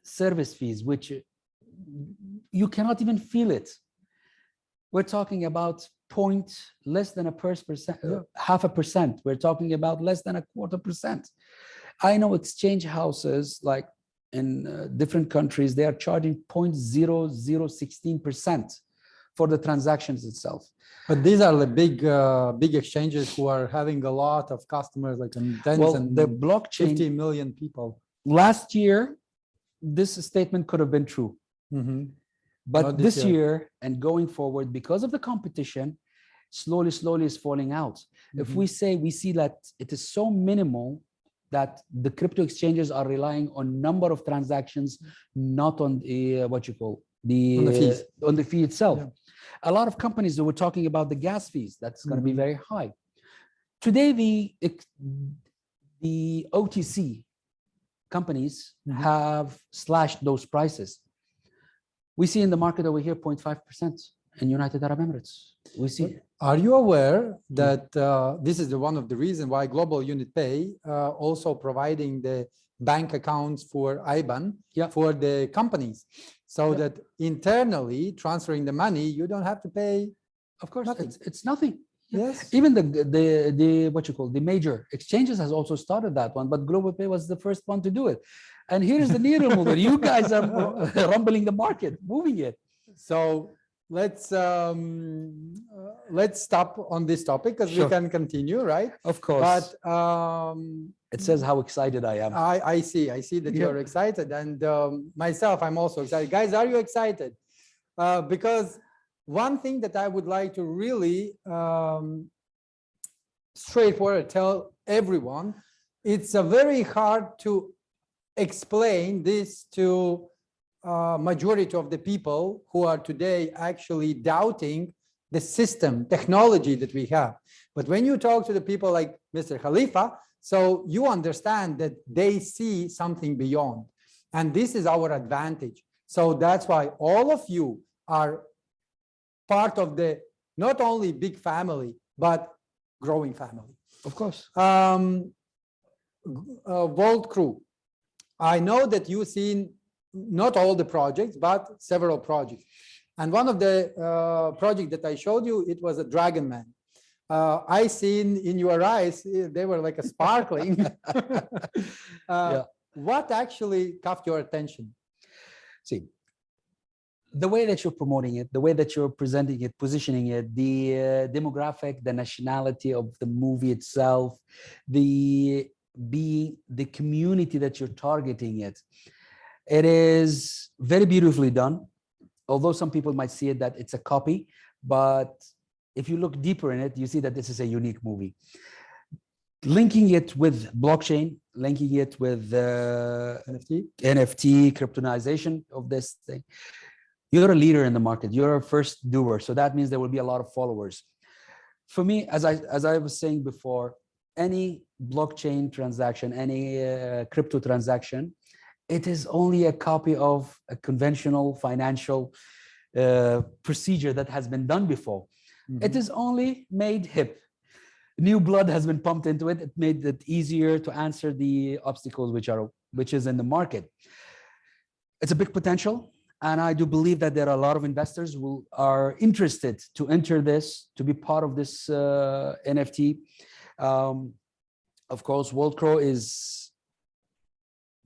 service fees, which you cannot even feel it. We're talking about less than half a percent. We're talking about less than 0.25%. I know exchange houses like in different countries, they are charging 0.0016% for the transactions itself. But these are the big exchanges who are having a lot of customers, like tens and the blockchain, 50 million people. Last year, this statement could have been true. But Not this year and going forward, because of the competition, slowly is falling out. If we see that it is so minimal that the crypto exchanges are relying on number of transactions, not on the on the fee itself. Yeah. A lot of companies that were talking about the gas fees, that's going to be very high. Today, the OTC companies have slashed those prices. We see in the market over here 0.5% in United Arab Emirates. We see. Are you aware that this is one of the reasons why Global Unit Pay also providing the bank accounts for IBAN for the companies, so that internally transferring the money, you don't have to pay. Of course, nothing. It's nothing. Yes. Even the major exchanges has also started that one, but Global Pay was the first one to do it. And here's the needle mover. You guys are rumbling the market, moving it. So let's stop on this topic because we can continue, right? Of course. But it says how excited I am. I see that you're excited, and myself, I'm also excited. Guys, are you excited? Because one thing that I would like to really straightforward tell everyone, it's very hard to explain this to majority of the people who are today actually doubting the system, technology that we have. But when you talk to the people like Mr. Khalifa, so you understand that they see something beyond. And this is our advantage. So that's why all of you are part of the not only big family, but growing family. Of course. Vault Crew. I know that you've seen not all the projects, but several projects. And one of the projects that I showed you, it was a Dragon Man. I seen in your eyes, they were like a sparkling. What actually caught your attention? See, the way that you're promoting it, the way that you're presenting it, positioning it, the demographic, the nationality of the movie itself, the community that you're targeting it is very beautifully done. Although some people might see it that it's a copy, but if you look deeper in it, you see that this is a unique movie. Linking it with blockchain, linking it with NFT, cryptonization of this thing. You're a leader in the market. You're a first doer. So that means there will be a lot of followers. For me, as I was saying before, any blockchain transaction, any crypto transaction, it is only a copy of a conventional financial procedure that has been done before. It is only made hip. New blood has been pumped into it. It made it easier to answer the obstacles which is in the market. It's a big potential. And I do believe that there are a lot of investors who are interested to enter this, to be part of this NFT. Of course, WorldCrow is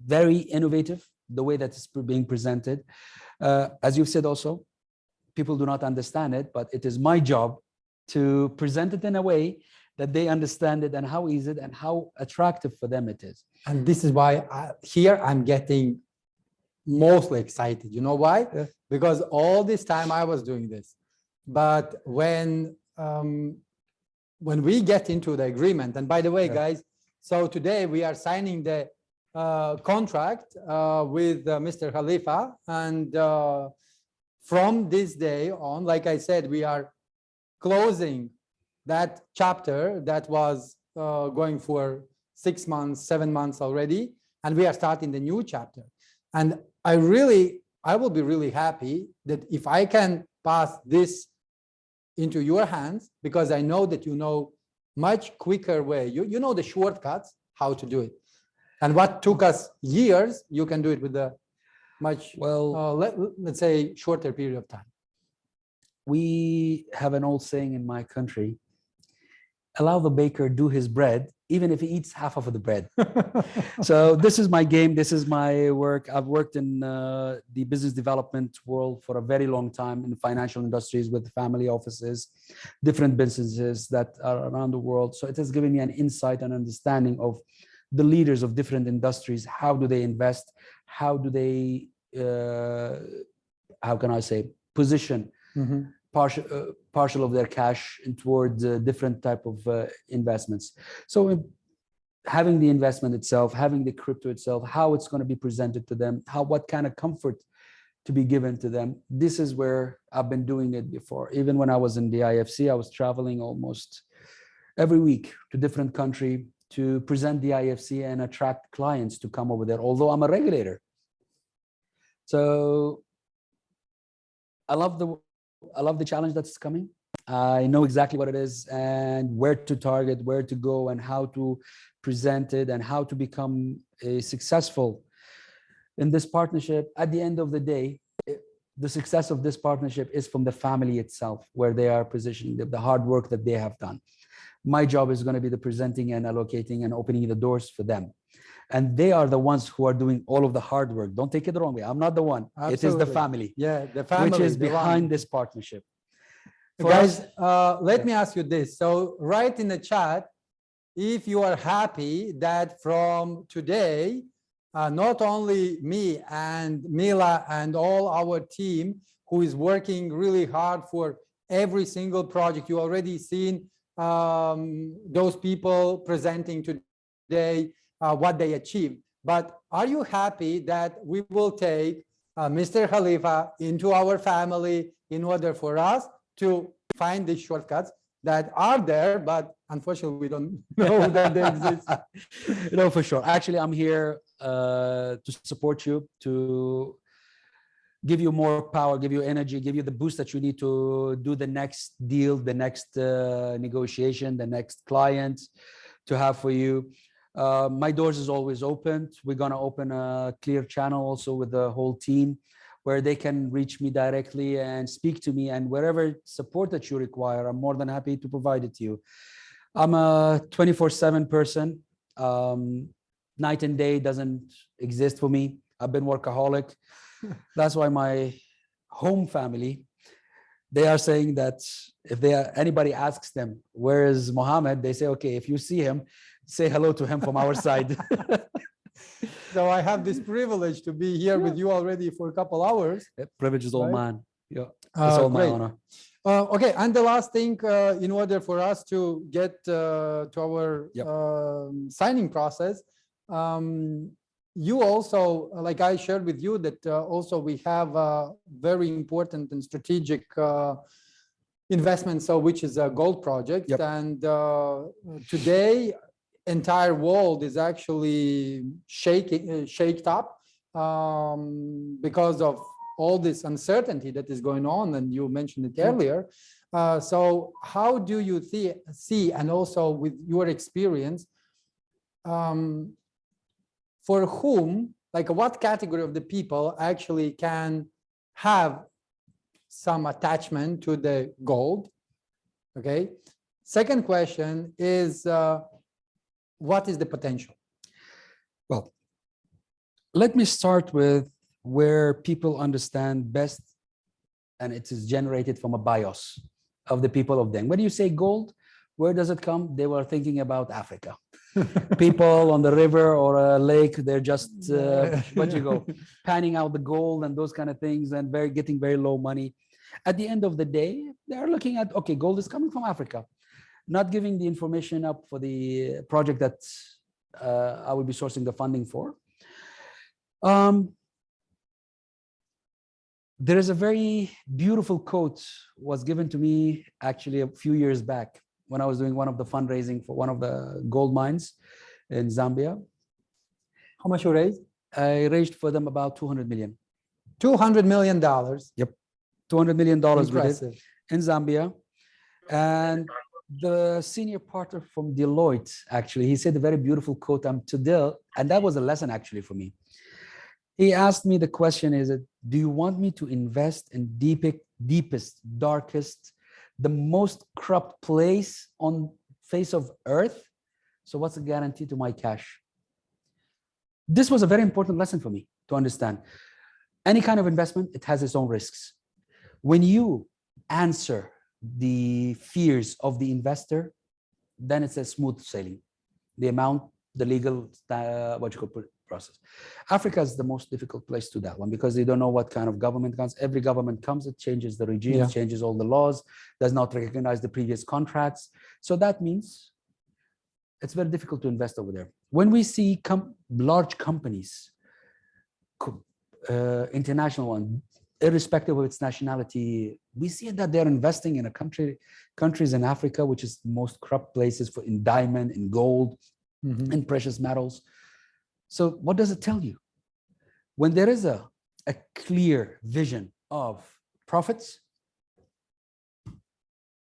very innovative, the way that it's being presented. As you've said also, people do not understand it, but it is my job to present it in a way that they understand it and how easy and how attractive for them it is. And this is why here I'm getting mostly excited. You know why? Yeah. Because all this time I was doing this. But when we get into the agreement, and by the way, guys, so today we are signing the contract with Mr. Khalifa, and from this day on, like I said, we are closing that chapter that was going for 6 months, 7 months already, and we are starting the new chapter. And I will be really happy that if I can pass this into your hands, because I know that you know much quicker way. You know the shortcuts, how to do it. And what took us years, you can do it with a much, let's say, shorter period of time. We have an old saying in my country, allow the baker do his bread, even if he eats half of the bread. So this is my game. This is my work. I've worked in the business development world for a very long time in the financial industries with family offices, different businesses that are around the world. So it has given me an insight and understanding of the leaders of different industries. How do they invest? How do they, how can I say, position partial of their cash towards different type of investments. So having the investment itself, having the crypto itself, how it's going to be presented to them, what kind of comfort to be given to them. This is where I've been doing it before. Even when I was in the IFC, I was traveling almost every week to different country to present the IFC and attract clients to come over there, although I'm a regulator. So I love the challenge that's coming. I know exactly what it is and where to target, where to go, and how to present it, and how to become a successful in this partnership. At the end of the day, the success of this partnership is from the family itself, where they are positioning the hard work that they have done. My job is going to be the presenting and allocating and opening the doors for them. And they are the ones who are doing all of the hard work. Don't take it the wrong way. I'm not the one. Absolutely. It is the family. Yeah, the family. Which is behind this partnership. Guys, let me ask you this. So write in the chat if you are happy that from today, not only me and Mila and all our team who is working really hard for every single project. You already seen those people presenting today what they achieved. But are you happy that we will take Mr. Khalifa into our family in order for us to find these shortcuts that are there, but unfortunately we don't know that they exist? No, for sure. Actually, I'm here to support you, to give you more power, give you energy, give you the boost that you need to do the next deal, the next negotiation, the next client to have for you. My doors is always open. We're going to open a clear channel also with the whole team where they can reach me directly and speak to me, and wherever support that you require, I'm more than happy to provide it to you. I'm a 24/7 person. Night and day doesn't exist for me. I've been workaholic. That's why my home family, they are saying that if anybody asks them, where is Mohammed? They say, okay, if you see him, say hello to him from our side. So I have this privilege to be here with you already for a couple hours. Privilege is all Right? mine. Yeah, it's all my Great. honor. Okay, and the last thing, in order for us to get to our signing process, you also, like I shared with you, that also we have a very important and strategic investment, so which is a gold project. Yep. And today, entire world is actually shaked up because of all this uncertainty that is going on, and you mentioned it earlier. So how do you see, and also with your experience, for whom, like what category of the people actually can have some attachment to the gold? Okay. Second question is, what is the potential? Well, let me start with where people understand best, and it is generated from a bias of the people of Deng. When you say gold, where does it come? They were thinking about Africa. People on the river or a lake, they're just panning out the gold and those kind of things, and getting very low money. At the end of the day, they're looking at, okay, gold is coming from Africa, not giving the information up for the project that I will be sourcing the funding for. There is a very beautiful quote was given to me actually a few years back when I was doing one of the fundraising for one of the gold mines in Zambia. How much you raised? I raised for them about 200 million. $200 million. Yep. $200 million Impressive. in Zambia. And the senior partner from Deloitte, actually, he said a very beautiful quote, and that was a lesson actually for me. He asked me the question, do you want me to invest in deepest, darkest, the most corrupt place on face of earth? So what's the guarantee to my cash? This was a very important lesson for me to understand. Any kind of investment, it has its own risks. When you answer the fears of the investor, then it's a smooth sailing. The amount, the legal, process. Africa is the most difficult place to that one because they don't know what kind of government comes. Every government comes, it changes the regime, changes all the laws, does not recognize the previous contracts. So that means it's very difficult to invest over there. When we see large companies, international one, irrespective of its nationality, we see that they're investing in countries in Africa, which is the most corrupt places in diamond, in gold, in precious metals. So what does it tell you? When there is a clear vision of profits,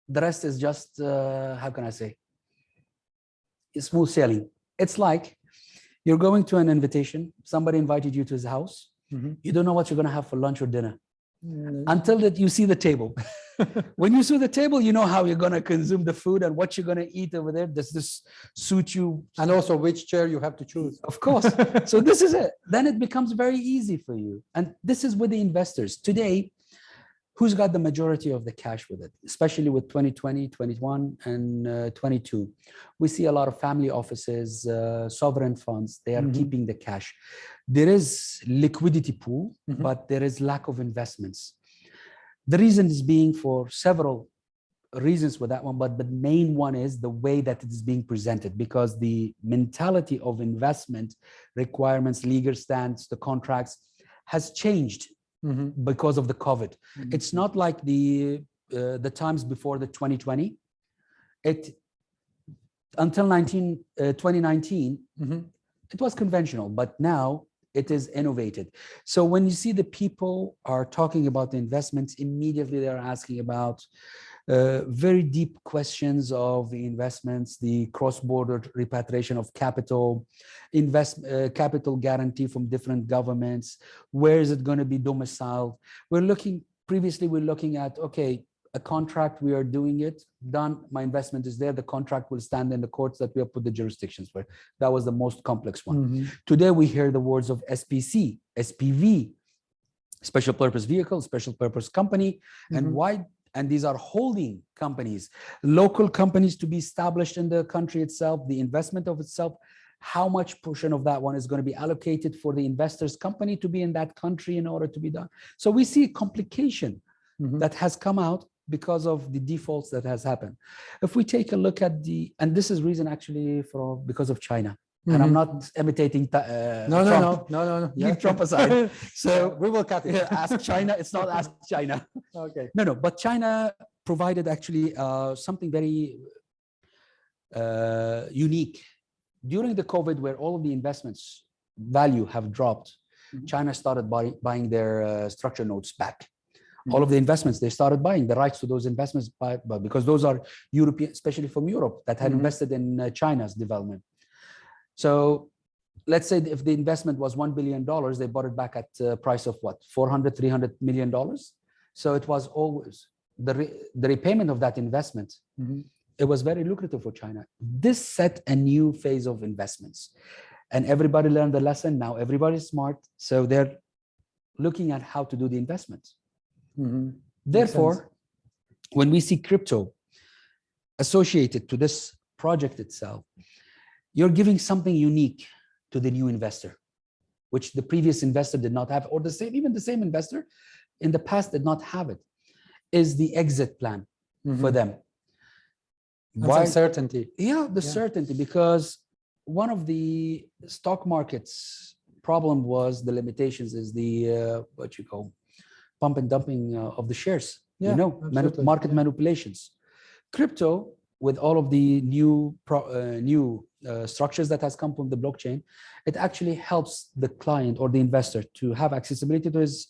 the rest is just, how can I say? It's smooth sailing. It's like you're going to an invitation, somebody invited you to his house, you don't know what you're going to have for lunch or dinner until that you see the table. When you see the table, you know how you're going to consume the food and what you're going to eat over there. Does this suit you? And also which chair you have to choose. Of course. So this is it. Then it becomes very easy for you. And this is with the investors. Today, who's got the majority of the cash with it, especially with 2020, 21, and 22. We see a lot of family offices, sovereign funds, they are keeping the cash. There is liquidity pool, but there is lack of investments. The reason is being for several reasons with that one, but the main one is the way that it is being presented, because the mentality of investment requirements, legal stands, the contracts has changed because of the COVID. It's not like the times before the 2020. Until 2019, it was conventional, but now it is innovated. So when you see the people are talking about the investments, immediately they're asking about very deep questions of the investments, the cross-border repatriation of capital, capital guarantee from different governments. Where is it going to be domiciled? Previously we're looking at, okay, a contract, we are doing it, done, my investment is there, the contract will stand in the courts that we have put the jurisdictions where. That was the most complex one. Today we hear the words of SPC, SPV, special purpose vehicle, special purpose company, and why, and these are holding companies, local companies to be established in the country itself, the investment of itself, how much portion of that one is going to be allocated for the investor's company to be in that country in order to be done. So we see complication that has come out because of the defaults that has happened. If we take a look at and this is reason actually because of China. And I'm not imitating Trump. No. Leave Trump aside. So we will cut it. Ask China. It's not ask China. Okay. No. But China provided actually something very unique. During the COVID, where all of the investments value have dropped, China started buying their structure notes back. All of the investments, they started buying the rights to those investments because those are European, especially from Europe, that had invested in China's development. So let's say if the investment was $1 billion, they bought it back at a price of what, $300 million. So it was always the repayment of that investment. It was very lucrative for China. This set a new phase of investments, and everybody learned the lesson. Now everybody's smart, so they're looking at how to do the investments. Therefore, when we see crypto associated to this project itself, you're giving something unique to the new investor, which the previous investor did not have, or even the same investor in the past did not have it, is the exit plan for them. Why certainty? Yeah, the certainty, because one of the stock market's problem was the limitations is the, what you call, pump and dumping of the shares, market manipulations. Crypto, with all of the new structures that has come from the blockchain, it actually helps the client or the investor to have accessibility to his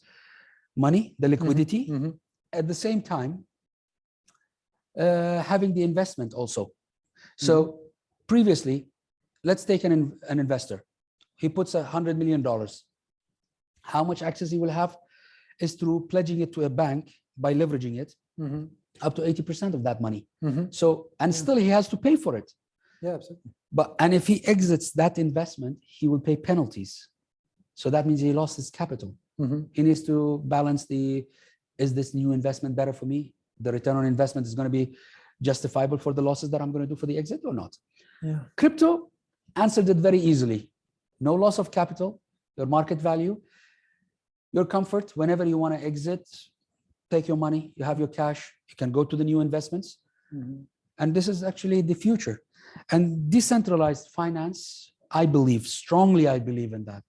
money, the liquidity, at the same time, having the investment also. So previously, let's take an investor. He puts $100 million. How much access he will have is through pledging it to a bank by leveraging it up to 80% of that money. So, and still he has to pay for it. Yeah, absolutely. And if he exits that investment, he will pay penalties. So that means he lost his capital. He needs to balance is this new investment better for me? The return on investment is going to be justifiable for the losses that I'm going to do for the exit or not? Crypto answered it very easily. No loss of capital, your market value, your comfort. Whenever you want to exit, take your money, you have your cash, you can go to the new investments. And this is actually the future. And decentralized finance, I believe, strongly I believe in that,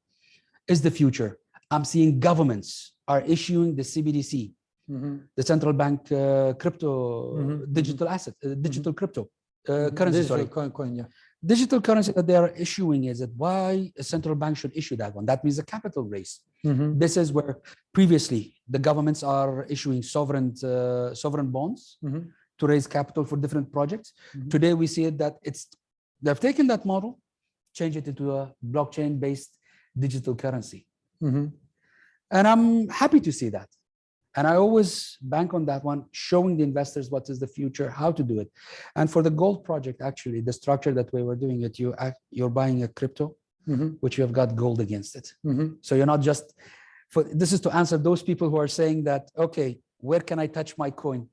is the future. I'm seeing governments are issuing the CBDC, the central bank crypto, digital asset, digital crypto currency, digital coin, yeah. Digital currency that they are issuing is that why a central bank should issue that one? That means a capital raise. This is where previously the governments are issuing sovereign bonds to raise capital for different projects. Today we see that they've taken that model, changed it into a blockchain-based digital currency. And I'm happy to see that. And I always bank on that one, showing the investors what is the future, how to do it. And for the gold project, actually, the structure that we were doing it, you're buying a crypto, which you have got gold against it. So you're not just, this is to answer those people who are saying that, okay, where can I touch my coin?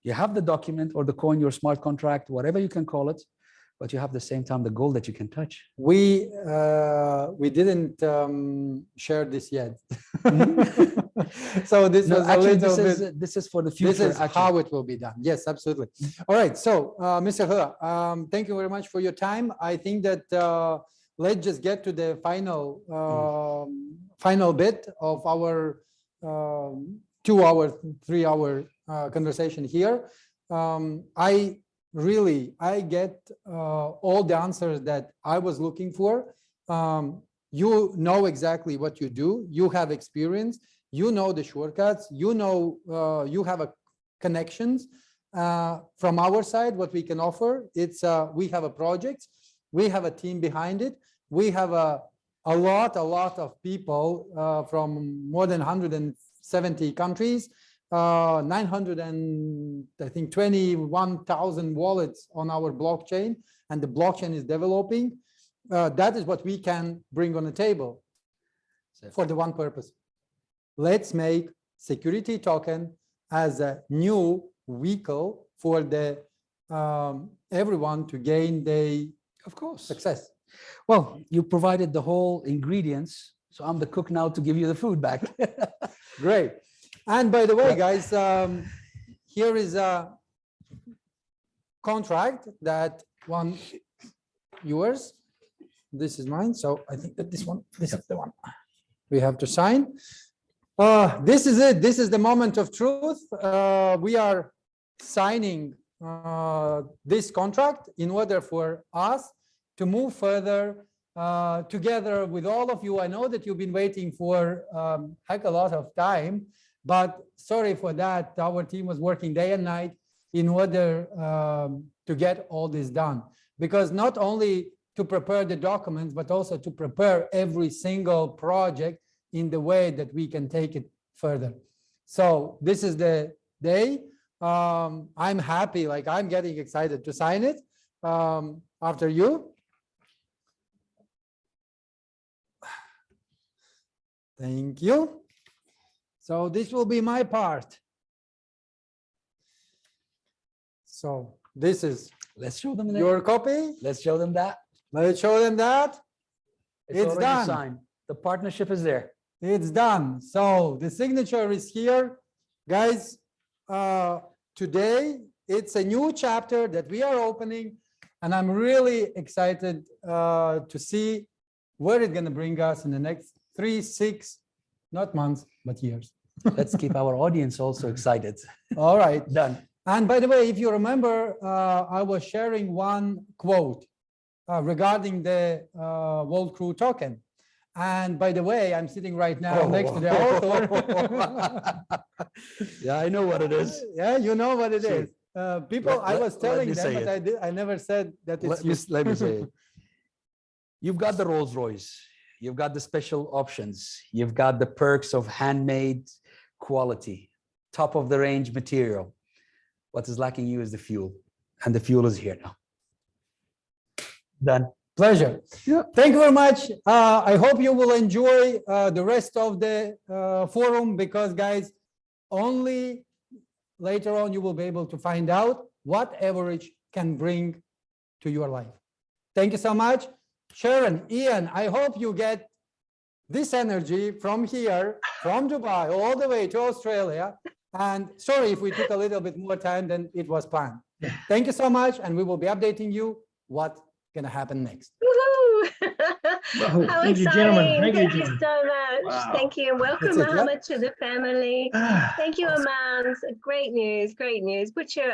You have the document or the coin, your smart contract, whatever you can call it, but you have the same time the gold that you can touch. We didn't share this yet. So this was actually, a little bit. This is for the future. This is how it will be done. Yes, absolutely. All right. So, Mr. Hua, thank you very much for your time. I think that let's just get to the final bit of our 2-hour, 3-hour conversation here. I get all the answers that I was looking for. You know exactly what you do. You have experience. You know the shortcuts. You know you have connections. from our side, what we can offer, it's we have a project, we have a team behind it, we have a lot of people from more than 170 countries, 900 and I think 21,000 wallets on our blockchain, and the blockchain is developing. That is what we can bring on the table for the one purpose. Let's make security token as a new vehicle for the everyone to gain the success. Well, you provided the whole ingredients, so I'm the cook now to give you the food back. Great. And by the way, guys, here is a contract that one yours. This is mine. So I think that this is the one we have to sign. This is it. This is the moment of truth. We are signing this contract in order for us to move further together with all of you. I know that you've been waiting for heck a lot of time, but sorry for that. Our team was working day and night in order to get all this done, because not only to prepare the documents, but also to prepare every single project in the way that we can take it further. So this is the day. I'm happy, like I'm getting excited to sign it after you. Thank you. So this will be my part. So this is Let's show them your copy. Let's show them that. Let's show them that. It's already done. signed. The partnership is there. It's done. So the signature is here. Guys, today it's a new chapter that we are opening, and I'm really excited to see where it's going to bring us in the next 3, 6, not months, but years. Let's keep our audience also excited. All right. Done. And by the way, if you remember, I was sharing one quote regarding the World Crew token. And by the way, I'm sitting right now next to the author. Yeah, I know what it is. Yeah, you know what it is. People, I was telling me them, say but I never said that it's Let me say it. You've got the Rolls Royce. You've got the special options. You've got the perks of handmade quality, top of the range material. What is lacking you is the fuel, and the fuel is here now. Done. Pleasure. Yeah. Thank you very much. I hope you will enjoy the rest of the forum, because guys, only later on you will be able to find out what Evorich can bring to your life. Thank you so much. Sharon, Ian, I hope you get this energy from here, from Dubai, all the way to Australia. And sorry if we took a little bit more time than it was planned. Thank you so much. And we will be updating you what's going to happen next. How thank you, exciting. gentlemen. Thank you so much. Wow. Thank you. And welcome, Mohammad, to the family. Thank you, Awesome. Armands. Great news. Great news. Put your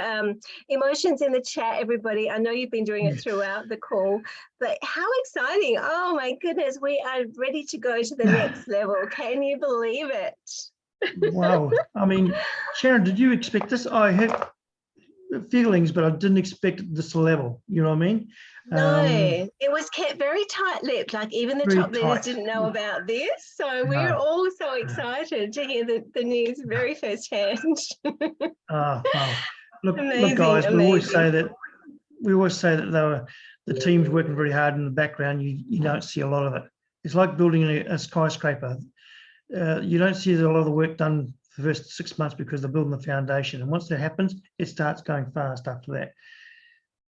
emotions in the chat, everybody. I know you've been doing it throughout the call, but how exciting. Oh, my goodness. We are ready to go to the next level. Can you believe it? Wow. I mean, Sharon, did you expect this? I had feelings, but I didn't expect this level. You know what I mean? No, it was kept very tight-lipped. Like even the Very top leaders tight. didn't know about this. So we're No. all so excited to hear the news very firsthand. Wow. Look, Amazing, guys, we always amazing. say that the team's working very hard in the background. You don't see a lot of it. It's like building a skyscraper. You don't see a lot of the work done for the first 6 months because they're building the foundation. And once that happens, it starts going fast after that.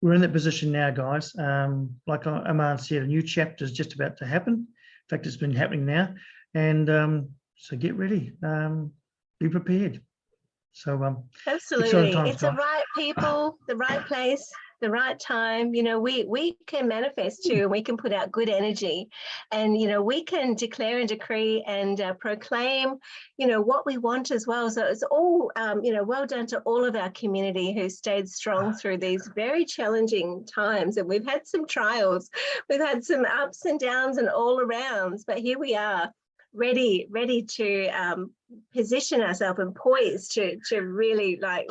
We're in that position now, guys. Like Armand said, a new chapter is just about to happen. In fact, it's been happening now. And so get ready. Be prepared. So Absolutely. times, It's the guys. right people, the right place, the right time. You know, we can manifest too, and we can put out good energy, and you know, we can declare and decree and proclaim, you know, what we want as well. So it's all, you know, well done to all of our community who stayed strong through these very challenging times. And we've had some trials, we've had some ups and downs and all arounds, but here we are, ready to position ourselves and poised to really like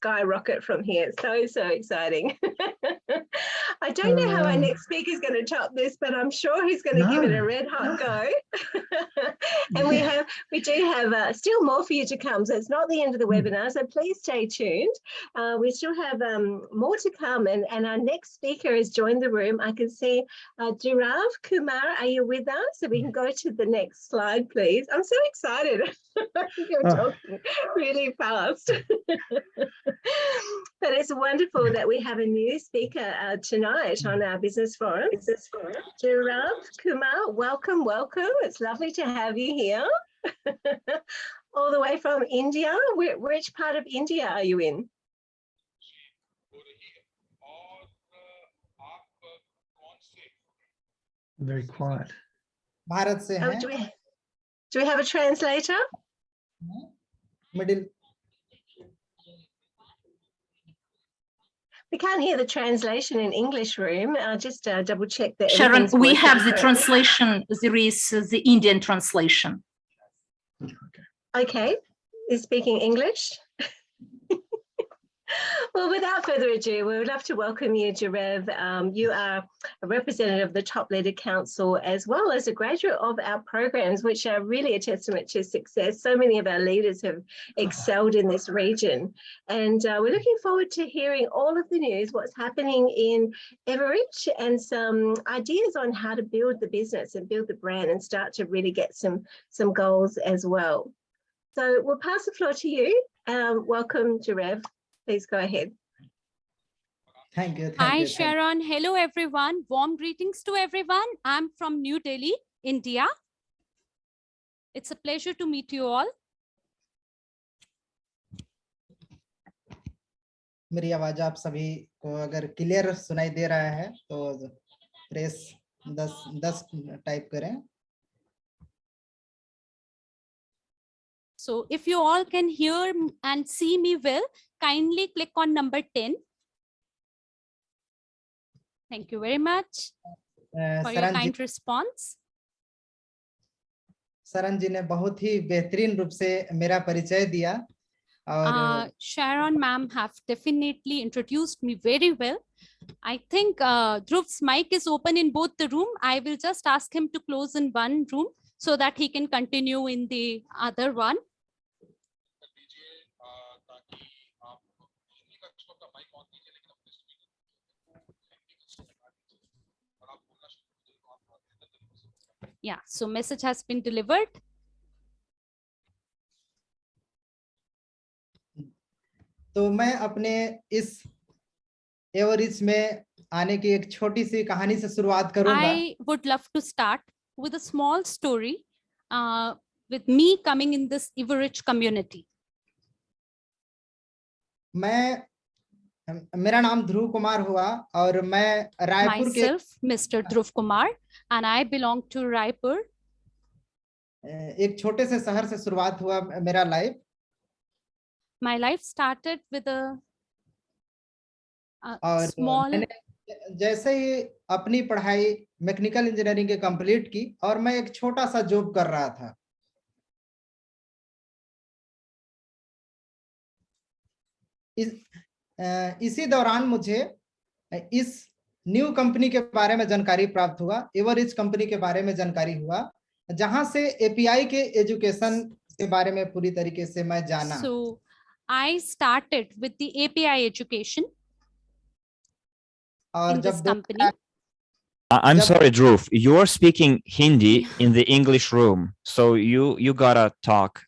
skyrocket from here. So exciting. I don't know how our next speaker is going to top this, but I'm sure he's going to give it a red hot go. And we do have still more for you to come. So it's not the end of the webinar. So please stay tuned. We still have more to come. And our next speaker has joined the room. I can see Dhruav Kumar. Are you with us? So we can go to the next slide, please. I'm so excited. You're talking really fast. But it's wonderful that we have a new speaker tonight on our business forum. Dhruav Kumar, welcome. It's lovely to have you here. All the way from India. Which part of India are you in? Very quiet. Bharat से हैं. Do we have a translator? Middle. We can't hear the translation in English room. I'll just double check that. Sharon, we have the translation. There is the Indian translation. Okay. Is speaking English? Well, without further ado, we would love to welcome you, Dhruav. You are a representative of the Top Leader Council, as well as a graduate of our programs, which are really a testament to success. So many of our leaders have excelled in this region. And we're looking forward to hearing all of the news, what's happening in Evorich, and some ideas on how to build the business and build the brand and start to really get some goals as well. So we'll pass the floor to you. Welcome, Dhruav. Please go ahead. Thank you. Hi, Sharon. Hello, everyone. Warm greetings to everyone. I'm from New Delhi, India. It's a pleasure to meet you all. मेरी आवाज आप सभी को अगर clear सुनाई दे रहा है तो प्रेस 10 टाइप करें. So if you all can hear and see me well, kindly click on number 10. Thank you very much for your kind response. Saran ji ने बहुत ही बेहतरीन रूप से मेरा परिचय दिया और Sharon ma'am have definitely introduced me very well. I think Dhruv's mic is open in both the room. I will just ask him to close in one room so that he can continue in the other one. Yeah, so message has been delivered. तो मैं अपने इस एवरिच में आने की एक छोटी सी कहानी से शुरुआत करूंगा. I would love to start with a small story with me coming in this Evorich community. मेरा नाम ध्रुव कुमार हुआ और मैं रायपुर के Myself, Mr. Dhruv Kumar, and I belong to Raipur. एक छोटे से शहर से शुरुआत हुआ मेरा life. My life started with a और small. जैसे ही अपनी पढ़ाई मैकेनिकल इंजीनियरिंग के कंप्लीट की और मैं एक छोटा सा जॉब कर रहा था. इसी दौरान मुझे इस न्यू कंपनी के बारे में जानकारी प्राप्त हुआ. एवरिच कंपनी के बारे में जानकारी हुआ जहां से एपीआई के एजुकेशन के बारे में पूरी तरीके से मैं जाना. So I started with the API education in this company. I'm sorry, Dhruv, you're speaking Hindi in the English room, so you gotta talk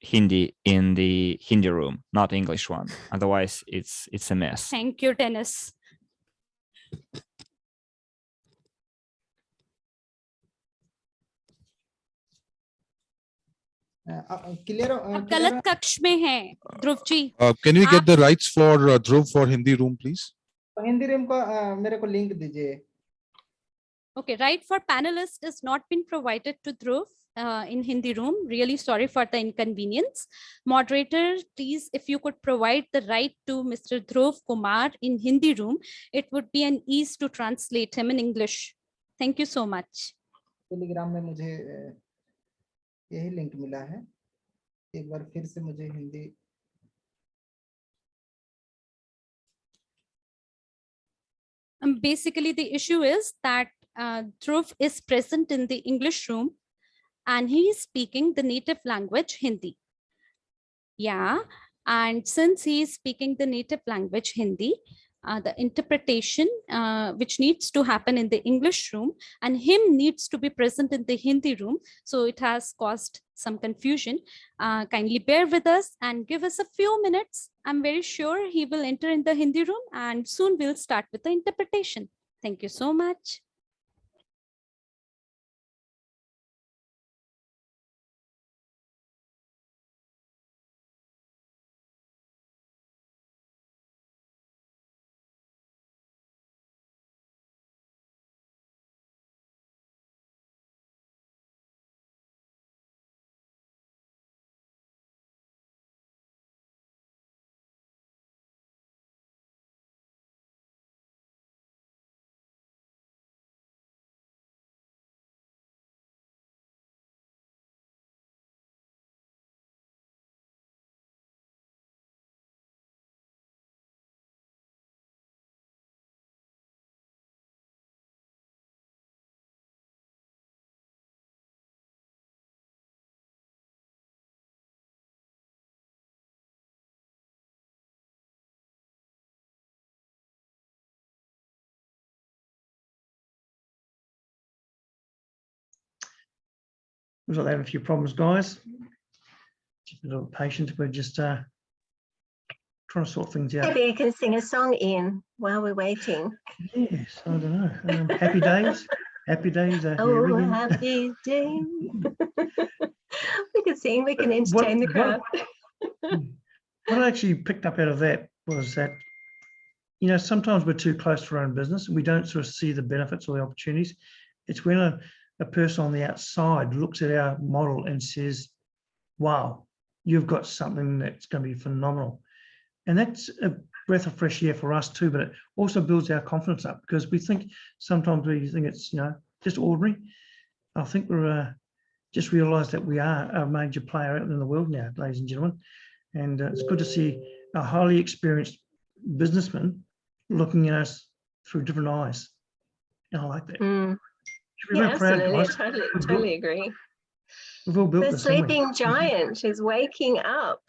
Hindi in the Hindi room, not English one. Otherwise, it's a mess. Thank you, Dennis. गलत कक्ष में हैं Dhruv ji. Can we get the rights for Dhruv for Hindi room, please? Hindi room को मेरे को link दीजिए. Okay, right for panelist is not been provided to Dhruv in Hindi room. Really sorry for the inconvenience. Moderator, please, if you could provide the right to Mr. Dhruv Kumar in Hindi room, it would be an ease to translate him in English. Thank you so much. Telegram में मुझे यही link मिला है. एक बार फिर से मुझे Hindi Basically, the issue is that Dhruv is present in the English room and he is speaking the native language, Hindi. Yeah, and since he is speaking the native language, Hindi, the interpretation which needs to happen in the English room and him needs to be present in the Hindi room. So it has caused some confusion. Kindly bear with us and give us a few minutes. I'm very sure he will enter in the Hindi room and soon we'll start with the interpretation. Thank you so much. Looks like they have a few problems, guys. Just a little patient. We're just trying to sort things out. Maybe you can sing a song, Ian, while we're waiting. Yes, I don't know. Happy days. Happy days. Oh, happy day. We can sing. We can entertain the crowd. What I actually picked up out of that was that, you know, sometimes we're too close to our own business. We don't sort of see the benefits or the opportunities. It's when a person on the outside looks at our model and says, wow, you've got something that's going to be phenomenal. And that's a breath of fresh air for us too, but it also builds our confidence up because we think sometimes we think it's, you know, just ordinary. I think we're just realised that we are a major player out in the world now, ladies and gentlemen. And it's good to see a highly experienced businessman looking at us through different eyes. And I like that. Yeah, absolutely. Totally agree. We've all built the this, sleeping giant is waking up.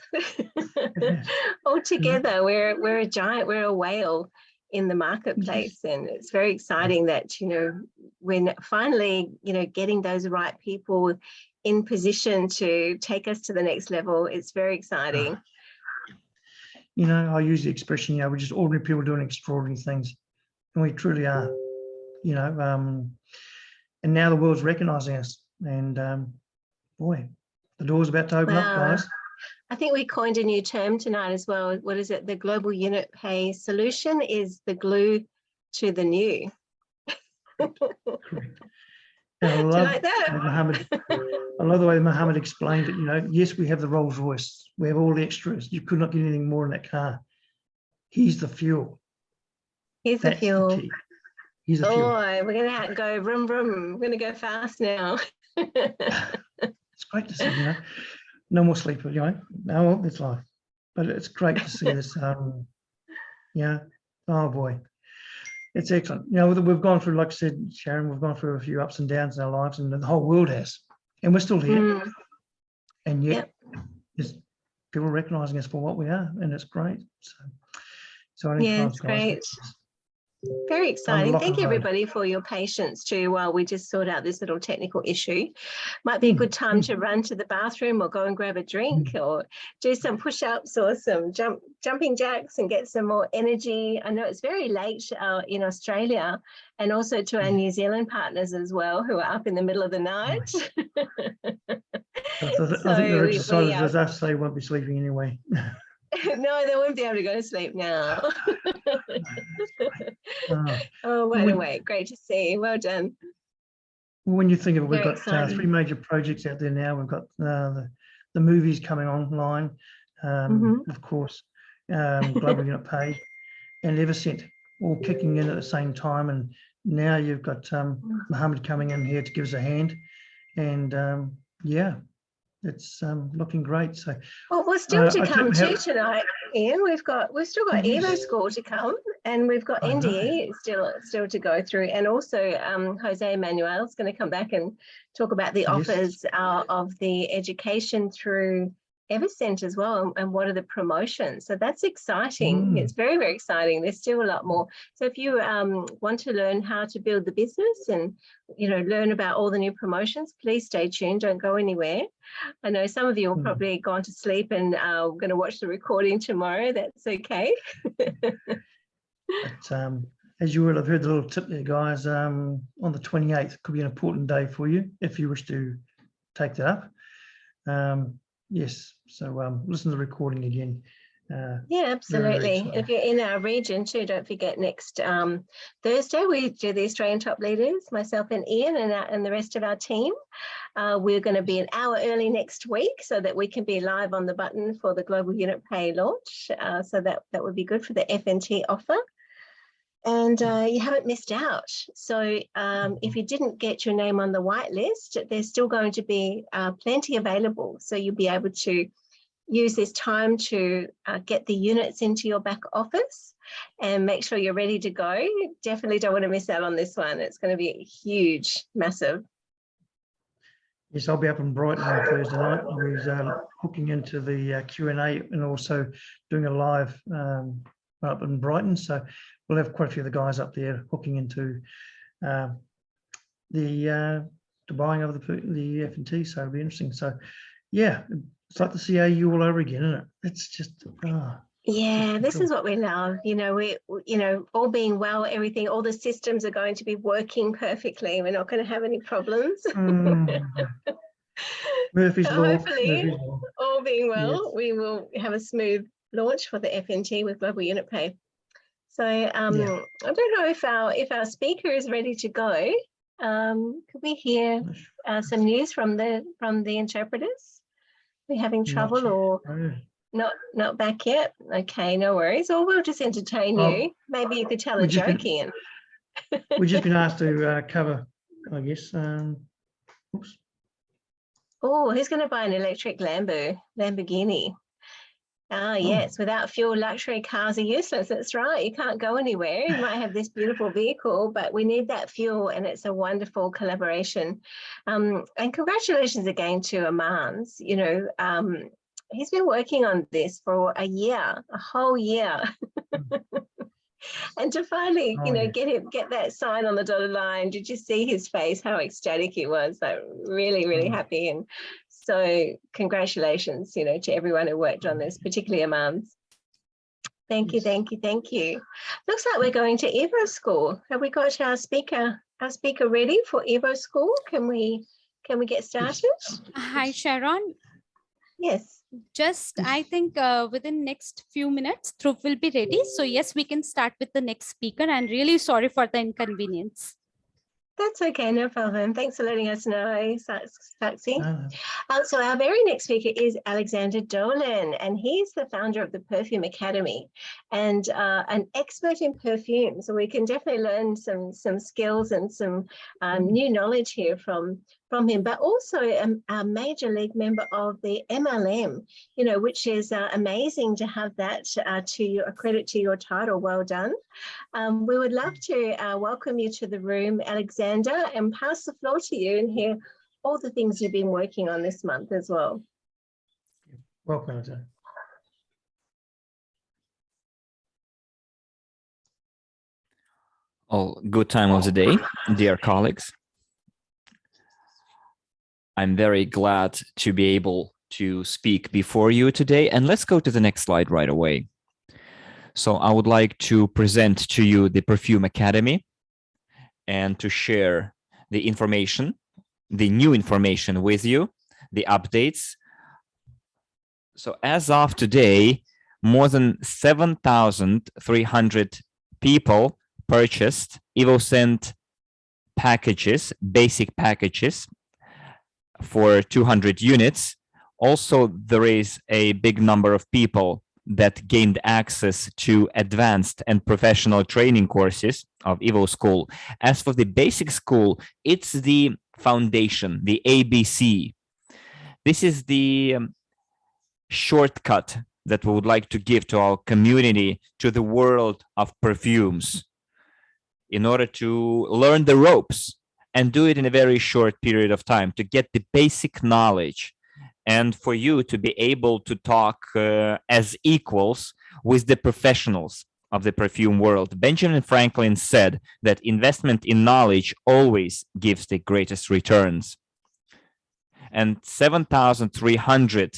All together, we're a giant, we're a whale in the marketplace, and it's very exciting that, you know, when finally, you know, getting those right people in position to take us to the next level, it's very exciting. You know, I use the expression, you know, we're just ordinary people doing extraordinary things, and we truly are, you know, and now the world's recognizing us, and boy, the door's about to open up, guys. I think we coined a new term tonight as well. What is it? The global unit pay solution is the glue to the new. Correct. And I love, like that? Mohammad, I love the way Mohammad explained it. You know, yes, we have the Rolls Royce, we have all the extras. You could not get anything more in that car. He's the fuel. He's the fuel. The key. He's the fuel. Oh, we're going to go vroom, vroom. We're going to go fast now. It's great to see, you know. No more sleep, you know. No, it's life. But it's great to see this. Yeah. Oh boy. It's excellent. You know, we've gone through, like I said, Sharon, we've gone through a few ups and downs in our lives, and the whole world has. And we're still here. And yet there's people recognizing us for what we are, and it's great. So yeah, it's great. Very exciting. Thank you, everybody, for your patience too while we just sort out this little technical issue. Might be a good time to run to the bathroom or go and grab a drink or do some push-ups or some jumping jacks and get some more energy. I know it's very late in Australia, and also to our New Zealand partners as well who are up in the middle of the night. I think they're excited as us, they won't be sleeping anyway. No, they won't be able to go to sleep now. Oh, wait. Great to see. Well done. When you think of it, we've got 3 major projects out there now. We've got the movies coming online, of course, Global Unit Pay and EvoScent all kicking in at the same time. And now you've got Mohammad coming in here to give us a hand. And yeah, it's looking great. So well, still to come too tonight. Ian. We've still got EvoSchool to come, and we've got NDE still to go through, and also José Manuel is going to come back and talk about the offers of the education through EvoScent as well, and what are the promotions. So that's exciting. It's very, very exciting. There's still a lot more. So if you want to learn how to build the business and, you know, learn about all the new promotions, please stay tuned. Don't go anywhere. I know some of you will probably gone to sleep and are going to watch the recording tomorrow. That's okay. But, as you will have heard the little tip there, guys, on the 28th could be an important day for you if you wish to take that up. Yes, so listen to the recording again. Yeah, absolutely. If you're in our region too, don't forget next Thursday we do the Australian Top Leaders, myself and Ian and the rest of our team. We're going to be an hour early next week so that we can be live on the button for the Global Unit Pay launch. So that would be good for the FNT offer. And you haven't missed out. So if you didn't get your name on the whitelist, there's still going to be plenty available. So you'll be able to use this time to get the units into your back office and make sure you're ready to go. Definitely don't want to miss out on this one. It's going to be huge, massive. Yes, I'll be up in Brighton on Thursday night. I was hooking into the Q&A and also doing a live up in Brighton. So we'll have quite a few of the guys up there hooking into the buying of the F&T. So it'll be interesting. So yeah, it's like the CAU all over again, isn't it? It's just yeah, this is what we love. You know, all being well, everything, all the systems are going to be working perfectly. We're not going to have any problems. Murphy's Law. Hopefully, all being well, we will have a smooth launch for the FNT with Global Unit Pay. So I don't know if our speaker is ready to go. Could we hear some news from the interpreters? Are we having trouble or not back yet? Okay, no worries. Or we'll just entertain you. Maybe you could tell a joke, Ian. We've just been asked to cover, I guess. Oops. Oh, who's going to buy an electric Lamborghini? Yes, without fuel, luxury cars are useless. That's right. You can't go anywhere. You might have this beautiful vehicle, but we need that fuel, and it's a wonderful collaboration. And congratulations again to Armands. You know, he's been working on this for a whole year. And to finally, you know, get that sign on the dotted line. Did you see his face? How ecstatic he was! Like really, really happy. And so congratulations, you know, to everyone who worked on this, particularly Armands. Thank you, thank you, thank you. Looks like we're going to EvoSchool. Have we got our speaker ready for EvoSchool? Can we get started? Hi, Sharon. Yes. Just, I think within next few minutes, Dhruv will be ready. So yes, we can start with the next speaker, and really sorry for the inconvenience. That's okay, no problem. Thanks for letting us know, Saxi. So our very next speaker is Alexander Dolin, and he's the founder of the Perfume Academy and an expert in perfume. So we can definitely learn some skills and some new knowledge here from him, but also a major league member of the MLM, you know, which is amazing to have that a credit to your title. Well done. We would love to welcome you to the room, Alexander, and pass the floor to you and hear all the things you've been working on this month as well. Welcome, Alexander. Oh, good time of the day, dear colleagues. I'm very glad to be able to speak before you today. And let's go to the next slide right away. So I would like to present to you the Perfume Academy and to share the information, the new information with you, the updates. So as of today, more than 7,300 people purchased EvoScent packages, basic packages, for 200 units. Also, there is a big number of people that gained access to advanced and professional training courses of EvoSchool. As for the basic school, it's the foundation, the ABC. This is the shortcut that we would like to give to our community, to the world of perfumes, in order to learn the ropes and do it in a very short period of time, to get the basic knowledge, and for you to be able to talk as equals with the professionals of the perfume world. Benjamin Franklin said that investment in knowledge always gives the greatest returns. And 7,300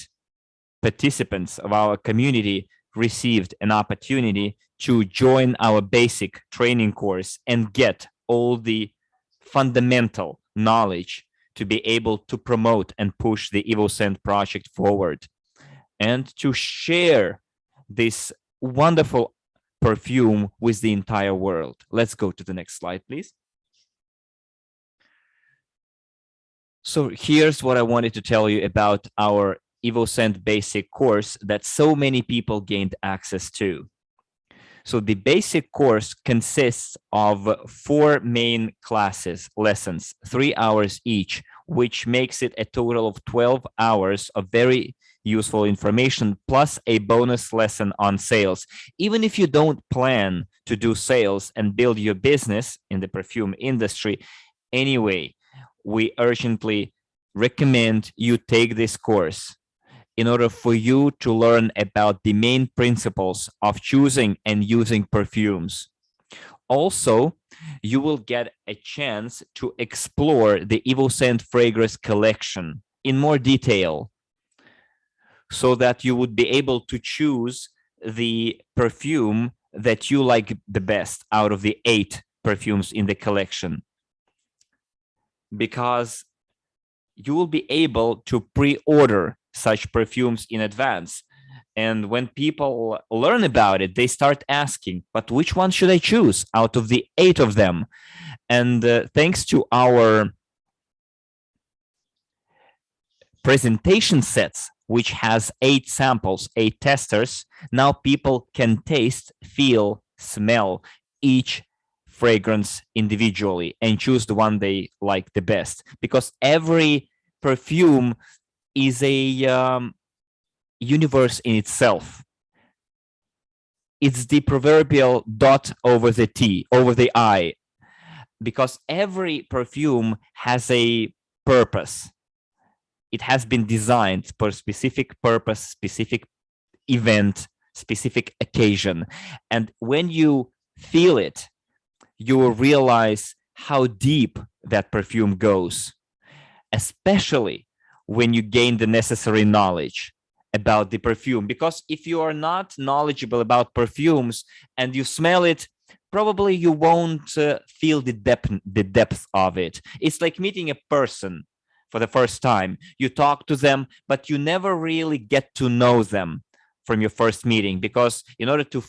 participants of our community received an opportunity to join our basic training course and get all the fundamental knowledge to be able to promote and push the EvoScent project forward, and to share this wonderful perfume with the entire world. Let's go to the next slide, please. So here's what I wanted to tell you about our EvoScent basic course that so many people gained access to. So the basic course consists of 4 main classes, lessons, 3 hours each, which makes it a total of 12 hours of very useful information, plus a bonus lesson on sales. Even if you don't plan to do sales and build your business in the perfume industry, anyway, we urgently recommend you take this course in order for you to learn about the main principles of choosing and using perfumes. Also, you will get a chance to explore the EvoScent fragrance collection in more detail, so that you would be able to choose the perfume that you like the best out of the 8 perfumes in the collection. Because you will be able to pre-order such perfumes in advance. And when people learn about it, they start asking, but which one should I choose out of the 8 of them? And thanks to our presentation sets, which has 8 samples, 8 testers, now people can taste, feel, smell each fragrance individually and choose the one they like the best. Because every perfume is a universe in itself. It's the proverbial dot over the T, over the I, because every perfume has a purpose. It has been designed for a specific purpose, specific event, specific occasion. And when you feel it, you will realize how deep that perfume goes, especially when you gain the necessary knowledge about the perfume. Because if you are not knowledgeable about perfumes and you smell it, probably you won't feel the depth of it. It's like meeting a person for the first time. You talk to them, but you never really get to know them from your first meeting, because in order to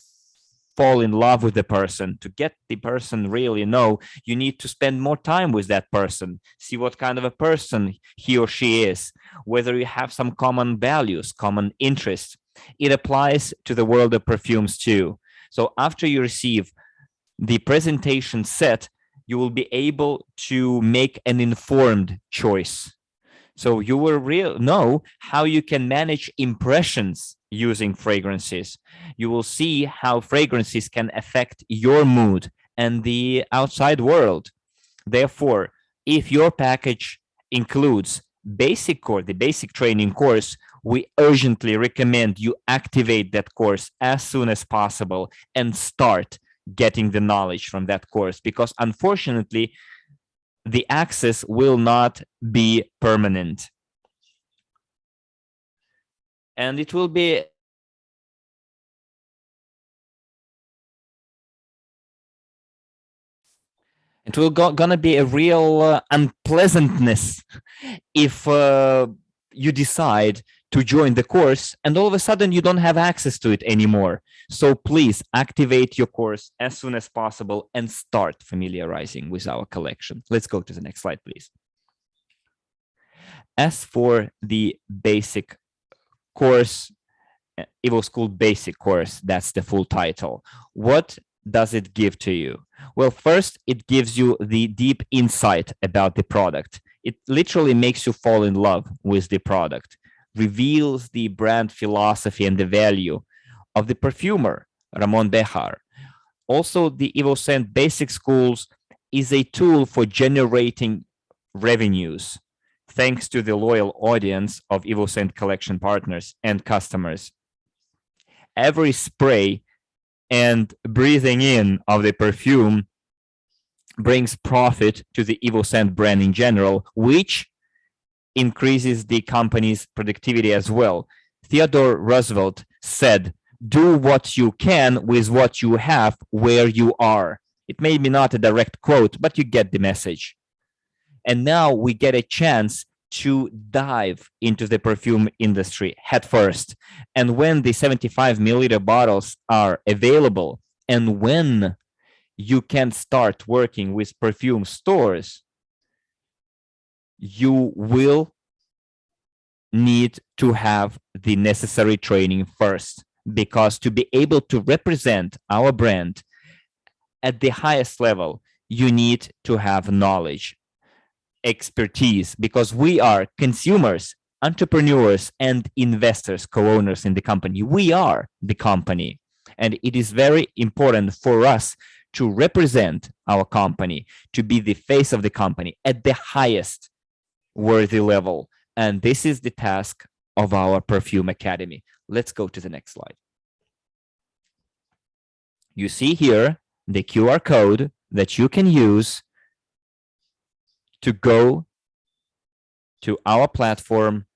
fall in love with the person, to get the person really know, you need to spend more time with that person, see what kind of a person he or she is, whether you have some common values, common interests. It applies to the world of perfumes too. So after you receive the presentation set, you will be able to make an informed choice. So you will know how you can manage impressions using fragrances. You will see how fragrances can affect your mood and the outside world. Therefore, if your package includes the basic training course, we urgently recommend you activate that course as soon as possible and start getting the knowledge from that course, because unfortunately, the access will not be permanent. And it will be gonna be a real unpleasantness if you decide to join the course and all of a sudden you don't have access to it anymore. So please activate your course as soon as possible and start familiarizing with our collection. Let's go to the next slide, please. As for the basic course, EvoSchool basic course, that's the full title. What does it give to you? Well, first, it gives you the deep insight about the product. It literally makes you fall in love with the product. reveals the brand philosophy and the value of the perfumer, Ramon Bejar. Also, the EvoScent Basic Schools is a tool for generating revenues, thanks to the loyal audience of EvoScent collection partners and customers. Every spray and breathing in of the perfume brings profit to the EvoScent brand in general, which increases the company's productivity as well. Theodore Roosevelt said, "Do what you can with what you have where you are." It may be not a direct quote, but you get the message. And now we get a chance to dive into the perfume industry head first. And when the 75 milliliter bottles are available, and when you can start working with perfume stores, you will need to have the necessary training first, because to be able to represent our brand at the highest level, you need to have knowledge, expertise, because we are consumers, entrepreneurs, and investors, co-owners in the company. We are the company, and it is very important for us to represent our company, to be the face of the company at the highest worthy level. And this is the task of our Perfume Academy. Let's go to the next slide. You see here the QR code that you can use to go to our platform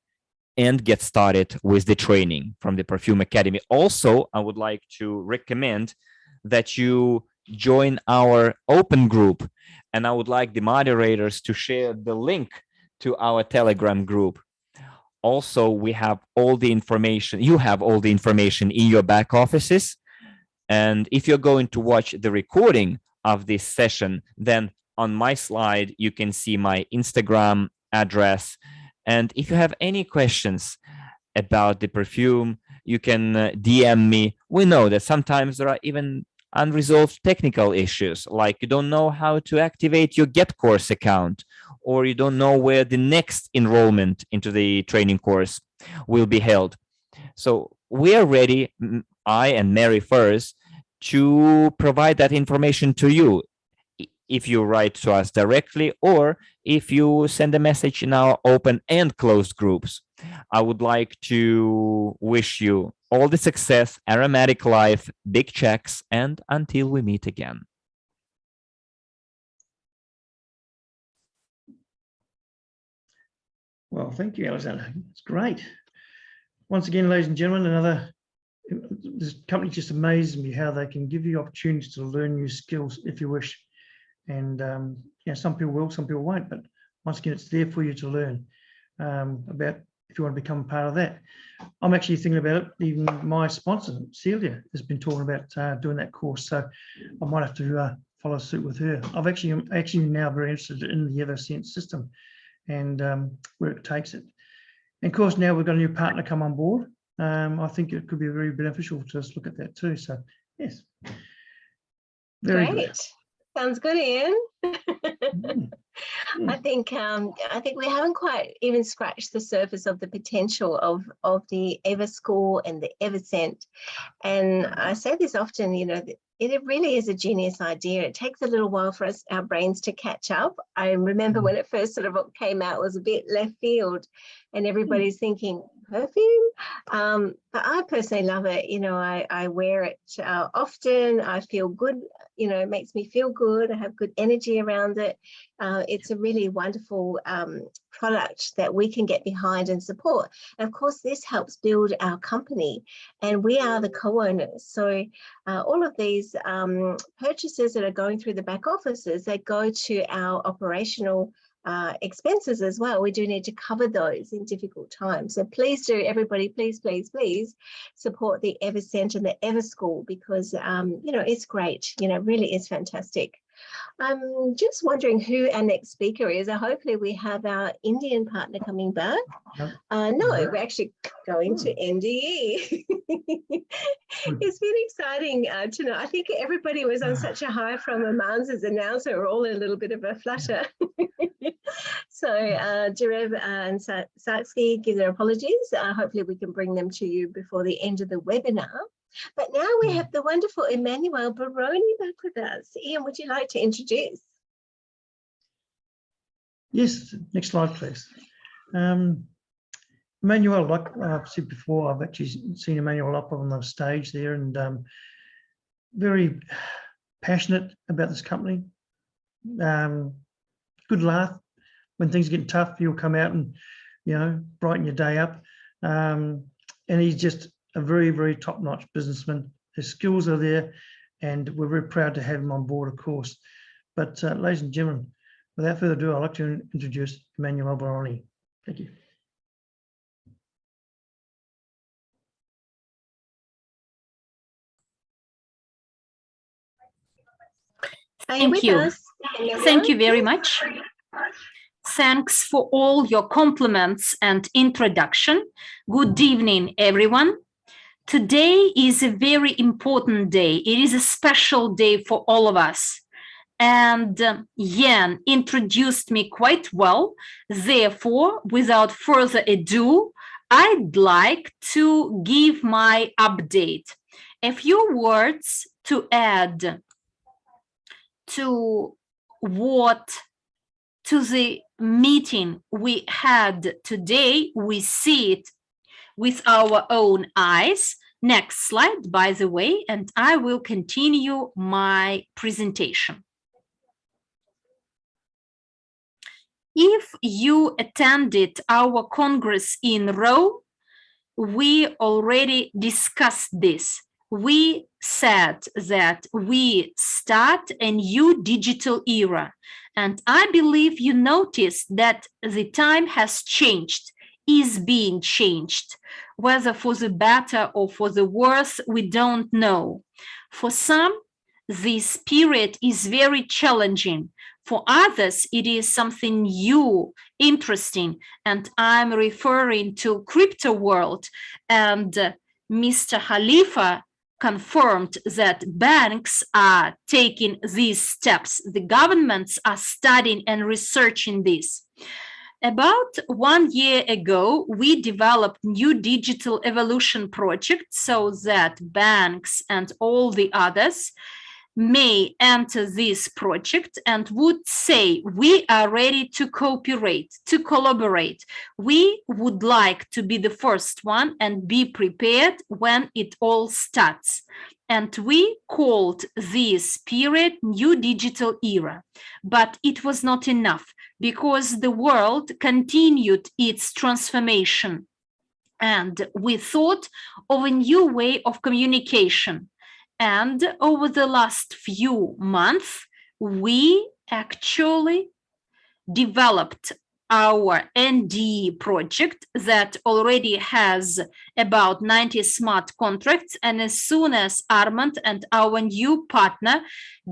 and get started with the training from the Perfume Academy. Also, I would like to recommend that you join our open group, and I would like the moderators to share the link to our Telegram group. Also, we have all the information, you have all the information in your back offices. And if you're going to watch the recording of this session, then on my slide, you can see my Instagram address. And if you have any questions about the perfume, you can DM me. We know that sometimes there are even unresolved technical issues, like you don't know how to activate your Get Course account, or you don't know where the next enrollment into the training course will be held. So we are ready, I and Mary first, to provide that information to you if you write to us directly, or if you send a message in our open and closed groups. I would like to wish you all the success, aromatic life, big checks, and until we meet again. Well, thank you, Alexander. It's great. Once again, ladies and gentlemen, this company just amazes me how they can give you opportunities to learn new skills if you wish. And you know, some people will, some people won't, but once again, it's there for you to learn about if you want to become part of that. I'm actually thinking about it. Even my sponsor, Celia, has been talking about doing that course, so I might have to follow suit with her. I'm actually now very interested in the EvoScent system and where it takes it. And of course, now we've got a new partner come on board. I think it could be very beneficial to us look at that too. So yes, very great. Good. Sounds good, Ian. I think we haven't quite even scratched the surface of the potential of the EvoSchool and the EvoScent. And I say this often, you know, it really is a genius idea. It takes a little while for our brains to catch up. I remember when it first sort of came out, it was a bit left field, and everybody's thinking, perfume? But I personally love it. You know, I wear it often. I feel good. You know, it makes me feel good. I have good energy around it. It's a really wonderful product that we can get behind and support. And of course, this helps build our company, and we are the co-owners. So all of these purchases that are going through the back offices, they go to our operational expenses as well. We do need to cover those in difficult times. So please do, everybody, please, please, please support the EvoScent and the EvoSchool, because, you know, it's great. You know, really is fantastic. I'm just wondering who our next speaker is. Hopefully we have our Indian partner coming back. No, we're actually going to NDE. It's been exciting to know. I think everybody was on such a high from Armands' announcement. We're all in a little bit of a flutter. So Dhruav and Saksky give their apologies. Hopefully we can bring them to you before the end of the webinar. But now we have the wonderful Emanuele Baroni back with us. Ian, would you like to introduce? Yes, next slide, please. Emanuele, like I've said before, I've actually seen Emanuele up on the stage there, and very passionate about this company. Good laugh. When things get tough, he'll come out and, you know, brighten your day up. And he's just a very, very top-notch businessman. His skills are there, and we're very proud to have him on board, of course. But ladies and gentlemen, without further ado, I'd like to introduce Emanuele Baroni. Thank you. Thank you. Thank you very much. Thanks for all your compliments and introduction. Good evening, everyone. Today is a very important day. It is a special day for all of us. And Jan introduced me quite well. Therefore, without further ado, I'd like to give my update. A few words to add to the meeting we had today. We see it with our own eyes. Next slide, by the way, and I will continue my presentation. If you attended our Congress in Rome, we already discussed this. We said that we start a new digital era, and I believe you noticed that the time has changed, is being changed. Whether for the better or for the worse, we don't know. For some, this period is very challenging. For others, it is something new, interesting, and I'm referring to crypto world. And Mr. Khalifa confirmed that banks are taking these steps. The governments are studying and researching this. About 1 year ago, we developed new digital evolution project so that banks and all the others may enter this project and would say, we are ready to cooperate, to collaborate. We would like to be the first one and be prepared when it all starts. And we called this period New Digital Era. But it was not enough because the world continued its transformation. And we thought of a new way of communication. And over the last few months, we actually developed our NDE project that already has about 90 smart contracts. And as soon as Armand and our new partner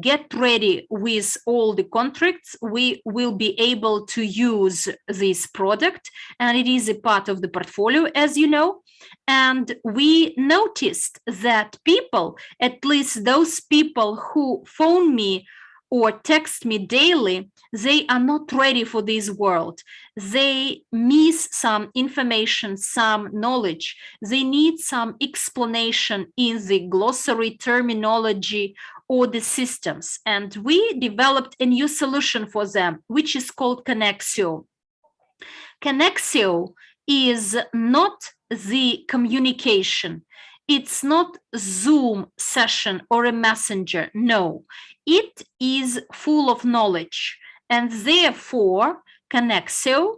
get ready with all the contracts, we will be able to use this product. And it is a part of the portfolio, as you know. And we noticed that people, at least those people who phone me or text me daily, they are not ready for this world. They miss some information, some knowledge. They need some explanation in the glossary terminology or the systems. And we developed a new solution for them, which is called Connexio. Connexio is not the communication. It's not Zoom session or a messenger. No, it is full of knowledge. And therefore, Connexio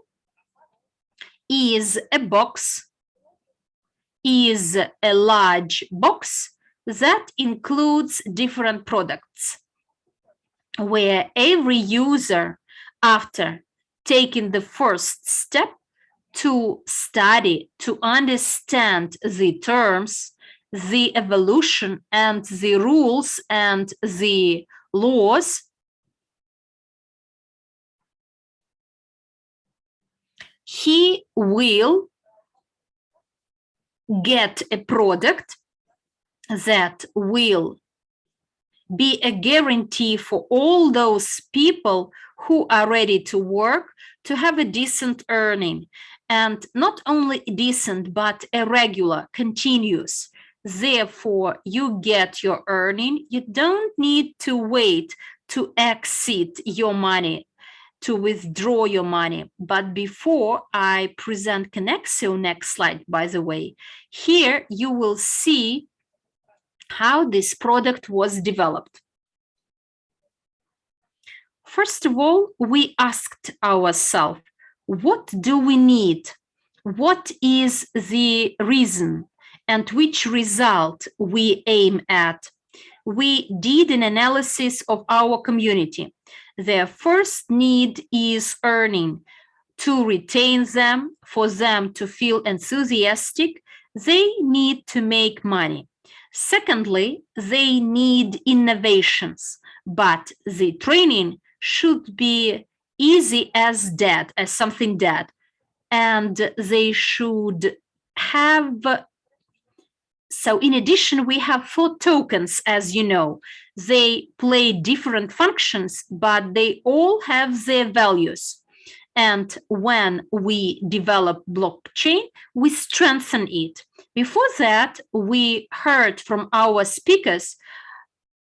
is a box, is a large box that includes different products, where every user, after taking the first step to study, to understand the terms, the evolution and the rules and the laws, he will get a product that will be a guarantee for all those people who are ready to work to have a decent earning, and not only decent, but a regular, continuous. Therefore, you get your earning. You don't need to wait to exit your money, to withdraw your money. But before I present Connexio, next slide, by the way, here you will see how this product was developed. First of all, we asked ourselves, what do we need? What is the reason and which result we aim at? We did an analysis of our community. Their first need is earning. To retain them, for them to feel enthusiastic, they need to make money. Secondly, they need innovations, but the training should be easy as dead, as something dead. And they should have, so in addition, we have 4 tokens, as you know. They play different functions, but they all have their values. And when we develop blockchain, we strengthen it. Before that, we heard from our speakers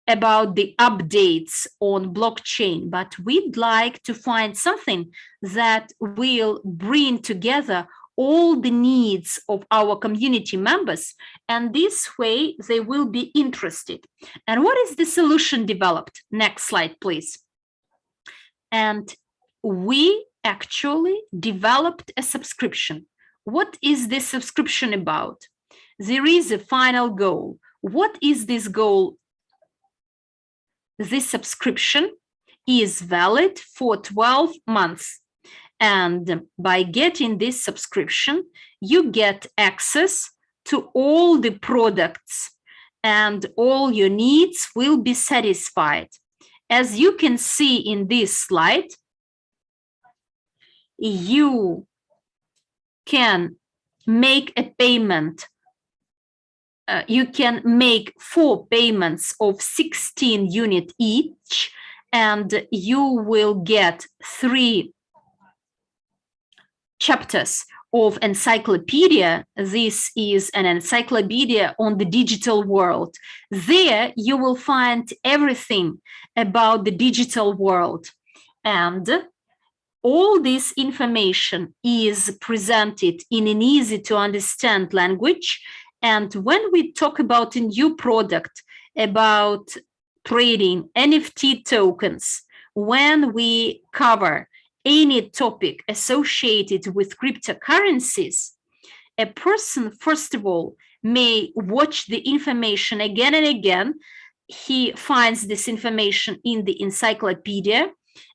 about the updates on blockchain, but we'd like to find something that will bring together all the needs of our community members, and this way they will be interested. And what is the solution developed? Next slide, please. And we actually developed a subscription. What is this subscription about? There is a final goal. What is this goal? This subscription is valid for 12 months. And by getting this subscription, you get access to all the products and all your needs will be satisfied. As you can see in this slide, you can make a payment. You can make 4 payments of 16 units each, and you will get 3 chapters of encyclopedia. This is an encyclopedia on the digital world. There you will find everything about the digital world. And all this information is presented in an easy to understand language. And when we talk about a new product, about trading NFT tokens, when we cover any topic associated with cryptocurrencies, a person, first of all, may watch the information again and again. He finds this information in the encyclopedia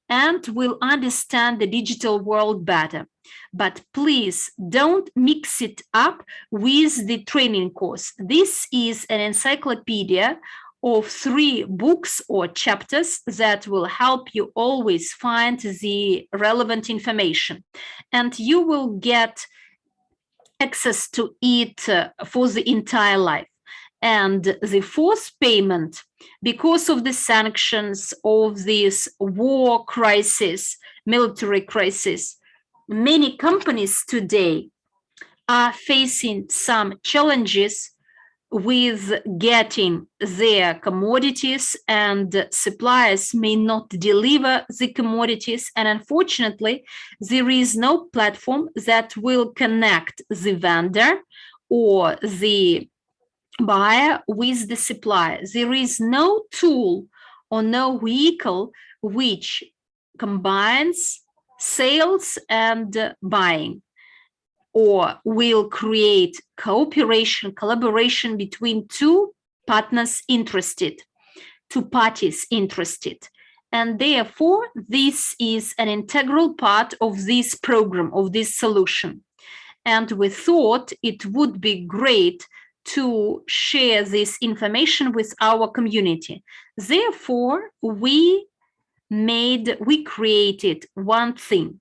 and will understand the digital world better. But please don't mix it up with the training course. This is an encyclopedia of 3 books or chapters that will help you always find the relevant information. And you will get access to it for the entire life. And the 4th payment, because of the sanctions of this war crisis, military crisis, many companies today are facing some challenges with getting their commodities, and suppliers may not deliver the commodities. And unfortunately, there is no platform that will connect the vendor or the buyer with the supplier. There is no tool or no vehicle which combines sales and buying, or will create cooperation, collaboration between 2 partners interested, 2 parties interested. And therefore, this is an integral part of this program, of this solution. And we thought it would be great to share this information with our community. Therefore, we created one thing.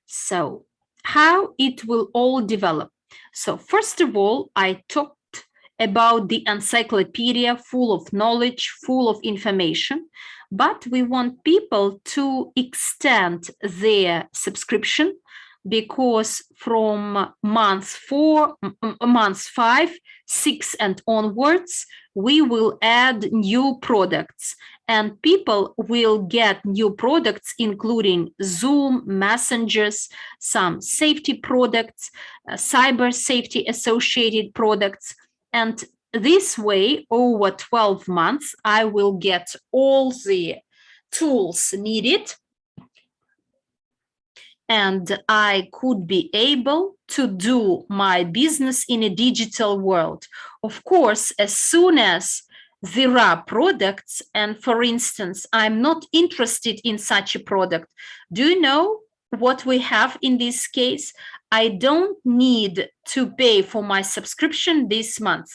So how it will all develop. So first of all, I talked about the encyclopedia full of knowledge, full of information, but we want people to extend their subscription, because from month 5, 6 and onwards, we will add new products, and people will get new products, including Zoom, messengers, some safety products, cyber safety associated products. And this way, over 12 months, I will get all the tools needed, and I could be able to do my business in a digital world. Of course, as soon as there are products, and for instance, I'm not interested in such a product. Do you know what we have in this case? I don't need to pay for my subscription this month.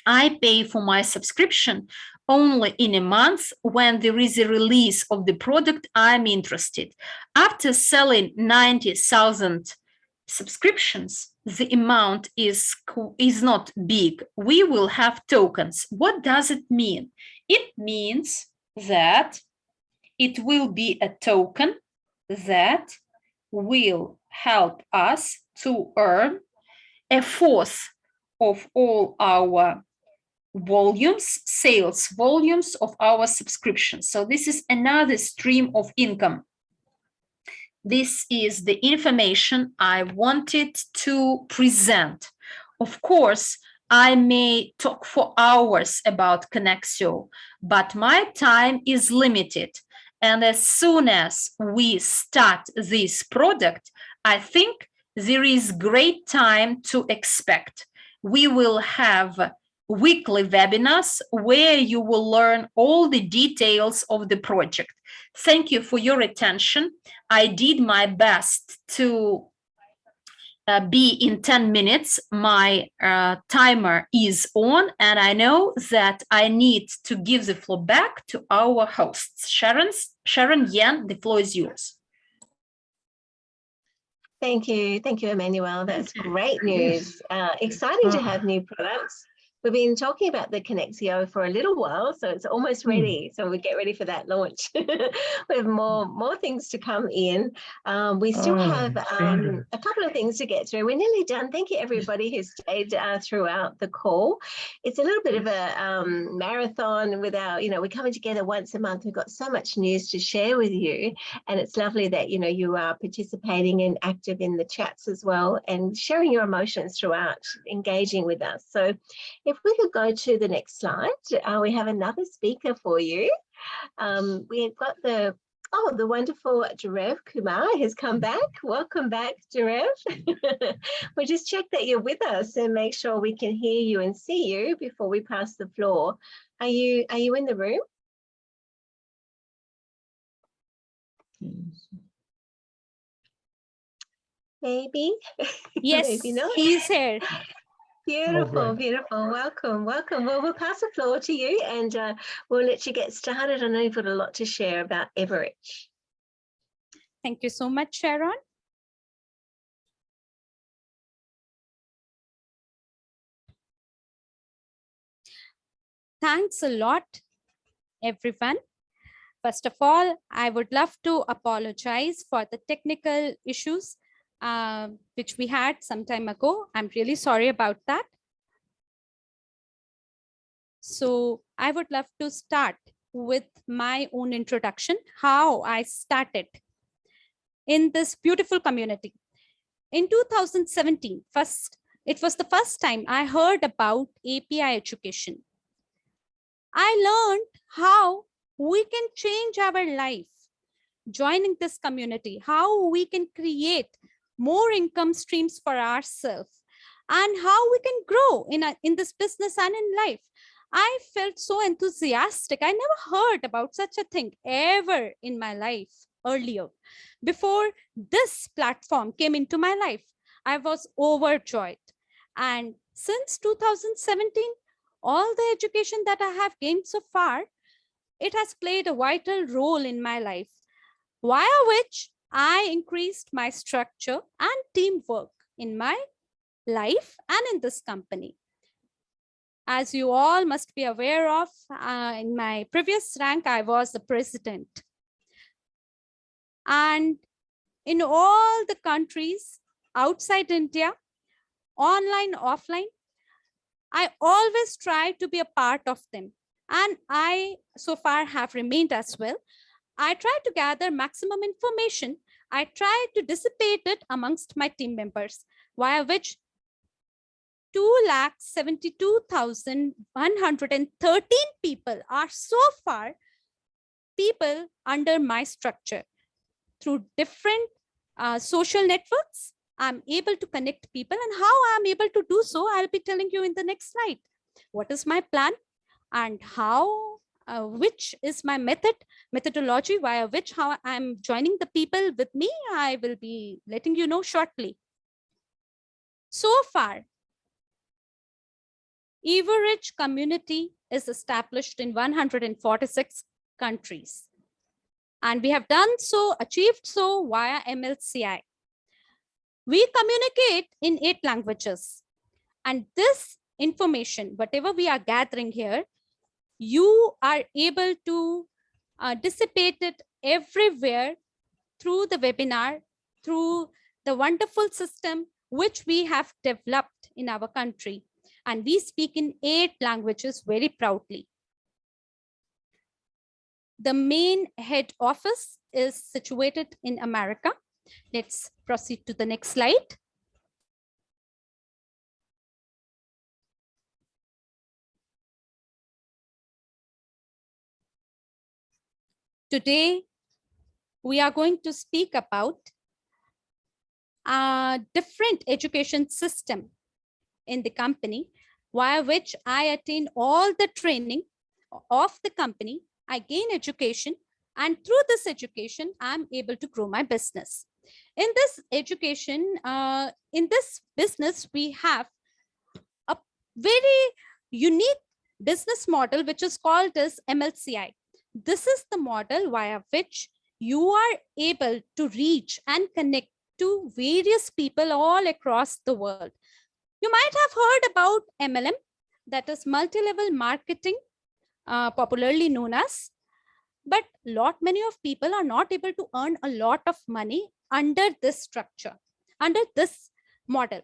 I pay for my subscription only in a month when there is a release of the product I'm interested. After selling 90,000 subscriptions, the amount is not big. We will have tokens. What does it mean? It means that it will be a token that will help us to earn 1/4 of all our volumes, sales volumes of our subscriptions. So this is another stream of income. This is the information I wanted to present. Of course, I may talk for hours about Connexio, but my time is limited. And as soon as we start this product, I think there is great time to expect. We will have weekly webinars where you will learn all the details of the project. Thank you for your attention. I did my best to be in 10 minutes. My timer is on, and I know that I need to give the floor back to our hosts. Sharon, Jan, the floor is yours. Thank you, Emanuele. That's great news. Exciting to have new products. We've been talking about the Connexio for a little while, so it's almost ready. So we get ready for that launch. We have more things to come in. We still have a couple of things to get through. We're nearly done. Thank you, everybody who stayed throughout the call. It's a little bit of a marathon with our, we're coming together once a month. We've got so much news to share with you, and it's lovely that, you are participating and active in the chats as well and sharing your emotions throughout, engaging with us. So if we could go to the next slide, we have another speaker for you. We've got the wonderful Dhruav Kumar has come back. Welcome back, Dhruav. We'll just check that you're with us and make sure we can hear you and see you before we pass the floor. Are you in the room? Maybe. Yes, Maybe not. he's here. Beautiful, beautiful. Welcome. Well, we'll pass the floor to you, and we'll let you get started. I know you've got a lot to share about Evorich. Thank you so much, Sharon. Thanks a lot, everyone. First of all, I would love to apologize for the technical issues which we had some time ago. I'm really sorry about that. So I would love to start with my own introduction, how I started in this beautiful community. In 2017, it was the first time I heard about API education. I learned how we can change our life joining this community, how we can create more income streams for ourselves, and how we can grow in this business and in life. I felt so enthusiastic. I never heard about such a thing ever in my life earlier. Before this platform came into my life, I was overjoyed. And since 2017, all the education that I have gained so far, it has played a vital role in my life, via which I increased my structure and teamwork in my life and in this company. As you all must be aware of, in my previous rank, I was the president. And in all the countries outside India, online, offline, I always try to be a part of them. And I so far have remained as well. I try to gather maximum information. I try to dissipate it amongst my team members, via which 2,72,113 people are so far people under my structure. Through different social networks, I'm able to connect people, and how I'm able to do so, I'll be telling you in the next slide. What is my plan and how, which is my methodology via which how I'm joining the people with me, I will be letting you know shortly. So far, Evorich community is established in 146 countries. And we have done so, achieved so via MLCI. We communicate in 8 languages. And this information, whatever we are gathering here, you are able to dissipate it everywhere through the webinar, through the wonderful system which we have developed in our country. And we speak in 8 languages very proudly. The main head office is situated in America. Let's proceed to the next slide. Today, we are going to speak about a different education system in the company, via which I attain all the training of the company, I gain education, and through this education, I'm able to grow my business. In this education, in this business, we have a very unique business model, which is called as MLCI. This is the model via which you are able to reach and connect to various people all across the world. You might have heard about MLM, that is multi-level marketing, popularly known as, but many of people are not able to earn a lot of money under this structure, under this model.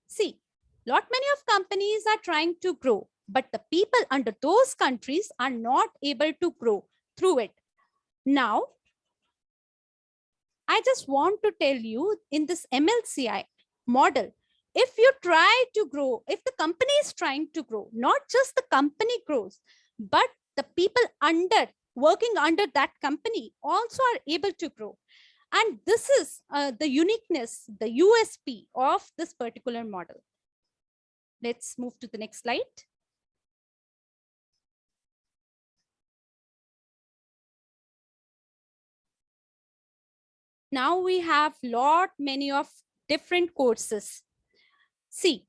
See, many of companies are trying to grow, but the people under those countries are not able to grow through it. Now, I just want to tell you, in this MLCI model, if you try to grow, if the company is trying to grow, not just the company grows, but the people working under that company also are able to grow. And this is the uniqueness, the USP of this particular model. Let's move to the next slide. Now we have many of different courses. See,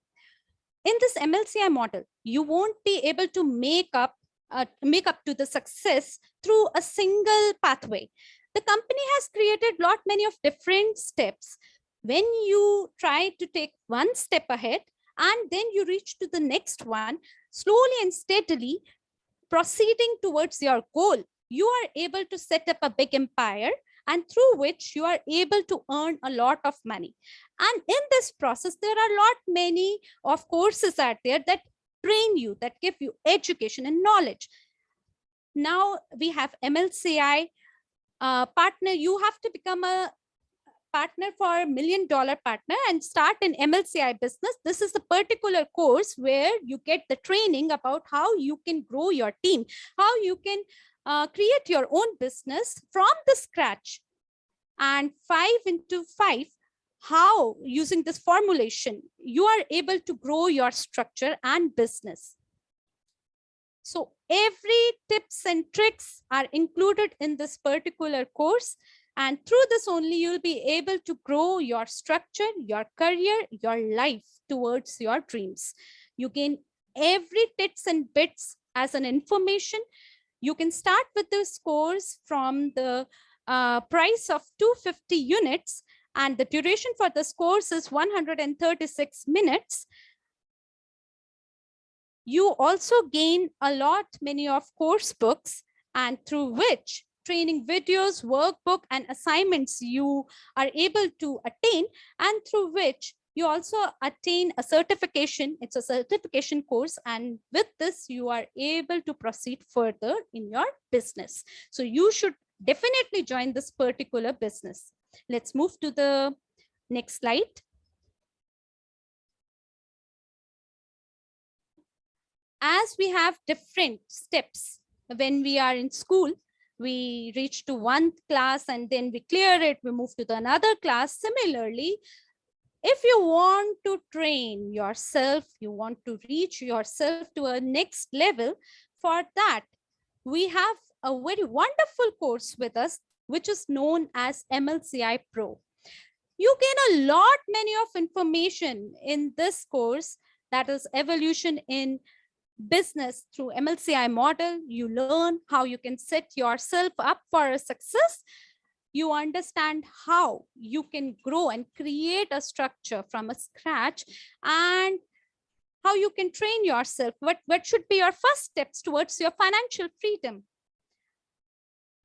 in this MLCI model, you won't be able to make up to the success through a single pathway. The company has created many of different steps. When you try to take one step ahead and then you reach to the next one, slowly and steadily proceeding towards your goal, you are able to set up a big empire, and through which you are able to earn a lot of money. And in this process, there are many of courses out there that train you, that give you education and knowledge. Now we have MLCI partner. You have to become a partner for $1 million partner and start an MLCI business. This is a particular course where you get the training about how you can grow your team, how you can create your own business from the scratch. And 5 into 5, how using this formulation, you are able to grow your structure and business. So every tips and tricks are included in this particular course. And through this only, you'll be able to grow your structure, your career, your life towards your dreams. You gain every tips and bits as an information. You can start with this course from the price of 250 units, and the duration for this course is 136 minutes. You also gain a lot, many of course books, and through which training videos, workbook, and assignments you are able to attain, and through which you also attain a certification. It's a certification course, and with this you are able to proceed further in your business. So you should definitely join this particular business. Let's move to the next slide. As we have different steps when we are in school, we reach to one class and then we clear it, we move to the another class. Similarly, if you want to train yourself, you want to reach yourself to a next level, for that, we have a very wonderful course with us, which is known as MLCI Pro. You gain a lot, many of information in this course, that is evolution in business through MLCI model. You learn how you can set yourself up for a success. You understand how you can grow and create a structure from a scratch, and how you can train yourself. What should be your first steps towards your financial freedom,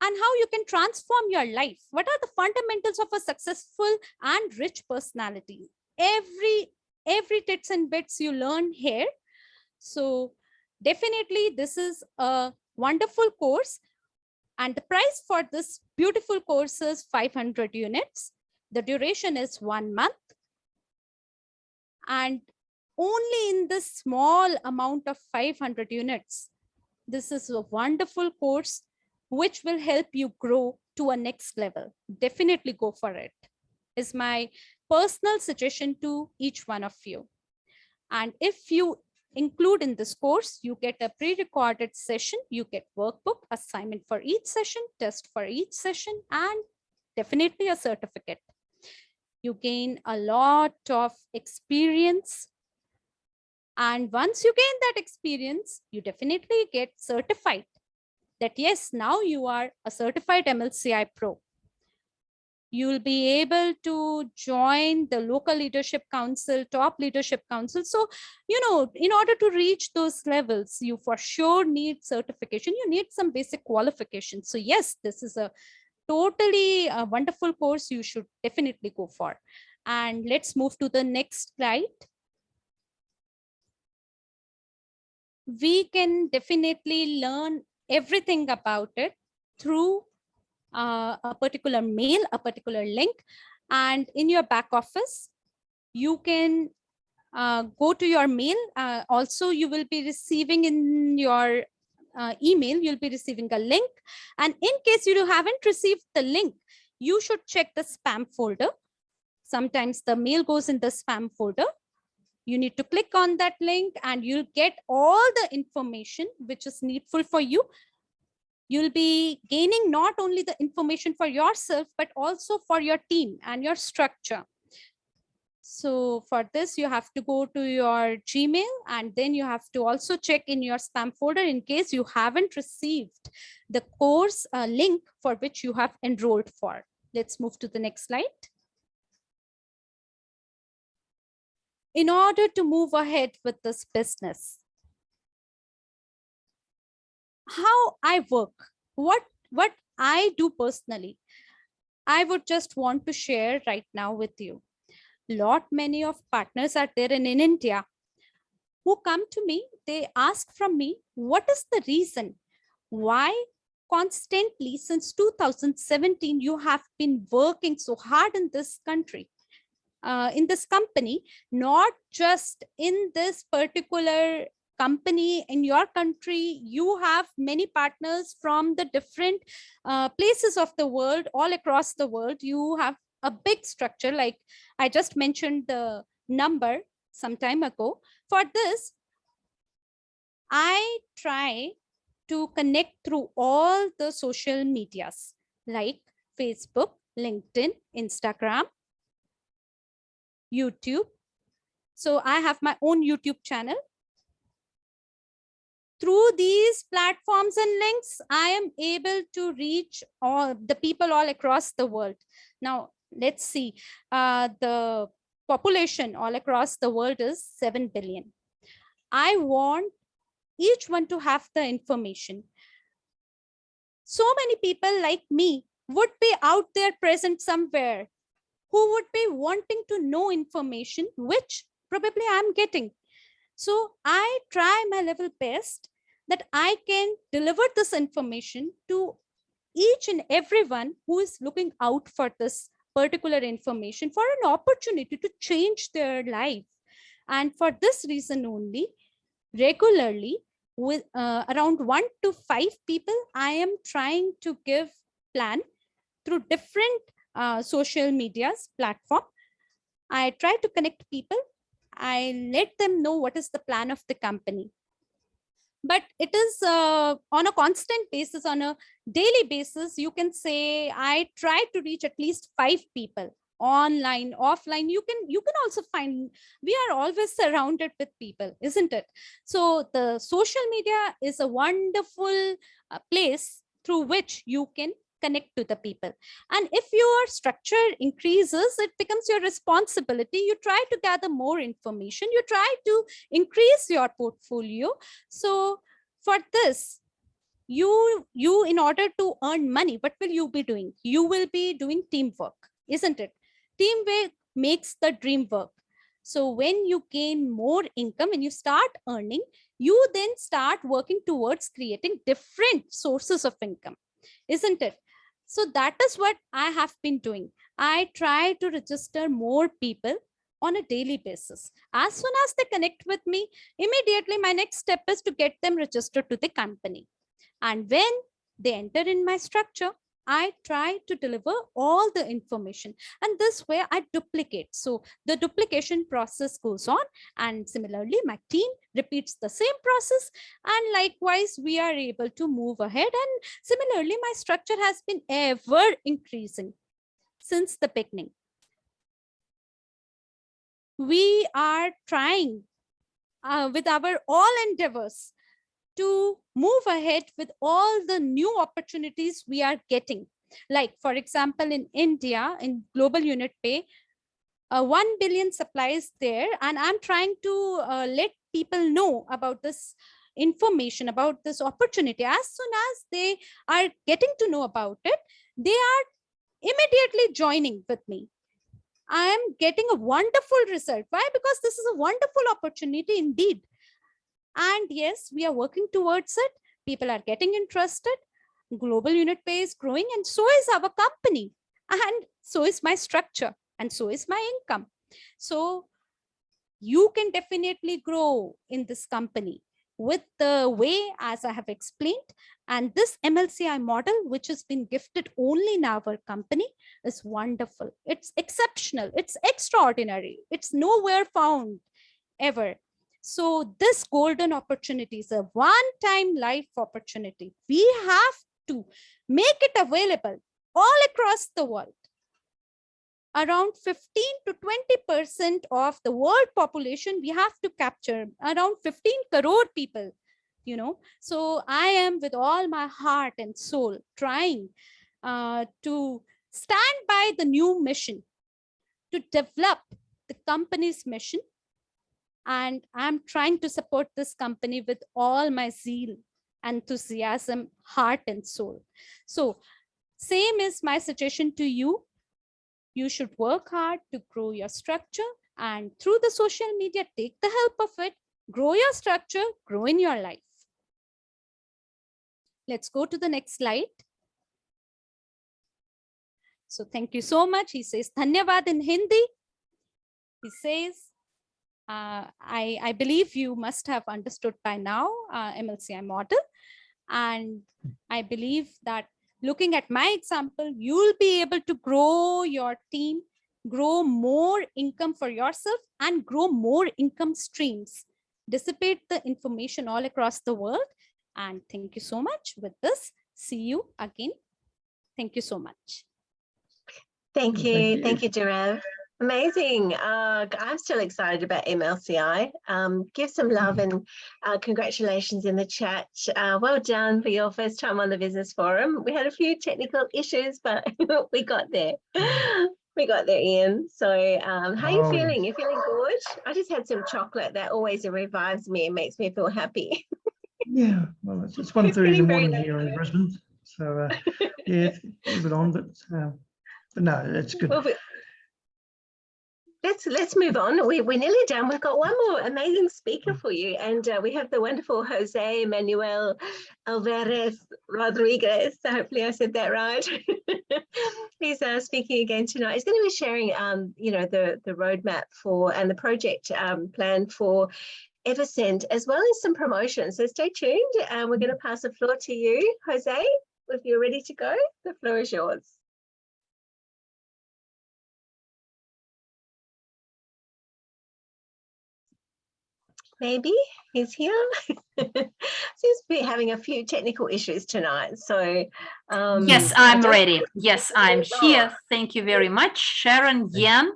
and how you can transform your life. What are the fundamentals of a successful and rich personality? Every tips and bits you learn here. So definitely this is a wonderful course, and the price for this beautiful course is 500 units. The duration is 1 month, and only in this small amount of 500 units, this is a wonderful course which will help you grow to a next level. Definitely go for it, is my personal suggestion to each one of you. And if you include in this course, you get a pre-recorded session, you get workbook, assignment for each session, test for each session, and definitely a certificate. You gain a lot of experience. And once you gain that experience, you definitely get certified that yes, now you are a certified MLCI Pro. You'll be able to join the local leadership council, top leadership council. So, you know, in order to reach those levels, you for sure need certification. You need some basic qualifications. So yes, this is a totally wonderful course. You should definitely go for. And let's move to the next slide. We can definitely learn everything about it through a particular mail, a particular link, and in your back office, you can go to your mail. Also, you will be receiving in your email, you'll be receiving a link. And in case you haven't received the link, you should check the spam folder. Sometimes the mail goes in the spam folder. You need to click on that link and you'll get all the information which is needful for you. You'll be gaining not only the information for yourself, but also for your team and your structure. So for this, you have to go to your Gmail, and then you have to also check in your spam folder in case you haven't received the course link for which you have enrolled for. Let's move to the next slide. In order to move ahead with this business, how I work, what I do personally, I would just want to share right now with you. Many of partners are there in India who come to me, they ask from me, what is the reason why constantly since 2017 you have been working so hard in this country, in this company, not just in this particular company in your country. You have many partners from the different places of the world, all across the world. You have a big structure, like I just mentioned the number some time ago. For this, I try to connect through all the social medias like Facebook, LinkedIn, Instagram, YouTube. So I have my own YouTube channel. Through these platforms and links, I am able to reach all the people all across the world. Now, let's see, the population all across the world is 7 billion. I want each one to have the information. So many people like me would be out there present somewhere who would be wanting to know information, which probably I'm getting. So I try my level best that I can deliver this information to each and everyone who is looking out for this particular information, for an opportunity to change their life. And for this reason only, regularly, with around 1 to 5 people, I am trying to give plan through different social medias platform. I try to connect people. I let them know what is the plan of the company. But it is on a constant basis, on a daily basis, you can say I try to reach at least 5 people, online, offline. You can also find, we are always surrounded with people, isn't it? So the social media is a wonderful place through which you can connect to the people. And if your structure increases, it becomes your responsibility. You try to gather more information, you try to increase your portfolio. So for this, you in order to earn money, what will you be doing? You will be doing teamwork, isn't it? Teamwork makes the dream work. So when you gain more income and you start earning, you then start working towards creating different sources of income, isn't it? So that is what I have been doing. I try to register more people on a daily basis. As soon as they connect with me, immediately my next step is to get them registered to the company. And when they enter in my structure, I try to deliver all the information, and this way I duplicate. So the duplication process goes on, and similarly my team repeats the same process, and likewise we are able to move ahead. And similarly my structure has been ever increasing since the beginning. We are trying with our all endeavors to move ahead with all the new opportunities we are getting. Like, for example, in India, in global unit pay, 1 billion supplies there. And I'm trying to let people know about this information, about this opportunity. As soon as they are getting to know about it, they are immediately joining with me. I am getting a wonderful result. Why? Because this is a wonderful opportunity indeed. And yes, we are working towards it. People are getting interested. Global unit pay is growing, and so is our company. And so is my structure, and so is my income. So you can definitely grow in this company with the way as I have explained. And this MLCI model, which has been gifted only in our company, is wonderful. It's exceptional. It's extraordinary. It's nowhere found ever. So this golden opportunity is a one-time life opportunity. We have to make it available all across the world. Around 15 to 20% of the world population we have to capture, around 15 crore people, you know. So I am with all my heart and soul trying to stand by the new mission, to develop the company's mission. And I'm trying to support this company with all my zeal, enthusiasm, heart, and soul. So same is my suggestion to you. You should work hard to grow your structure, and through the social media, take the help of it, grow your structure, grow in your life. Let's go to the next slide. So thank you so much. He says, Dhanyavad in Hindi. He says, I believe you must have understood by now MLCI model. And I believe that looking at my example, you'll be able to grow your team, grow more income for yourself, and grow more income streams. Dissipate the information all across the world. And thank you so much. With this, see you again. Thank you so much. Thank you. Thank you, Dhruav. Amazing. I'm still excited about MLCI. Give some love and congratulations in the chat. Well done for your first time on the Business Forum. We had a few technical issues, but we got there. We got there, Ian. So how are you feeling? You feeling good? I just had some chocolate. That always revives me and makes me feel happy. Yeah, well, it's 1:30 in the Feeling very morning here in Brisbane, so yeah, it's a little bit on, but no, it's good. Well, let's move on. We're nearly done. We've got one more amazing speaker for you, and we have the wonderful José Manuel Álvarez Rodríguez. So hopefully I said that right. He's speaking again tonight. He's going to be sharing, you know, the roadmap for and the project plan for EvoScent, as well as some promotions. So stay tuned. We're going to pass the floor to you, José. If you're ready to go, the floor is yours. Maybe he's here. Seems to be having a few technical issues tonight. So yes, I'm ready. Yes, I'm here. Thank you very much, Sharon, Ian.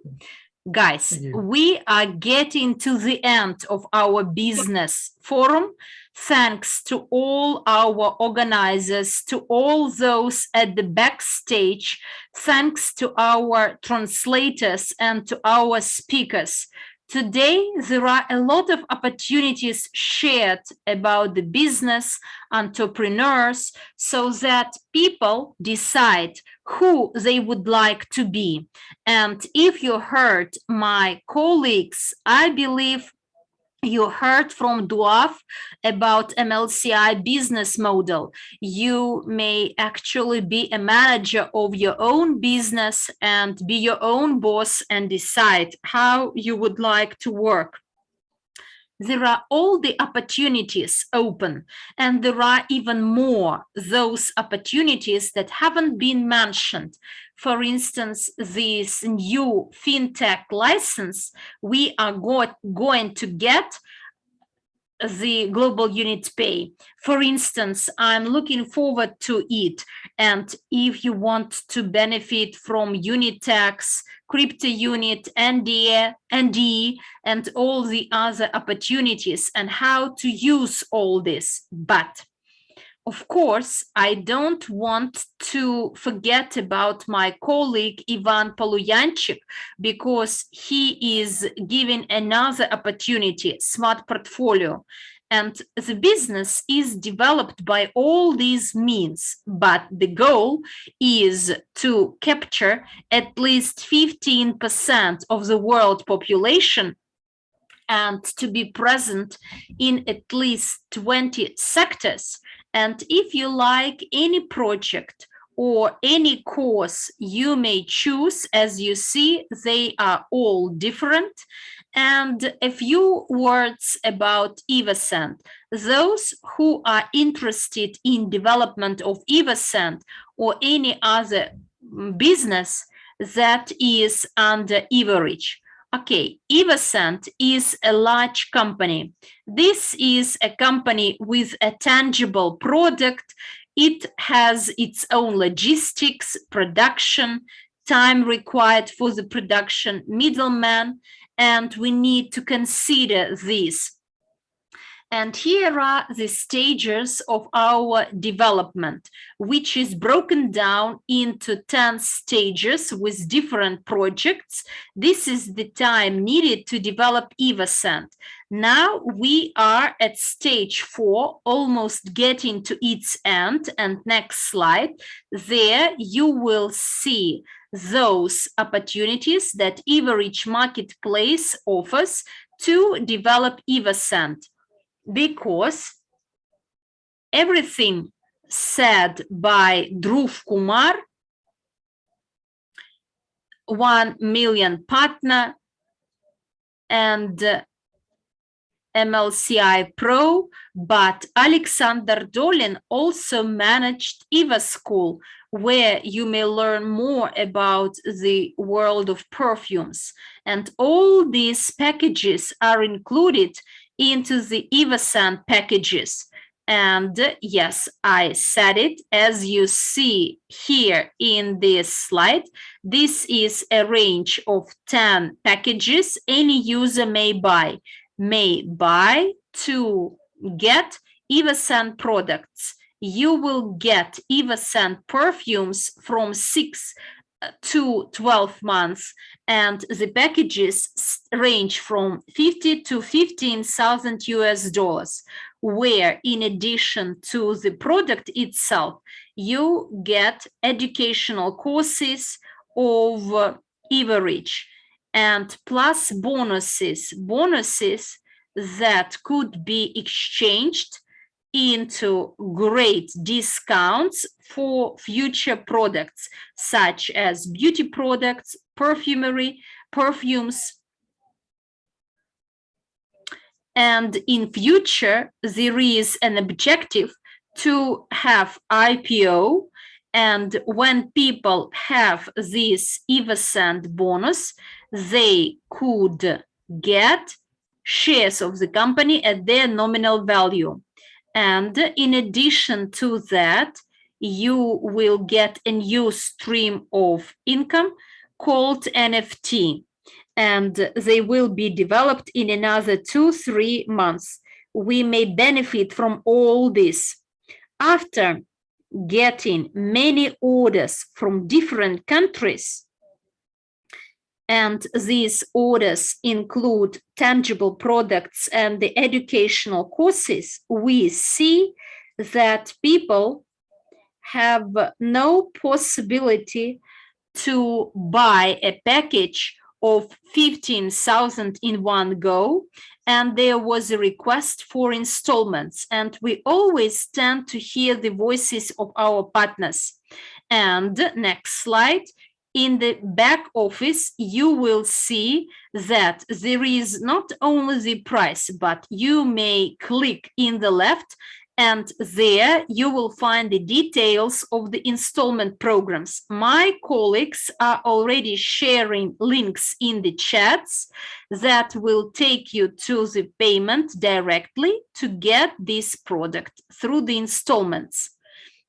Guys, we are getting to the end of our business forum. Thanks to all our organizers, to all those at the backstage, thanks to our translators and to our speakers. Today, there are a lot of opportunities shared about the business, entrepreneurs, so that people decide who they would like to be. And if you heard my colleagues, I believe you heard from Dhruav about MLCI business model. You may actually be a manager of your own business and be your own boss and decide how you would like to work. There are all the opportunities open, and there are even more those opportunities that haven't been mentioned. For instance, this new fintech license, we are going to get the global unit pay. For instance, I'm looking forward to it. And if you want to benefit from Unitex, Cryptounit, NEEW, and all the other opportunities and how to use all this. But of course, I don't want to forget about my colleague Ivan Poluyanchik, because he is giving another opportunity, smart portfolio. And the business is developed by all these means, but the goal is to capture at least 15% of the world population and to be present in at least 20 sectors. And if you like any project or any course, you may choose. As you see, they are all different. And a few words about EvoScent. Those who are interested in development of EvoScent or any other business that is under Evorich. Okay, EvoScent is a large company. This is a company with a tangible product. It has its own logistics, production, time required for the production, middleman, and we need to consider this. And here are the stages of our development, which is broken down into 10 stages with different projects. This is the time needed to develop EvoScent. Now we are at stage 4, almost getting to its end. And next slide, there you will see those opportunities that Evorich Marketplace offers to develop EvoScent. Because everything said by Dhruav Kumar, 1 million partner and MLCI Pro, but Alexander Dolin also managed EvoSchool, where you may learn more about the world of perfumes. And all these packages are included into the EvoScent packages. And yes, I said it, as you see here in this slide, this is a range of 10 packages any user may buy to get EvoScent products. You will get EvoScent perfumes from 6 to 12 months, and the packages range from $50,000 to $15,000 US. where in addition to the product itself, you get educational courses of Evorich and plus bonuses that could be exchanged into great discounts for future products, such as beauty products, perfumes. And in future, there is an objective to have IPO. And when people have this EvoScent bonus, they could get shares of the company at their nominal value. And in addition to that, you will get a new stream of income called NFT. And they will be developed in another 2-3 months. We may benefit from all this. After getting many orders from different countries, and these orders include tangible products and the educational courses, we see that people have no possibility to buy a package of 15,000 in one go, and there was a request for installments, and we always tend to hear the voices of our partners. And next slide. In the back office, you will see that there is not only the price, but you may click in the left, and there you will find the details of the installment programs. My colleagues are already sharing links in the chats that will take you to the payment directly to get this product through the installments.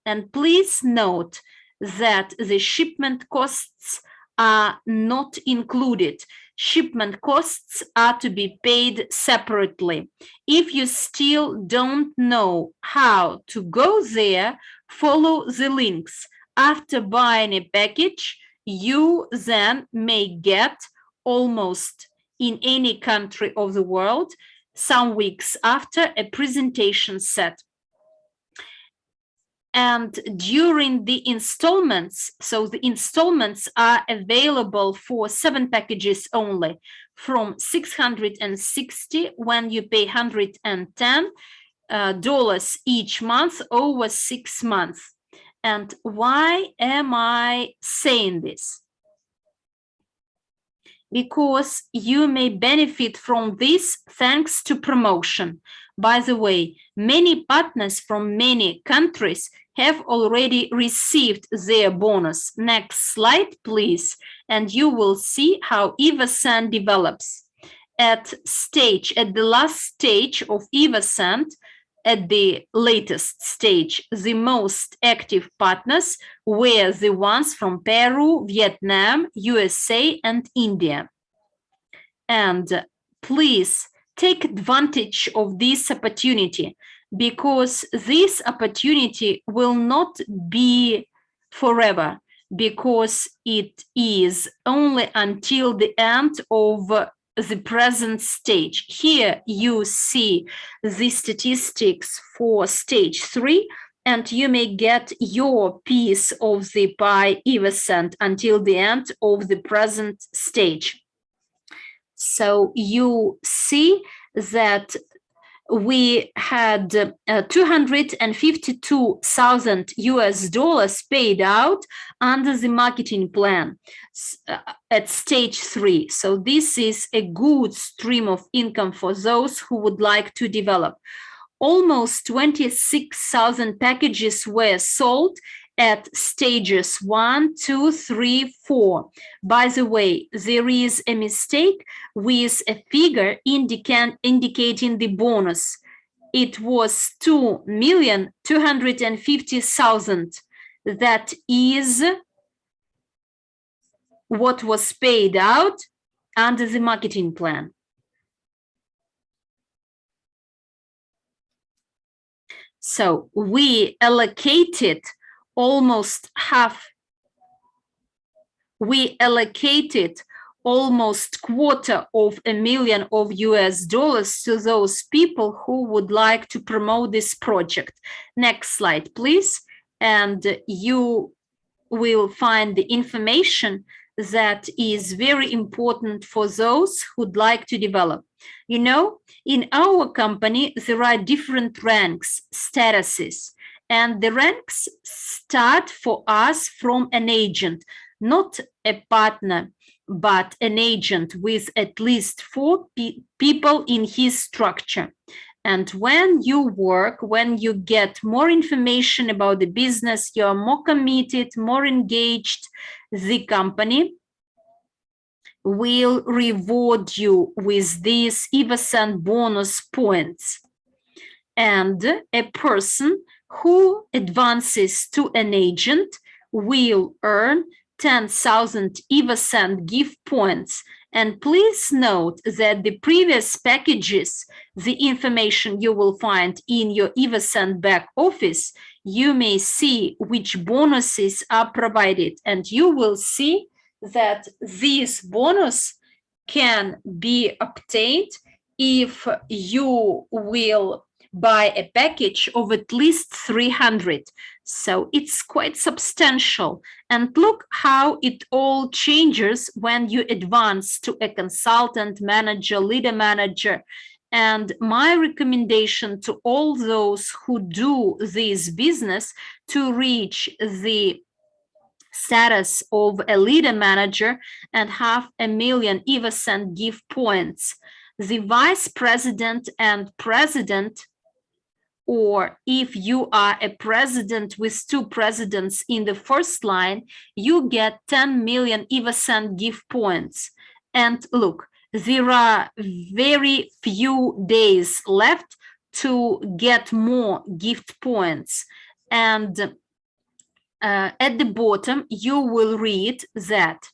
And please note that the shipment costs are not included. Shipment costs are to be paid separately. If you still don't know how to go there, follow the links. After buying a package, you then may get almost in any country of the world, some weeks after, a presentation set. And during the installments, so the installments are available for 7 packages only, from $660 when you pay $110 each month over 6 months. And why am I saying this? Because you may benefit from this thanks to promotion. By the way, many partners from many countries have already received their bonus. Next slide, please, and you will see how EvoScent develops. At the last stage of EvoScent, at the latest stage, the most active partners were the ones from Peru, Vietnam, USA, and India. And please take advantage of this opportunity, because this opportunity will not be forever, because it is only until the end of the present stage. Here you see the statistics for stage 3, and you may get your piece of the pie EvoScent until the end of the present stage. So you see that we had $252,000 paid out under the marketing plan at stage 3. So this is a good stream of income for those who would like to develop. Almost 26,000 packages were sold at stages 1, 2, 3, 4. By the way, there is a mistake with a figure indicating the bonus. It was 2,250,000. That is what was paid out under the marketing plan. So we allocated almost half almost $250,000 of US dollars to those people who would like to promote this project. Next slide, please. And you will find the information that is very important for those who'd like to develop. You know, in our company, there are different ranks, statuses, and the ranks start for us from an agent, not a partner, but an agent with at least 4 people in his structure. And when you work, when you get more information about the business, you're more committed, more engaged, the company will reward you with these EvoScent bonus points. And a person who advances to an agent will earn 10,000 EvoScent gift points. And please note that the previous packages, the information you will find in your EvoScent back office, you may see which bonuses are provided, and you will see that this bonus can be obtained if you will buy a package of at least 300. So it's quite substantial. And look how it all changes when you advance to a consultant, manager, leader manager. And my recommendation to all those who do this business to reach the status of a leader manager and have 1 million EvoScent gift points. The vice president and president, or if you are a president with 2 presidents in the first line, you get 10 million EvoScent gift points. And look, there are very few days left to get more gift points. And at the bottom, you will read that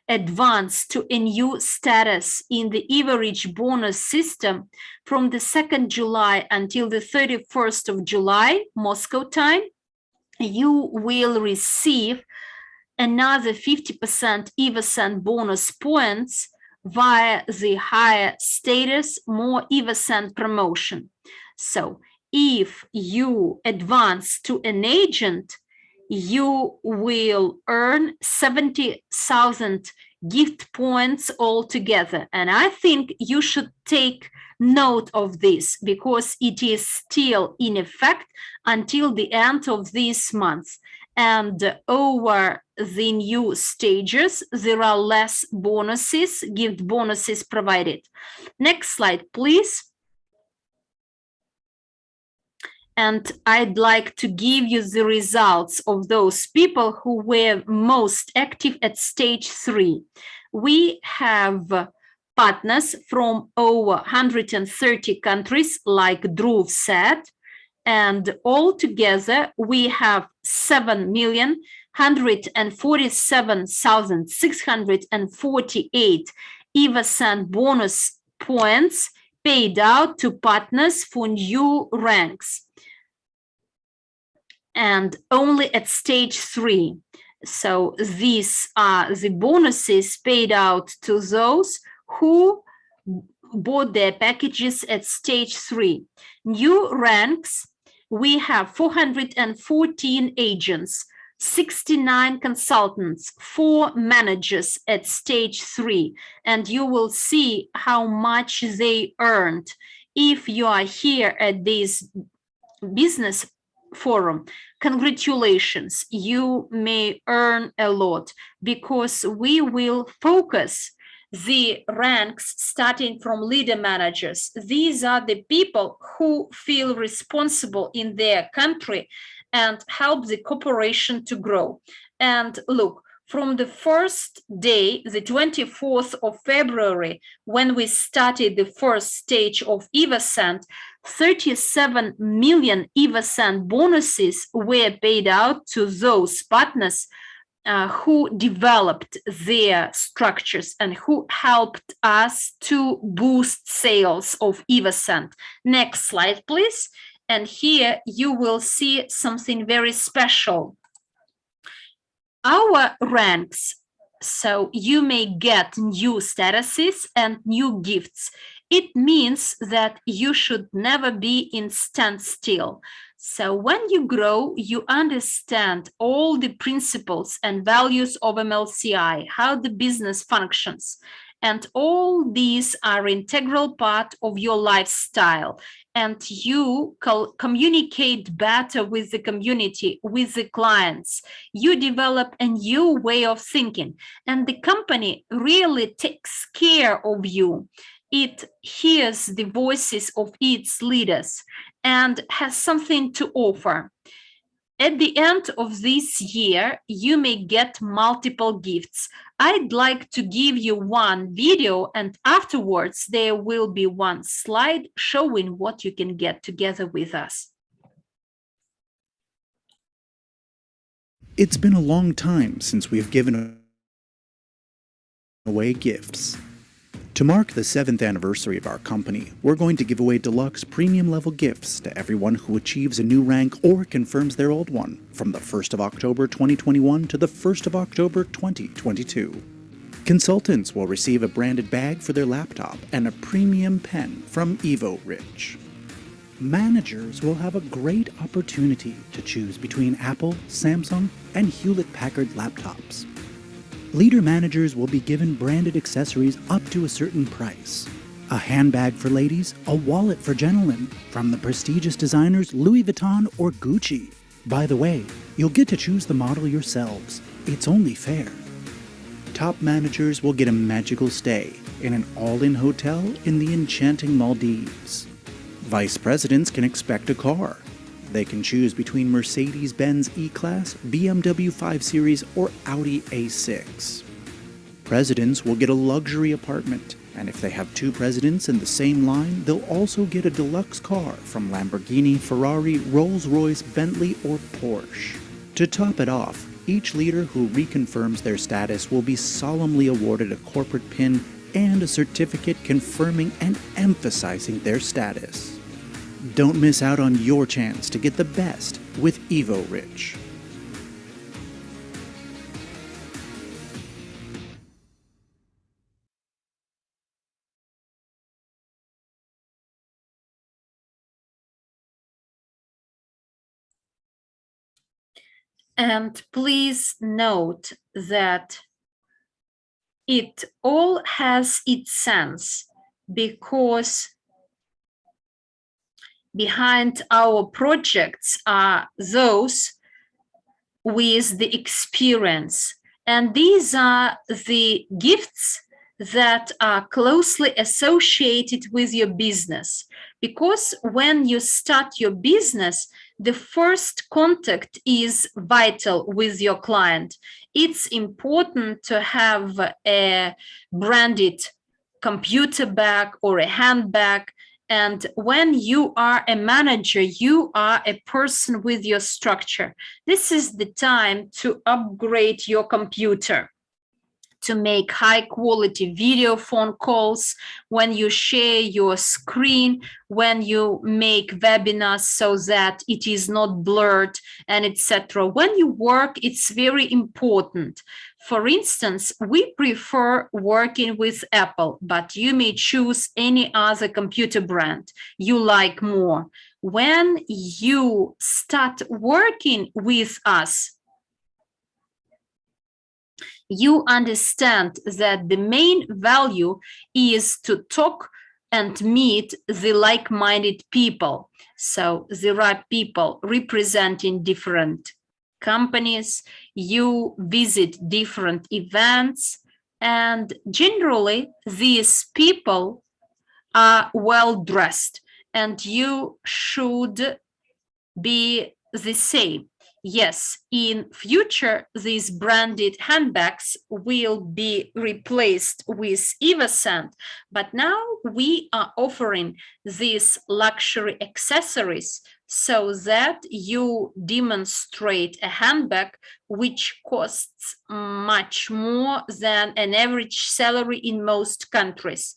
advance to a new status in the Evorich bonus system from the 2nd July until the 31st of July, Moscow time, you will receive another 50% EvoScent bonus points via the higher status, more EvoScent promotion. So if you advance to an agent, you will earn 70,000 gift points altogether. And I think you should take note of this because it is still in effect until the end of this month. And over the new stages, there are less bonuses, gift bonuses provided. Next slide, please. And I'd like to give you the results of those people who were most active at stage 3. We have partners from over 130 countries, like Dhruv said, and altogether we have 7,147,648 EvoScent bonus points paid out to partners for new ranks. And only at stage 3. So these are the bonuses paid out to those who bought their packages at stage 3. New ranks, we have 414 agents, 69 consultants, 4 managers at stage 3, and you will see how much they earned. If you are here at this business forum, congratulations, you may earn a lot because we will focus the ranks starting from leader managers. These are the people who feel responsible in their country and help the corporation to grow. And look, from the first day, the 24th of February, when we started the first stage of EvoScent, 37 million EvoScent bonuses were paid out to those partners who developed their structures and who helped us to boost sales of EvoScent. Next slide, please. And here you will see something very special. Our ranks So you may get new statuses and new gifts. It means that you should never be in standstill. So when you grow, you understand all the principles and values of MLCI, how the business functions. And all these are integral part of your lifestyle. And you communicate better with the community, with the clients. You develop a new way of thinking. And the company really takes care of you. It hears the voices of its leaders and has something to offer. At the end of this year, you may get multiple gifts. I'd like to give you one video, and afterwards there will be one slide showing what you can get together with us. It's been a long time since we've given away gifts. To mark the 7th anniversary of our company, we're going to give away deluxe premium level gifts to everyone who achieves a new rank or confirms their old one from the 1st of October 2021 to the 1st of October 2022. Consultants will receive a branded bag for their laptop and a premium pen from Evorich. Managers will have a great opportunity to choose between Apple, Samsung, and Hewlett-Packard laptops. Leader managers will be given branded accessories up to a certain price. A handbag for ladies, a wallet for gentlemen, from the prestigious designers Louis Vuitton or Gucci. By the way, you'll get to choose the model yourselves. It's only fair. Top managers will get a magical stay in an all-in hotel in the enchanting Maldives. Vice presidents can expect a car. They can choose between Mercedes-Benz E-Class, BMW 5 Series, or Audi A6. Presidents will get a luxury apartment, and if they have 2 presidents in the same line, they'll also get a deluxe car from Lamborghini, Ferrari, Rolls-Royce, Bentley, or Porsche. To top it off, each leader who reconfirms their status will be solemnly awarded a corporate pin and a certificate confirming and emphasizing their status. Don't miss out on your chance to get the best with Evorich. And please note that it all has its sense, because behind our projects are those with the experience. And these are the gifts that are closely associated with your business. Because when you start your business, the first contact is vital with your client. It's important to have a branded computer bag or a handbag. And when you are a manager, you are a person with your structure. This is the time to upgrade your computer, to make high quality video phone calls, when you share your screen, when you make webinars so that it is not blurred, and etc. When you work, it's very important. For instance, we prefer working with Apple, but you may choose any other computer brand you like more. When you start working with us, you understand that the main value is to talk and meet the like-minded people. So there are people representing different companies, you visit different events, and generally these people are well dressed, and you should be the same. Yes, in future, these branded handbags will be replaced with EvoScent, but now we are offering these luxury accessories so that you demonstrate a handbag which costs much more than an average salary in most countries.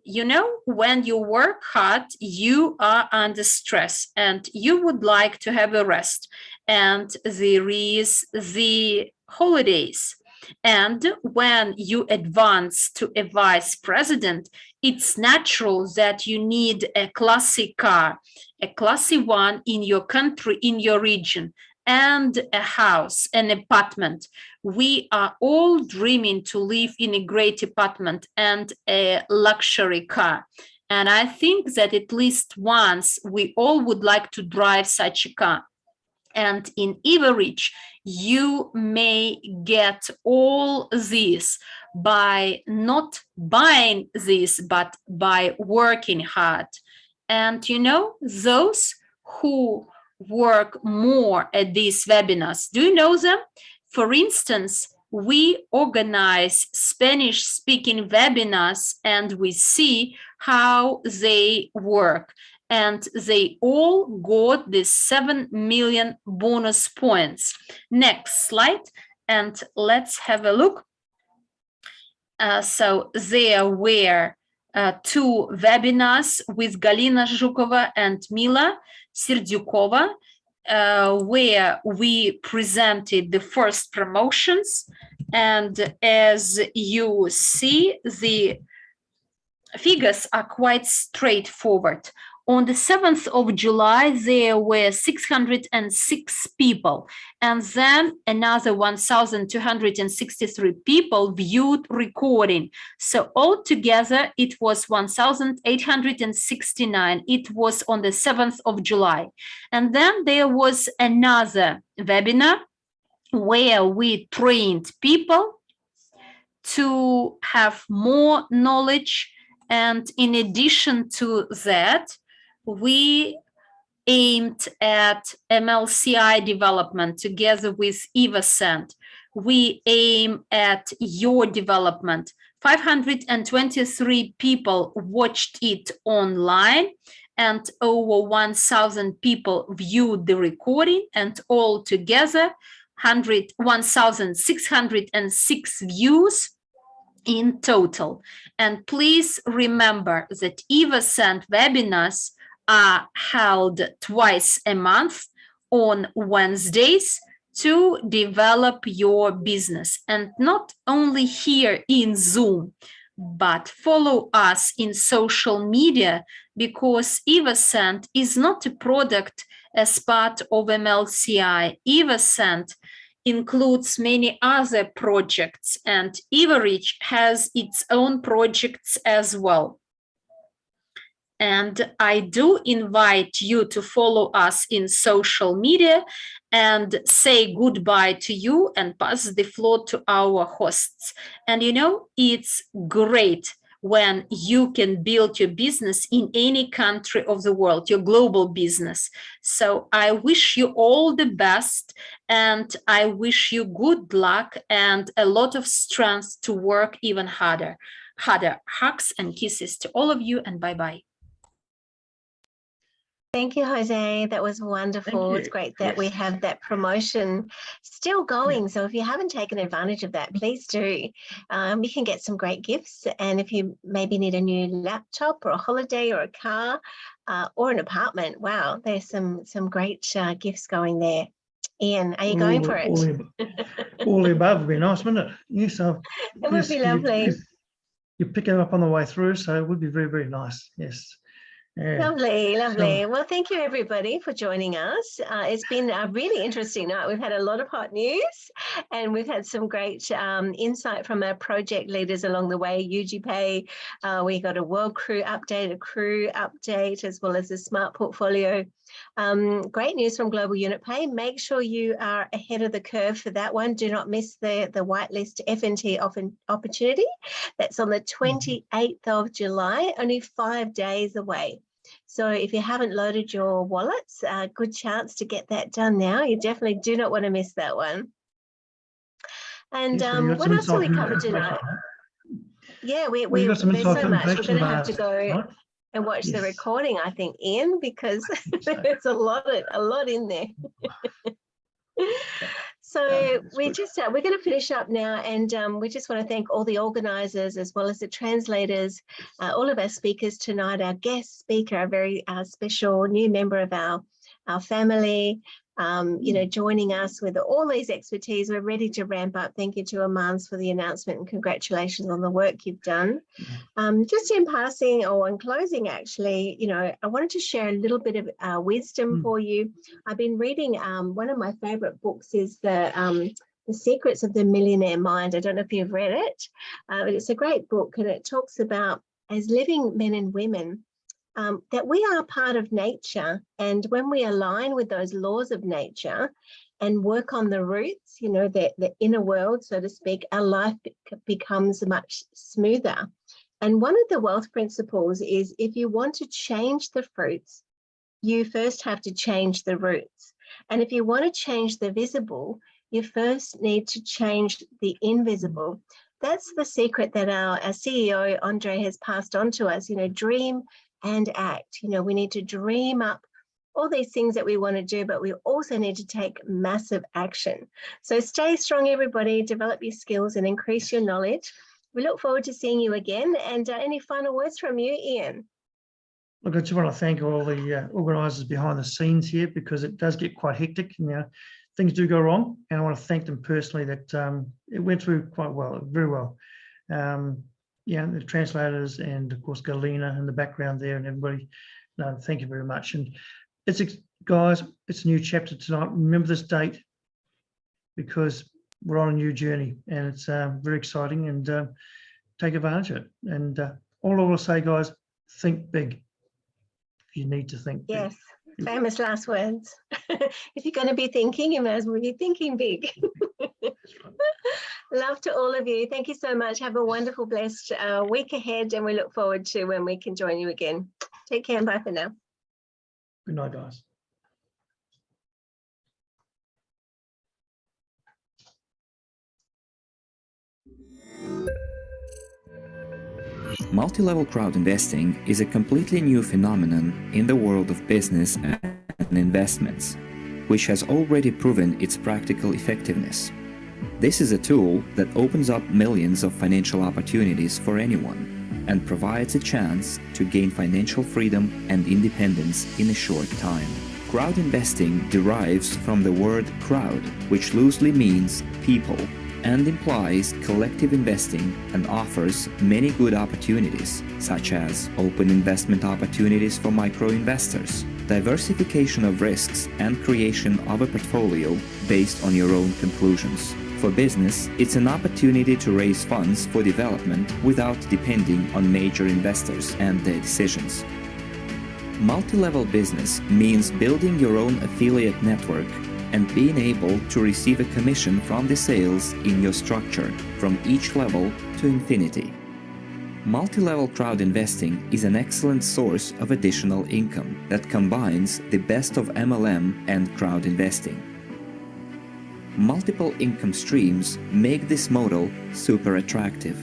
You know, when you work hard, you are under stress and you would like to have a rest. And there is the holidays. And when you advance to a vice president, it's natural that you need a classy car, a classy one in your country, in your region, and a house, an apartment. We are all dreaming to live in a great apartment and a luxury car. And I think that at least once we all would like to drive such a car. And in Evorich, you may get all this by not buying this, but by working hard. And you know, those who work more at these webinars, do you know them? For instance, we organize Spanish-speaking webinars and we see how they work. And they all got this 7 million bonus points. Next slide, and let's have a look. So there were 2 webinars with Galina Zhukova and Mila Serdyukova, where we presented the first promotions. And as you see, the figures are quite straightforward. On the 7th of July, there were 606 people, and then another 1,263 people viewed recording. So altogether, it was 1,869. It was on the 7th of July. And then there was another webinar where we trained people to have more knowledge. And in addition to that, we aimed at MLCI development together with EvoScent. We aim at your development. 523 people watched it online and over 1,000 people viewed the recording, and altogether 1,606 views in total. And please remember that EvoScent webinars are held twice a month on Wednesdays to develop your business. And not only here in Zoom, but follow us in social media, because EvoScent is not a product as part of MLCI. EvoScent includes many other projects, and Evorich has its own projects as well. And I do invite you to follow us in social media and say goodbye to you and pass the floor to our hosts. And you know, it's great when you can build your business in any country of the world, your global business. So I wish you all the best, and I wish you good luck and a lot of strength to work even harder. Hugs and kisses to all of you, and bye-bye. Thank you, Jose. That was wonderful. It's great that we have that promotion still going. So if you haven't taken advantage of that, please do. You can get some great gifts. And if you maybe need a new laptop or a holiday or a car or an apartment, wow, there's some great gifts going there. Ian, are you going for it? All the above would be nice, wouldn't it? Yes, it would be lovely. You pick it up on the way through, so it would be very, very nice. Yes. Yeah. Lovely, lovely. Well, thank you everybody for joining us. It's been a really interesting night. We've had a lot of hot news, and we've had some great insight from our project leaders along the way. UGPay, we got a World Crew update, a Crew update, as well as a Smart Portfolio. Great news from Global Unit Pay. Make sure you are ahead of the curve for that one. Do not miss the whitelist FNT opportunity. That's on the 28th of July, only 5 days away. So if you haven't loaded your wallets, good chance to get that done now. You definitely do not want to miss that one. And what else have we covered tonight? Yeah, there's so much. We're going to have to go and watch the recording, I think, Ian, because there's a lot in there. So we're going to finish up now, and we just want to thank all the organisers as well as the translators, all of our speakers tonight, our guest speaker, a very special new member of our family, joining us with all these expertise. We're ready to ramp up. Thank you to Armands for the announcement and congratulations on the work you've done. Just in passing or in closing, actually, I wanted to share a little bit of wisdom for you. I've been reading, one of my favorite books is The Secrets of the Millionaire Mind. I don't know if you've read it, but it's a great book, and it talks about, as living men and women, that we are part of nature, and when we align with those laws of nature and work on the roots, the inner world, so to speak, our life becomes much smoother. And one of the wealth principles is, if you want to change the fruits, you first have to change the roots. And if you want to change the visible, you first need to change the invisible. That's the secret that our CEO, Andrey, has passed on to us, dream and act. We need to dream up all these things that we want to do, but we also need to take massive action. So stay strong, everybody, develop your skills and increase your knowledge. We look forward to seeing you again. And any final words from you, Ian? Look, I just want to thank all the organisers behind the scenes here, because it does get quite hectic. Things do go wrong, and I want to thank them personally that it went through quite well, very well. The translators and of course Galina in the background there and everybody. No, thank you very much. And guys, it's a new chapter tonight. Remember this date, because we're on a new journey, and it's very exciting, and take advantage of it. And all I want to say, guys, think big. You need to think big. Yes, famous last words. If you're going to be thinking, you may as well be thinking big. Love to all of you. Thank you so much. Have a wonderful, blessed week ahead, and we look forward to when we can join you again. Take care and bye for now. Good night, guys. Multi-level crowd investing is a completely new phenomenon in the world of business and investments, which has already proven its practical effectiveness. This is a tool that opens up millions of financial opportunities for anyone and provides a chance to gain financial freedom and independence in a short time. Crowd investing derives from the word crowd, which loosely means people, and implies collective investing, and offers many good opportunities, such as open investment opportunities for micro-investors, diversification of risks, and creation of a portfolio based on your own conclusions. For business, it's an opportunity to raise funds for development without depending on major investors and their decisions. Multi-level business means building your own affiliate network and being able to receive a commission from the sales in your structure from each level to infinity. Multi-level crowd investing is an excellent source of additional income that combines the best of MLM and crowd investing. Multiple income streams make this model super attractive.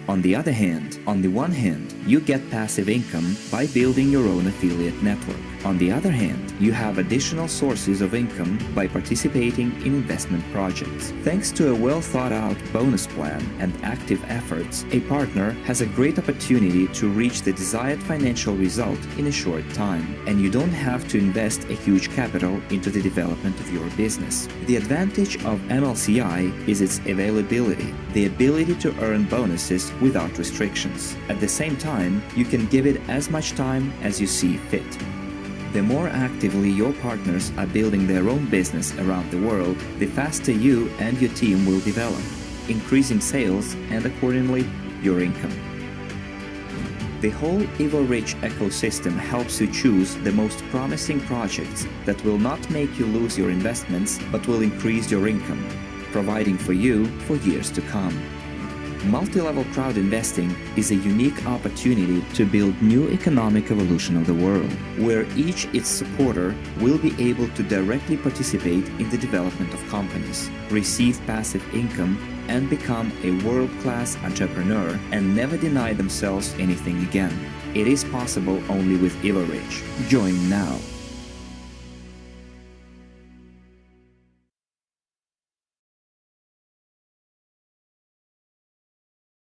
On the one hand, you get passive income by building your own affiliate network. On the other hand, you have additional sources of income by participating in investment projects. Thanks to a well-thought-out bonus plan and active efforts, a partner has a great opportunity to reach the desired financial result in a short time, and you don't have to invest a huge capital into the development of your business. The advantage of MLCI is its availability, the ability to earn bonuses without restrictions. At the same time, you can give it as much time as you see fit. The more actively your partners are building their own business around the world, the faster you and your team will develop, increasing sales and accordingly your income. The whole Evorich ecosystem helps you choose the most promising projects that will not make you lose your investments but will increase your income, providing for you for years to come. Multi-level crowd investing is a unique opportunity to build new economic evolution of the world, where each its supporter will be able to directly participate in the development of companies, receive passive income, and become a world-class entrepreneur and never deny themselves anything again. It is possible only with Evorich. Join now.